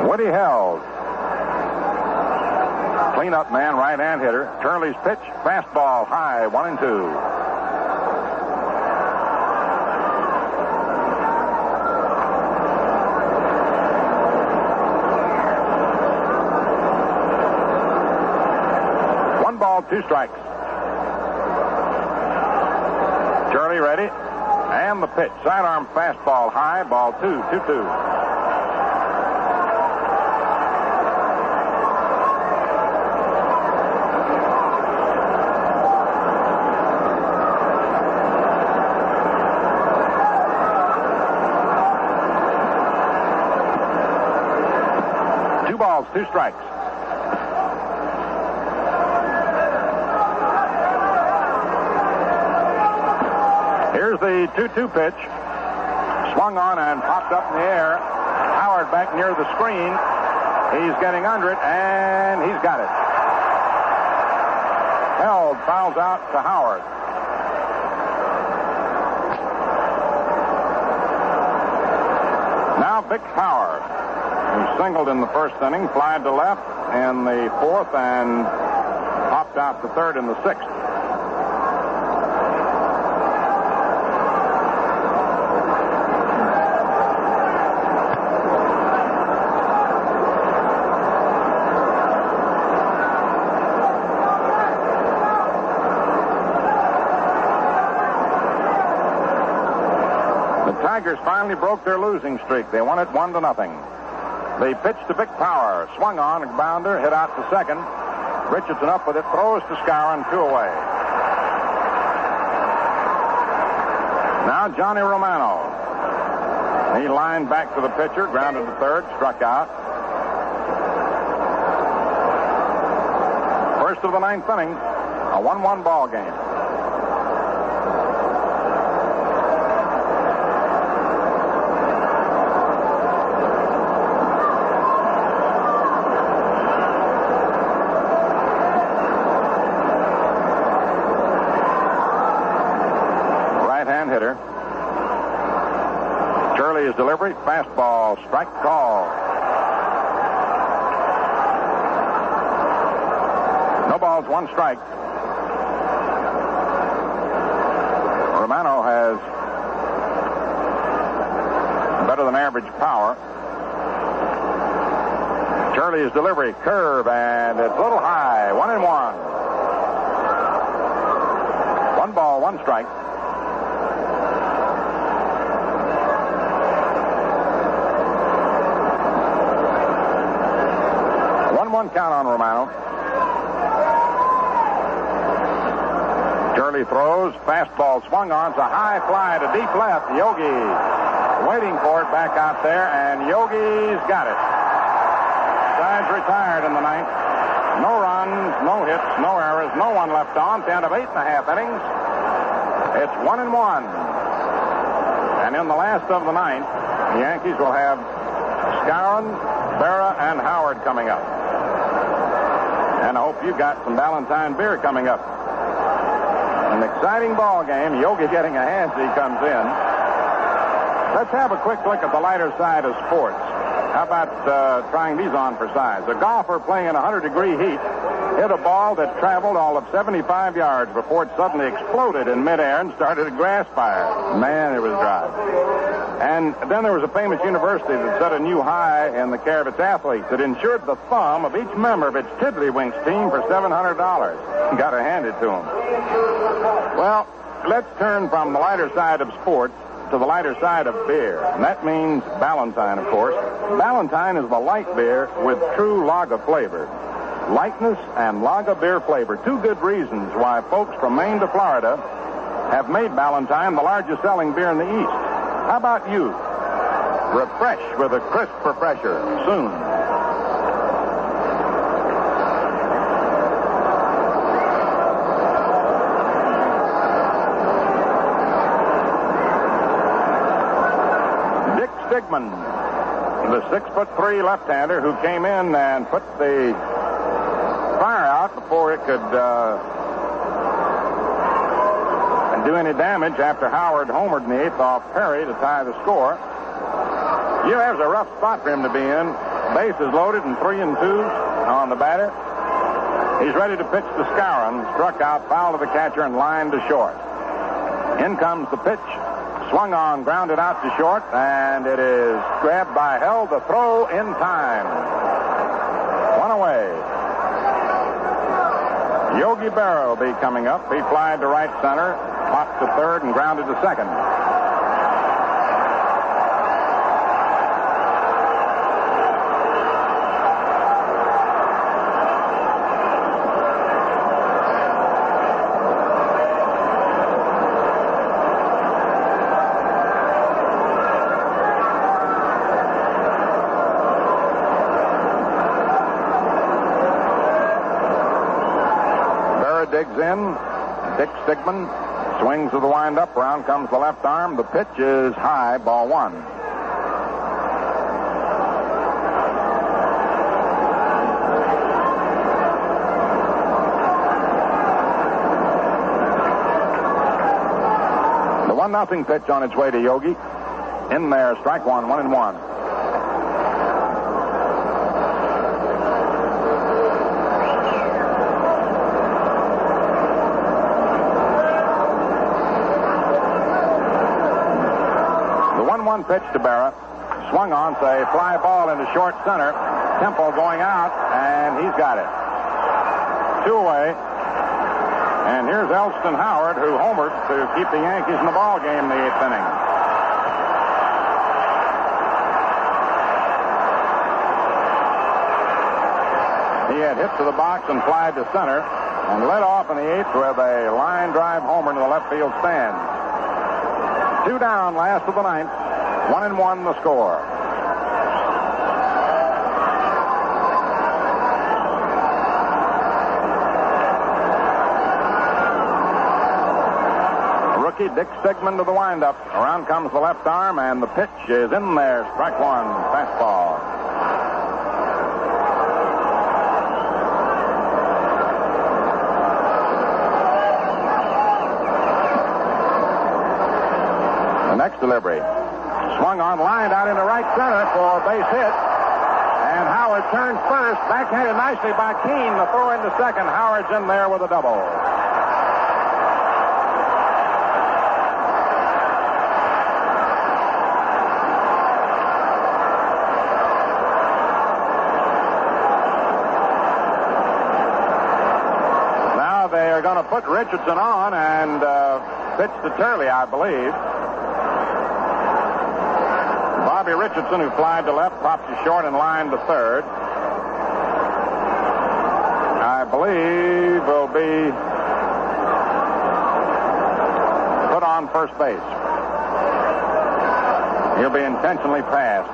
Woody held. Cleanup man, right-hand hitter. Turley's pitch, fastball high, 1-2. One ball, 2 strikes. Turley ready. And the pitch. Sidearm fastball high, ball 2, 2-2. Balls, 2 strikes. Here's the 2-2 pitch. Swung on and popped up in the air. Howard back near the screen. He's getting under it, and he's got it. Held, fouls out to Howard. Now Big Power, who singled in the 1st inning, flied to left in the 4th, and popped out to 3rd in the 6th. The Tigers finally broke their losing streak. They won it 1-0. The pitch to Big Power. Swung on, a bounder, hit out to second. Richardson up with it, throws to Skowron, 2 away. Now Johnny Romano. He lined back to the pitcher, grounded to third, struck out. First of the ninth inning, a 1-1 ball game. Right-hand hitter. His delivery, fastball, strike call. No balls, one strike. Romano has better than average power. Turley's delivery, curve, and it's a little high. 1-1. 1 ball, 1 strike. 1-1 count on Romano. Turley throws. Fastball swung on. It's a high fly to deep left. Yogi waiting for it back out there, and Yogi's got it. Sides retired in the ninth. No runs, no hits, no errors, no one left on. At the end of 8.5 innings, it's 1-1. And in the last of the ninth, the Yankees will have Skowron, Berra, and Howard coming up. And I hope you got some Valentine beer coming up. An exciting ball game. Yogi getting a hand as he comes in. Let's have a quick look at the lighter side of sports. How about trying these on for size? A golfer playing in 100-degree heat hit a ball that traveled all of 75 yards before it suddenly exploded in midair and started a grass fire. Man, it was dry. And then there was a famous university that set a new high in the care of its athletes. It insured the thumb of each member of its Tiddlywinks team for $700. Got to hand it to them. Well, let's turn from the lighter side of sports to the lighter side of beer. And that means Ballantine, of course. Ballantine is the light beer with true lager flavor. Lightness and lager beer flavor. Two good reasons why folks from Maine to Florida have made Ballantine the largest selling beer in the East. How about you? Refresh with a crisp refresher soon. Dick Stigman, the 6'3" left-hander who came in and put the fire out before it could do any damage after Howard homered in the 8th off Perry to tie the score. There's a rough spot for him to be in. Bases loaded and 3-2 on the batter. He's ready to pitch to Skowron. Struck out, foul to the catcher, and lined to short. In comes the pitch. Swung on, grounded out to short, and it is grabbed by Held. The throw in time. One away. Yogi Berra will be coming up. He flied to right center, popped to third, and grounded to second. Digs in. Dick Stigman swings to the windup. Round comes the left arm. The pitch is high. Ball 1. The 1-0 pitch on its way to Yogi. In there, strike one, 1-1. Pitch to Berra. Swung on, say, fly ball into short center. Temple going out, and he's got it. 2 away. And here's Elston Howard, who homered to keep the Yankees in the ball game in the 8th inning. He had hit to the box and flied to center and led off in the 8th with a line drive homer to the left field stand. 2 down, last of the 9th. 1-1 the score. Rookie Dick Stigman to the windup. Around comes the left arm, and the pitch is in there. Strike one, fastball. The next delivery. Swung on, lined out into right center for a base hit. And Howard turns first. Backhanded nicely by Keene. The throw into second. Howard's in there with a double. Now they are going to put Richardson on and pitch to Turley, I believe. Bobby Richardson, who flied to left, popped to short and lined to third. I believe will be put on first base. He'll be intentionally passed.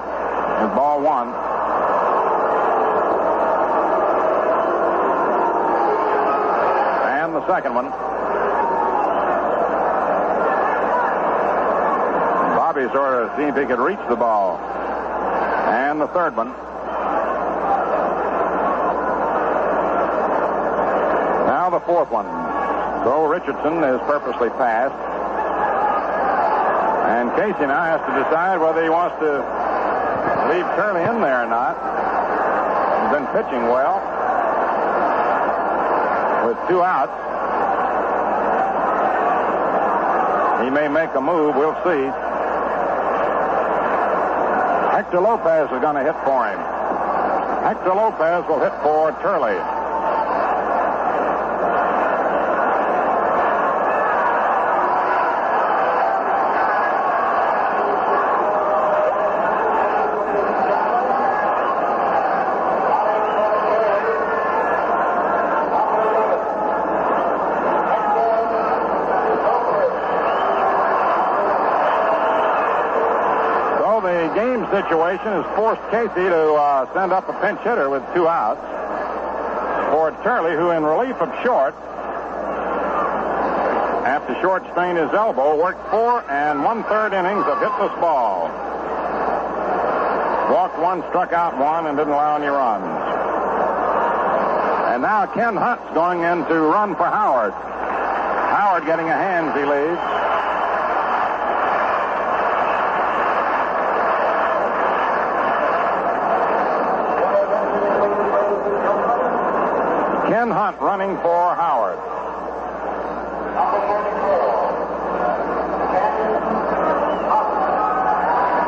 With ball one. And the second one. Bobby sort of see if he could reach the ball. And the third one. Now the fourth one. So Richardson is purposely passed. And Casey now has to decide whether he wants to leave Turley in there or not. He's been pitching well. With 2 outs. He may make a move. We'll see. Hector Lopez is going to hit for him. Hector Lopez will hit for Turley. Situation has forced Casey to send up a pinch hitter with 2 outs for Turley, who in relief of Short, after Short strained his elbow, worked 4 1/3 innings of hitless ball. Walked 1, struck out 1, and didn't allow any runs. And now Ken Hunt's going in to run for Howard. Howard getting a hands, he leads. Ken Hunt running for Howard. Number 44.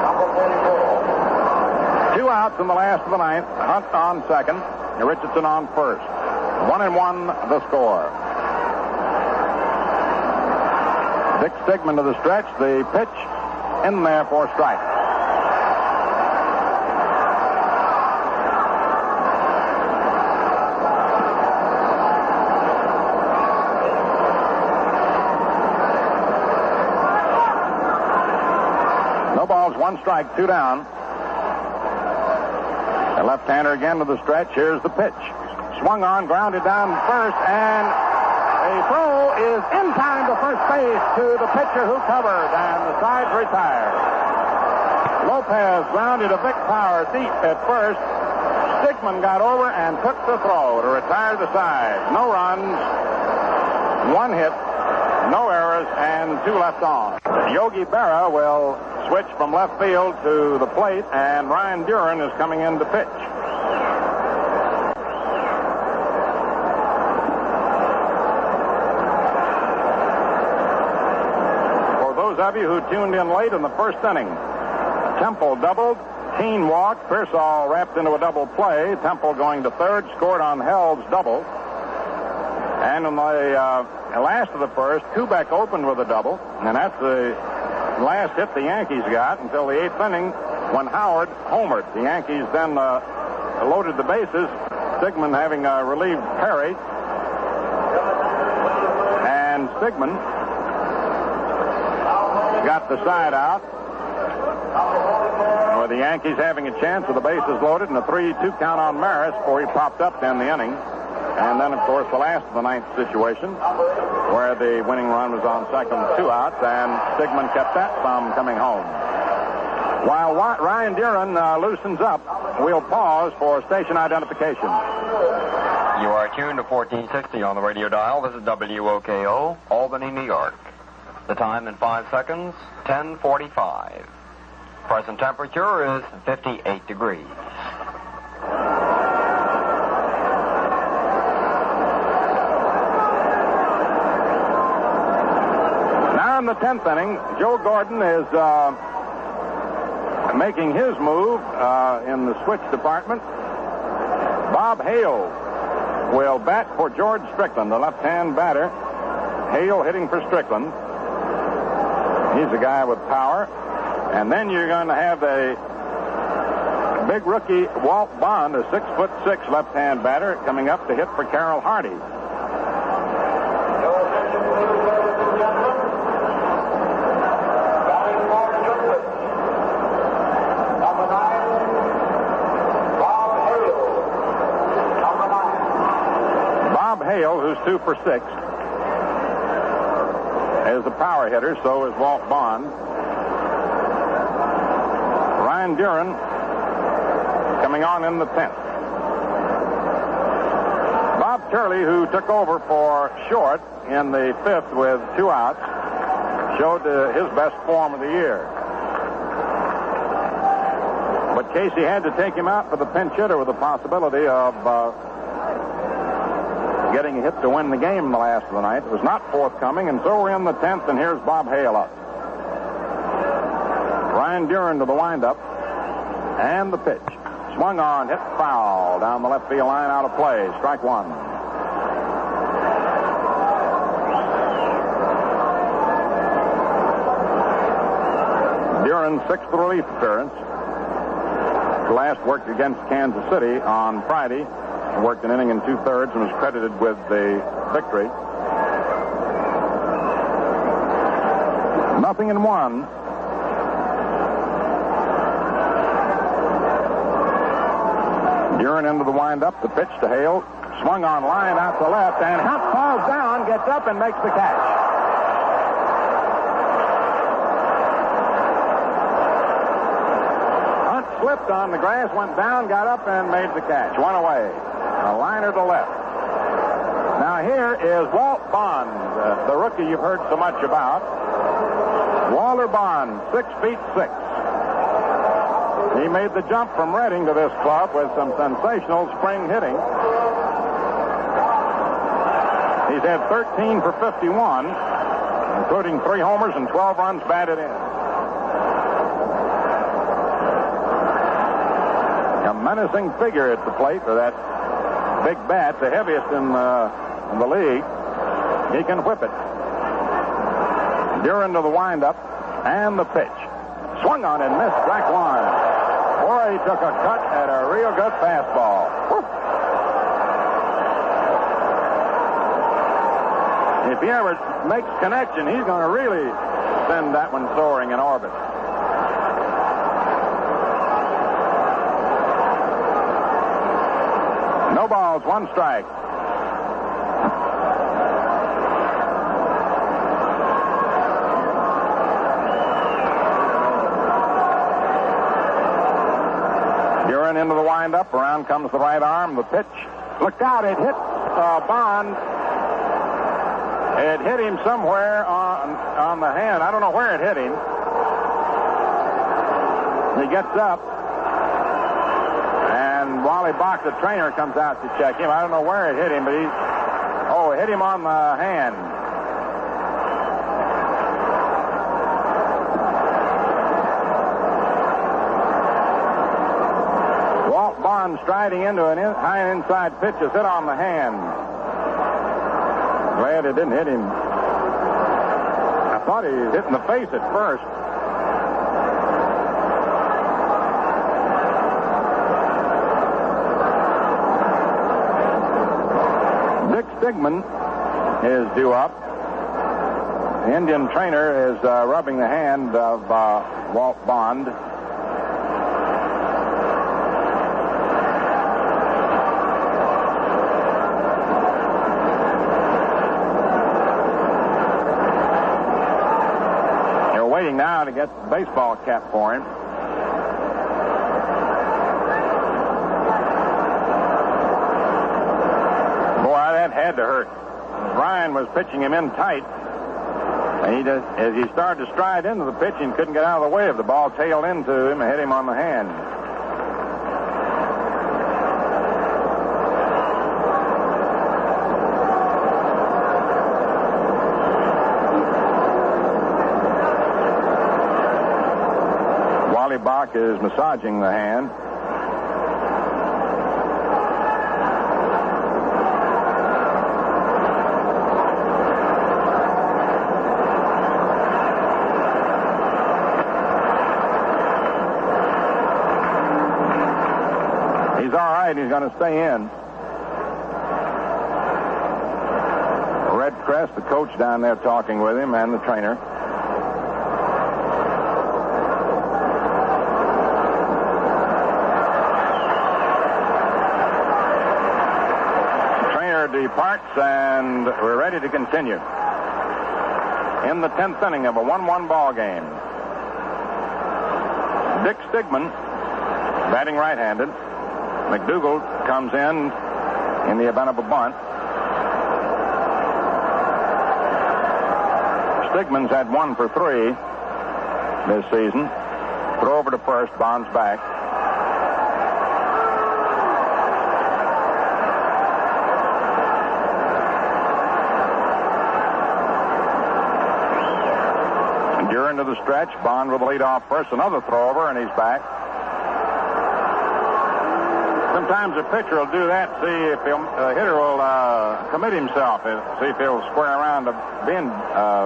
Number 44. 2 outs in the last of the ninth. Hunt on second. Richardson on first. 1-1 the score. Dick Stigman to the stretch. The pitch in there for strike. No balls, 1 strike, 2 down. The left-hander again to the stretch. Here's the pitch. Swung on, grounded down first, and a throw is in time to first base to the pitcher who covered, and the side's retired. Lopez grounded a big power deep at first. Stigman got over and took the throw to retire the side. No runs, 1 hit, no errors, and 2 left on. Yogi Berra will switch from left field to the plate, and Ryan Duran is coming in to pitch. For those of you who tuned in late in the first inning, Temple doubled, Keene walked, Pearsall wrapped into a double play, Temple going to third, scored on Hell's double. And in the last of the first, Kubek opened with a double, and that's the last hit the Yankees got until the 8th inning when Howard homered. The Yankees then loaded the bases, Stigman having relieved Perry. And Stigman got the side out. With the Yankees having a chance with the bases loaded and a 3-2 count on Maris before he popped up to end the inning. And then, of course, the last of the ninth situation where the winning run was on second with 2 outs, and Stigman kept that from coming home. While Ryan Duran loosens up, we'll pause for station identification. You are tuned to 1460 on the radio dial. This is WOKO, Albany, New York. The time in 5 seconds, 10:45. Present temperature is 58 degrees. Now in the 10th inning, Joe Gordon is making his move in the switch department. Bob Hale will bat for George Strickland, the left-hand batter. Hale hitting for Strickland. He's a guy with power. And then you're going to have a big rookie, Walt Bond, a 6'6" left-hand batter, coming up to hit for Carroll Hardy. Bob Hale, who's 2 for 6, is a power hitter, so is Walt Bond. Ryan Duran coming on in the 10th. Bob Turley, who took over for Short in the 5th with 2 outs, showed his best form of the year. But Casey had to take him out for the pinch hitter with the possibility of getting a hit to win the game the last of the night. It was not forthcoming, and so we're in the 10th, and here's Bob Hale up. Ryan Duran to the windup, and the pitch. Swung on, hit foul down the left field line, out of play. Strike 1. Duran's 6th relief appearance. Last worked against Kansas City on Friday. Worked an inning and 2/3 and was credited with the victory. 0-1. Duran into the windup, the pitch to Hale. Swung on line out to left, and Hunt falls down, gets up, and makes the catch. Hunt slipped on the grass, went down, got up, and made the catch. One away. A liner to left. Now here is Walt Bond, the rookie you've heard so much about. Walter Bond, 6'6". He made the jump from Reading to this club with some sensational spring hitting. He's had 13 for 51, including 3 homers and 12 runs batted in. A menacing figure at the plate for that big bat, the heaviest in the league. He can whip it. Duran to the windup, and the pitch. Swung on and missed. Strike 1. Boy, he took a cut at a real good fastball. Woo. If he ever makes connection, he's going to really send that one soaring in orbit. No balls, 1 strike. Duran into the windup. Around comes the right arm. The pitch. Look out. It hit Bond. It hit him somewhere on the hand. I don't know where it hit him. He gets up. And Wally Bach, the trainer, comes out to check him. I don't know where it hit him, but it hit him on the hand. Walt Bond striding into an high inside pitch is hit on the hand. Glad it didn't hit him. I thought he hit in the face at first. Dick Stigman is due up. The Indian trainer is rubbing the hand of Walt Bond. They're waiting now to get the baseball cap for him. Boy, that had to hurt. Ryan was pitching him in tight. And as he started to stride into the pitch and couldn't get out of the way of the ball, tailed into him and hit him on the hand. Wally Bach is massaging the hand. He's all right. He's going to stay in. Red Crest, the coach down there talking with him, and the trainer. The trainer departs, and we're ready to continue. In the 10th inning of a 1-1 ball game. Dick Stigman, batting right-handed. McDougald comes in the event of a bunt. Stigman's had 1 for 3 this season. Throw over to first, Bond's back. During to the stretch, Bond with the lead off first, another throw over, and he's back. Sometimes a pitcher will do that, see if the hitter will commit himself, see if he'll square around to being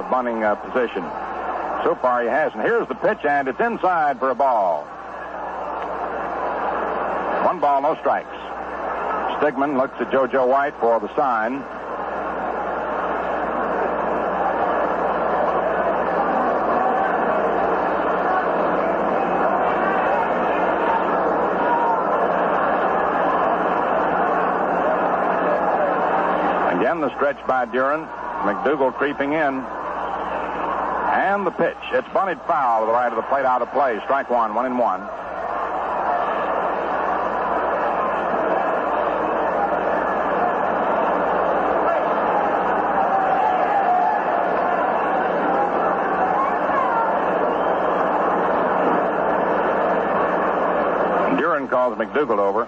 bunting position. So far he hasn't. Here's the pitch, and it's inside for a ball. 1 ball, no strikes. Stigman looks at JoJo White for the sign. Again, the stretch by Duran. McDougald creeping in. And the pitch. It's bunted foul to the right of the plate, out of play. Strike 1, 1-1. Duran calls McDougald over.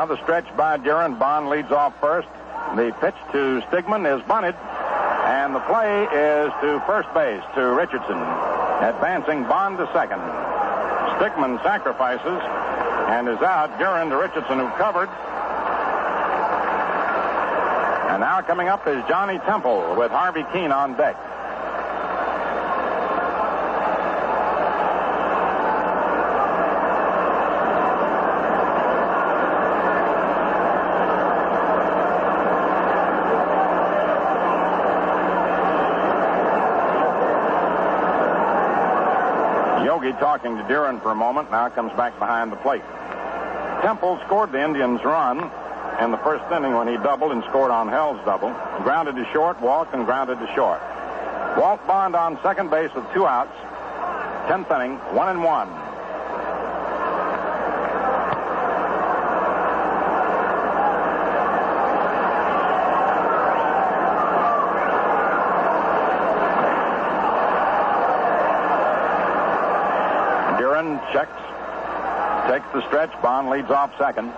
The stretch by Duran. Bond leads off first. The pitch to Stigman is bunted, and the play is to first base to Richardson. Advancing Bond to second. Stigman sacrifices and is out. Duran to Richardson, who covered. And now coming up is Johnny Temple with Harvey Keene on deck. Talking to Duran for a moment, now comes back behind the plate. Temple scored the Indians' run in the first inning when he doubled and scored on Hell's double. Grounded to short, walked, and grounded to short. Walt Bond on second base with 2 outs. 10th inning, 1-1. Checks, takes the stretch. Bond leads off second.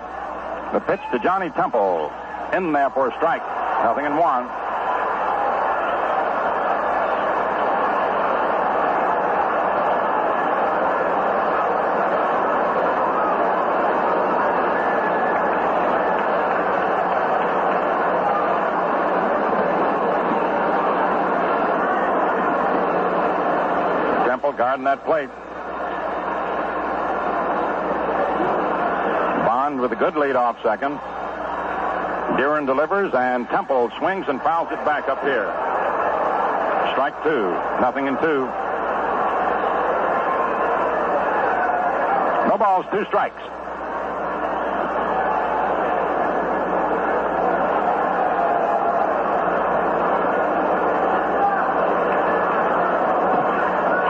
The pitch to Johnny Temple. In there for a strike. 0-1. guarding that plate. Bond with a good lead off second. Deeren delivers, and Temple swings and fouls it back up here. Strike 2. 0-2. No balls, 2 strikes.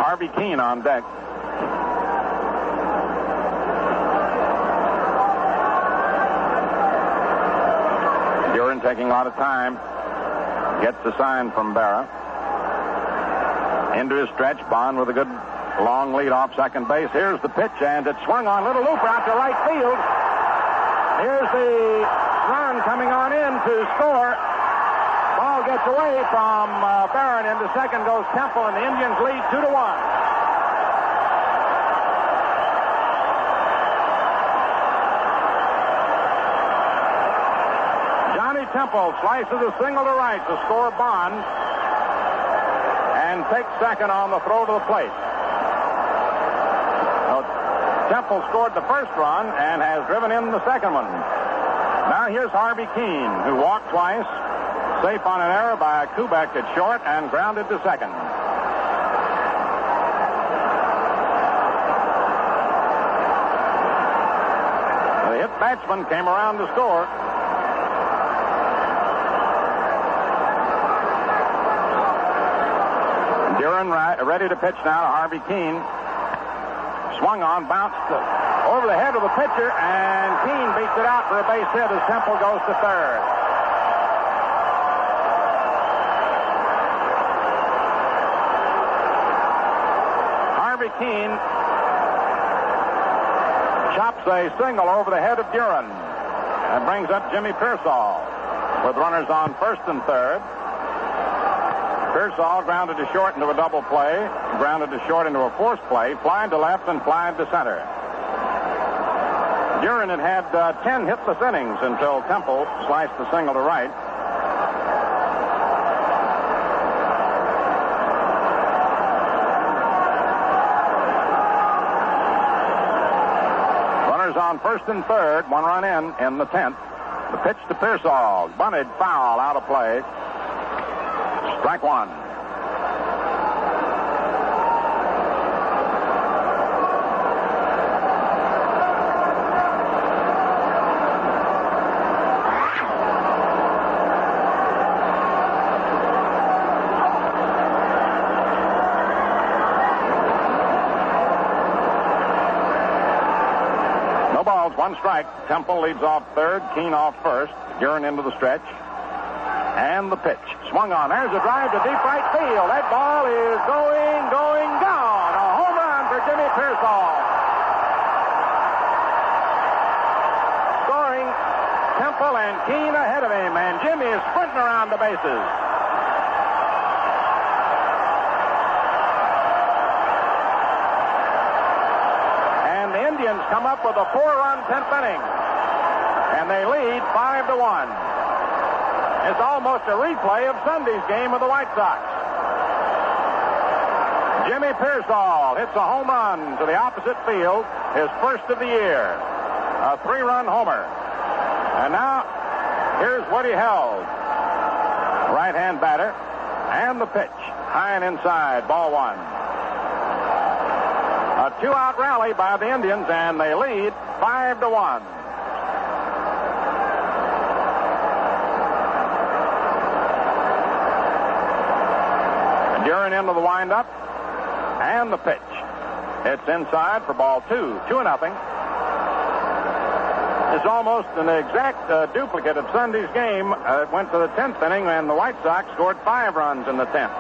Harvey Keene on deck. Deeren taking a lot of time. Gets the sign from Berra. Into his stretch. Bond with a good long lead off second base. Here's the pitch, and it's swung on. Little looper out to right field. Here's the run coming on in to score. Ball gets away from Barron. Into second goes Temple, and the Indians lead 2-1. Johnny Temple slices a single to right to score Bond, and takes second on the throw to the plate. Temple scored the first run and has driven in the second one. Now here's Harvey Keene, who walked twice, safe on an error by Kubek at short, and grounded to second. The hit batsman came around to score. Deeren ready to pitch now to Harvey Keene. Swung on, bounced over the head of the pitcher, and Keene beats it out for a base hit as Temple goes to third. Harvey Keene chops a single over the head of Deeren and brings up Jimmy Pearsall with runners on first and third. Pearsall grounded to short into a double play, grounded to short into a forced play, flying to left and flying to center. Deeren had 10 hitless innings until Temple sliced the single to right. Runners on first and third, 1 run in the 10th. The pitch to Pearsall, bunted, foul, out of play. Strike 1. No balls, 1 strike. Temple leads off third, Keene off first. Deeren into the stretch. And the pitch. Swung on. There's a drive to deep right field. That ball is going, gone. A home run for Jimmy Pearsall. Scoring Temple and Keene ahead of him. And Jimmy is sprinting around the bases. And the Indians come up with a 4-run 10th inning. And they lead 5-1. It's almost a replay of Sunday's game with the White Sox. Jimmy Pearsall hits a home run to the opposite field, his first of the year. A 3-run homer. And now, here's Woody Held. Right-hand batter. And the pitch. High and inside. Ball 1. A 2-out rally by the Indians, and they lead 5-1. Deeren into the windup, and the pitch. It's inside for ball 2. 2-0. It's almost an exact duplicate of Sunday's game. It went to the 10th inning, and the White Sox scored 5 runs in the 10th.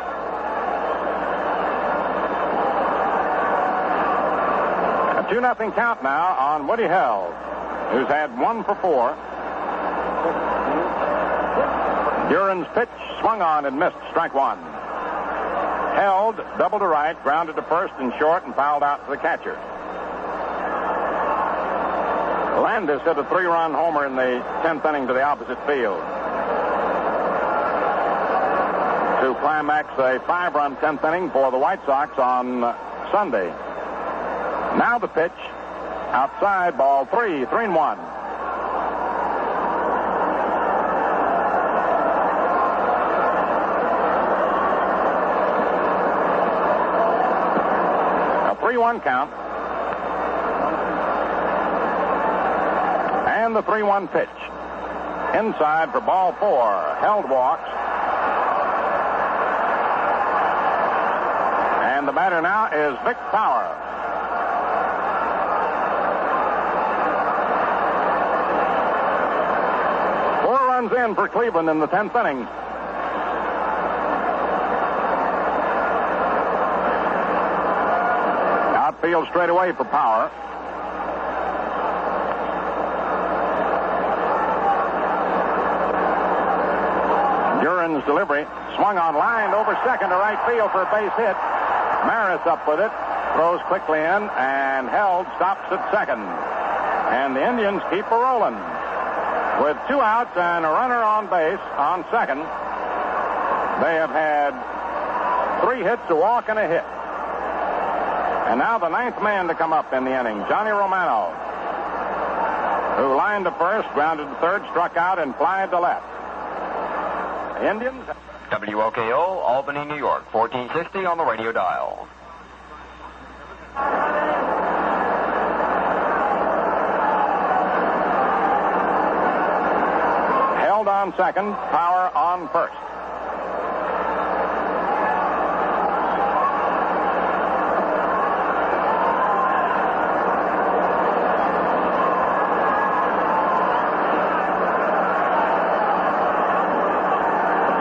A 2-0 count now on Woody Held, who's had 1 for 4. Deeren's pitch swung on and missed. Strike 1. Held, double to right, grounded to first and short, and fouled out to the catcher. Landis hit a 3-run homer in the 10th inning to the opposite field to climax a 5-run 10th inning for the White Sox on Sunday. Now the pitch. Outside, ball 3, 3-1. A 3-1 count. And the 3-1 pitch. Inside for ball 4. Held walks. And the batter now is Vic Power. In for Cleveland in the 10th inning. Outfield straight away for Power. Duran's delivery. Swung on, lined over second to right field for a base hit. Maris up with it. Throws quickly in, and Held stops at second. And the Indians keep a rolling. With 2 outs and a runner on base on second, they have had 3 hits, a walk, and a hit. And now the 9th man to come up in the inning, Johnny Romano, who lined to first, grounded to third, struck out, and flied to left. The Indians... WOKO, Albany, New York, 1460 on the radio dial. On second, Power on first.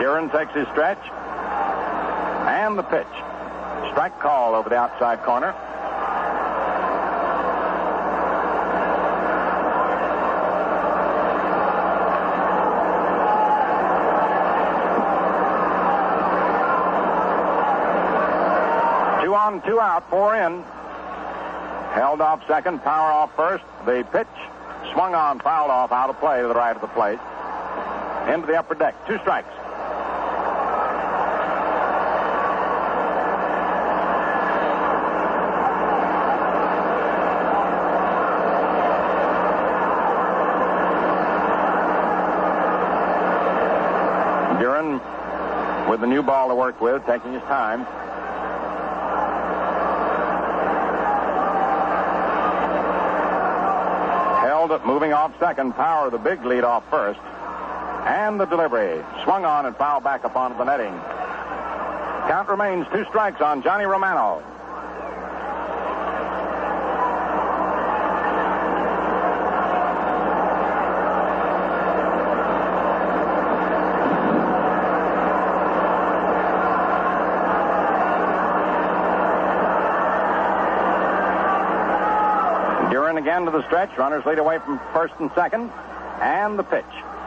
Duran takes his stretch. And the pitch. Strike call over the outside corner. On, 2 out, 4 in. Held off second, Power off first. The pitch swung on, fouled off, out of play to the right of the plate. Into the upper deck. 2 strikes. Duran with the new ball to work with, taking his time. Moving off second, Power the big lead off first. And the delivery. Swung on and fouled back upon the netting. Count remains 2 strikes on Johnny Romano. Again to the stretch. Runners lead away from first and second. And the pitch.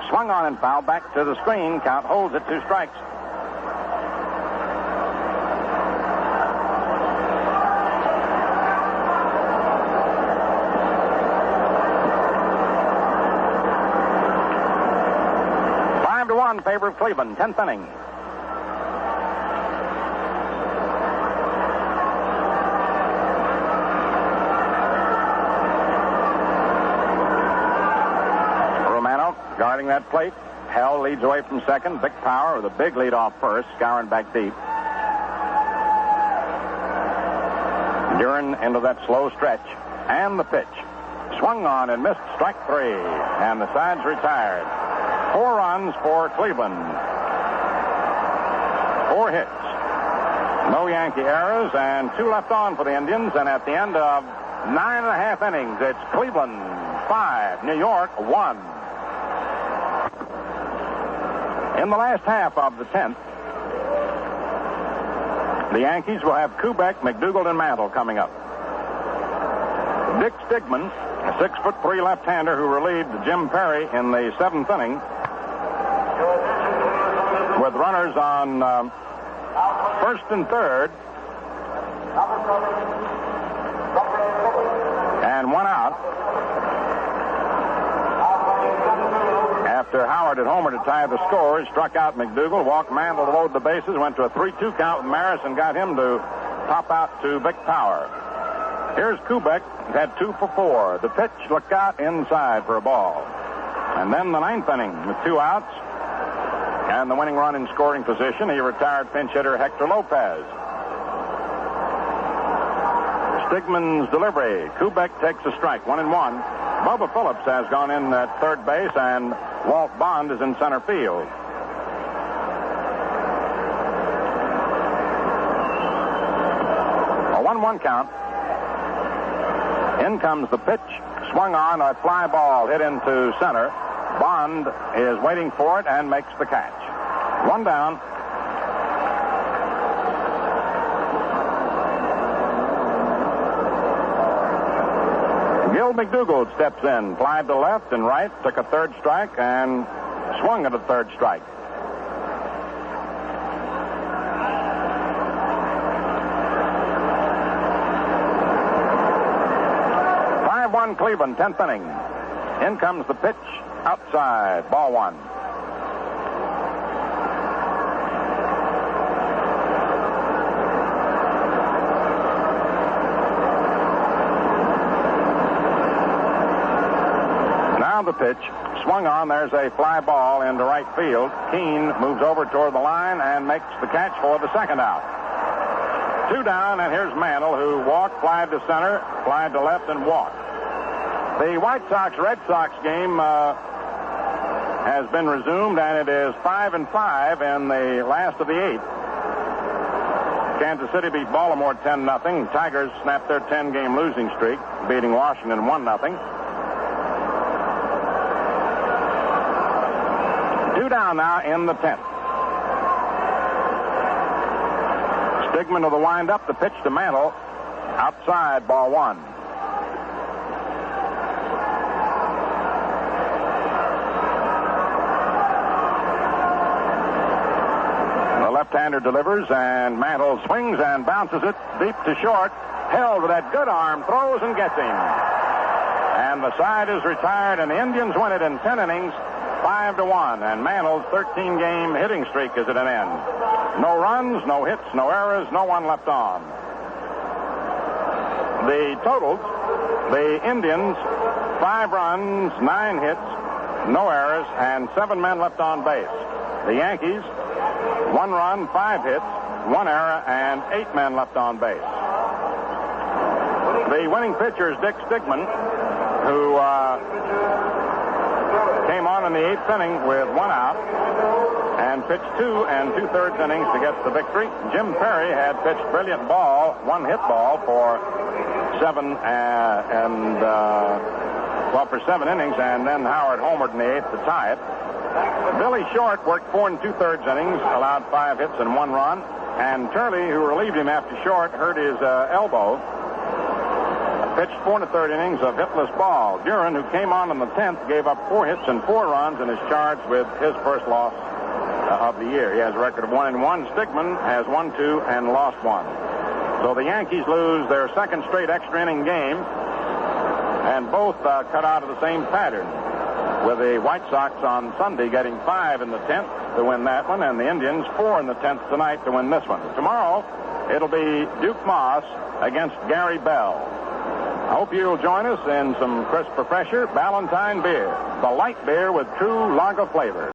Swung on and fouled back to the screen. Count holds it. 2 strikes. Five to 1 favor of Cleveland. 10th inning. Guarding that plate. Hell leads away from second. Vic Power with a big lead off first, scouring back deep. Duran into that slow stretch. And the pitch. Swung on and missed, strike 3. And the side's retired. 4 runs for Cleveland. 4 hits. No Yankee errors, and 2 left on for the Indians. And at the end of 9.5 innings, it's Cleveland 5, New York 1. In the last half of the 10th, the Yankees will have Kubek, McDougal, and Mantle coming up. Dick Stigman, a 6'3" left-hander who relieved Jim Perry in the 7th inning, with runners on first and third, and 1 out. After Howard had homered to tie the score, he struck out McDougal, walked Mantle to load the bases, went to a 3-2 count with Maris and got him to Pop out to Vic Power. Here's Kubek. Had 2 for 4. The pitch, look out inside for a ball. And then the 9th inning with 2 outs and the winning run in scoring position. He retired pinch hitter Hector Lopez. Stigman's delivery. Kubek takes a strike, 1-1. Bubba Phillips has gone in at third base, and Walt Bond is in center field. A 1-1 count. In comes the pitch. Swung on, a fly ball hit into center. Bond is waiting for it and makes the catch. 1 down. Gil McDougald steps in, flied to left and right, took a third strike, and swung at a third strike. Cleveland, 10th inning. In comes the pitch, outside, ball 1. Now the pitch, swung on, there's a fly ball into right field. Keene moves over toward the line and makes the catch for the second out. 2 down, and here's Mantle, who walked, flied to center, flied to left, and walked. The White Sox-Red Sox game has been resumed, and it is 5-5 in the last of the 8. Kansas City beat Baltimore 10-0. Tigers snapped their 10-game losing streak, beating Washington 1-0. 2 down now in the 10th. Stigman to the windup, the pitch to Mantle, outside, ball 1. Left-hander delivers, and Mantle swings and bounces it deep to short. Held with that good arm, throws and gets him. And the side is retired, and the Indians win it in 10 innings, 5-1. And Mantle's 13-game hitting streak is at an end. No runs, no hits, no errors, no one left on. The totals, the Indians, 5 runs, 9 hits, no errors, and 7 men left on base. The Yankees, 1 run, 5 hits, 1 error, and 8 men left on base. The winning pitcher is Dick Stigman, who came on in the 8th inning with 1 out and pitched 2 2/3 innings to get the victory. Jim Perry had pitched brilliant ball, 1 hit ball for 7 innings, and then Howard homered in the 8th to tie it. Billy Short worked 4 2/3 innings, allowed 5 hits and 1 run. And Turley, who relieved him after Short, hurt his elbow, pitched 4 1/3 innings of hitless ball. Duran, who came on in the 10th, gave up 4 hits and 4 runs and is charged with his first loss of the year. He has a record of 1-1. Stigman has won 2 and lost 1. So the Yankees lose their second straight extra inning game, and both cut out of the same pattern, with the White Sox on Sunday getting 5 in the 10th to win that one, and the Indians 4 in the 10th tonight to win this one. Tomorrow, it'll be Duke Moss against Gary Bell. I hope you'll join us in some crisp refresher, Ballantine beer, the light beer with true lager flavor.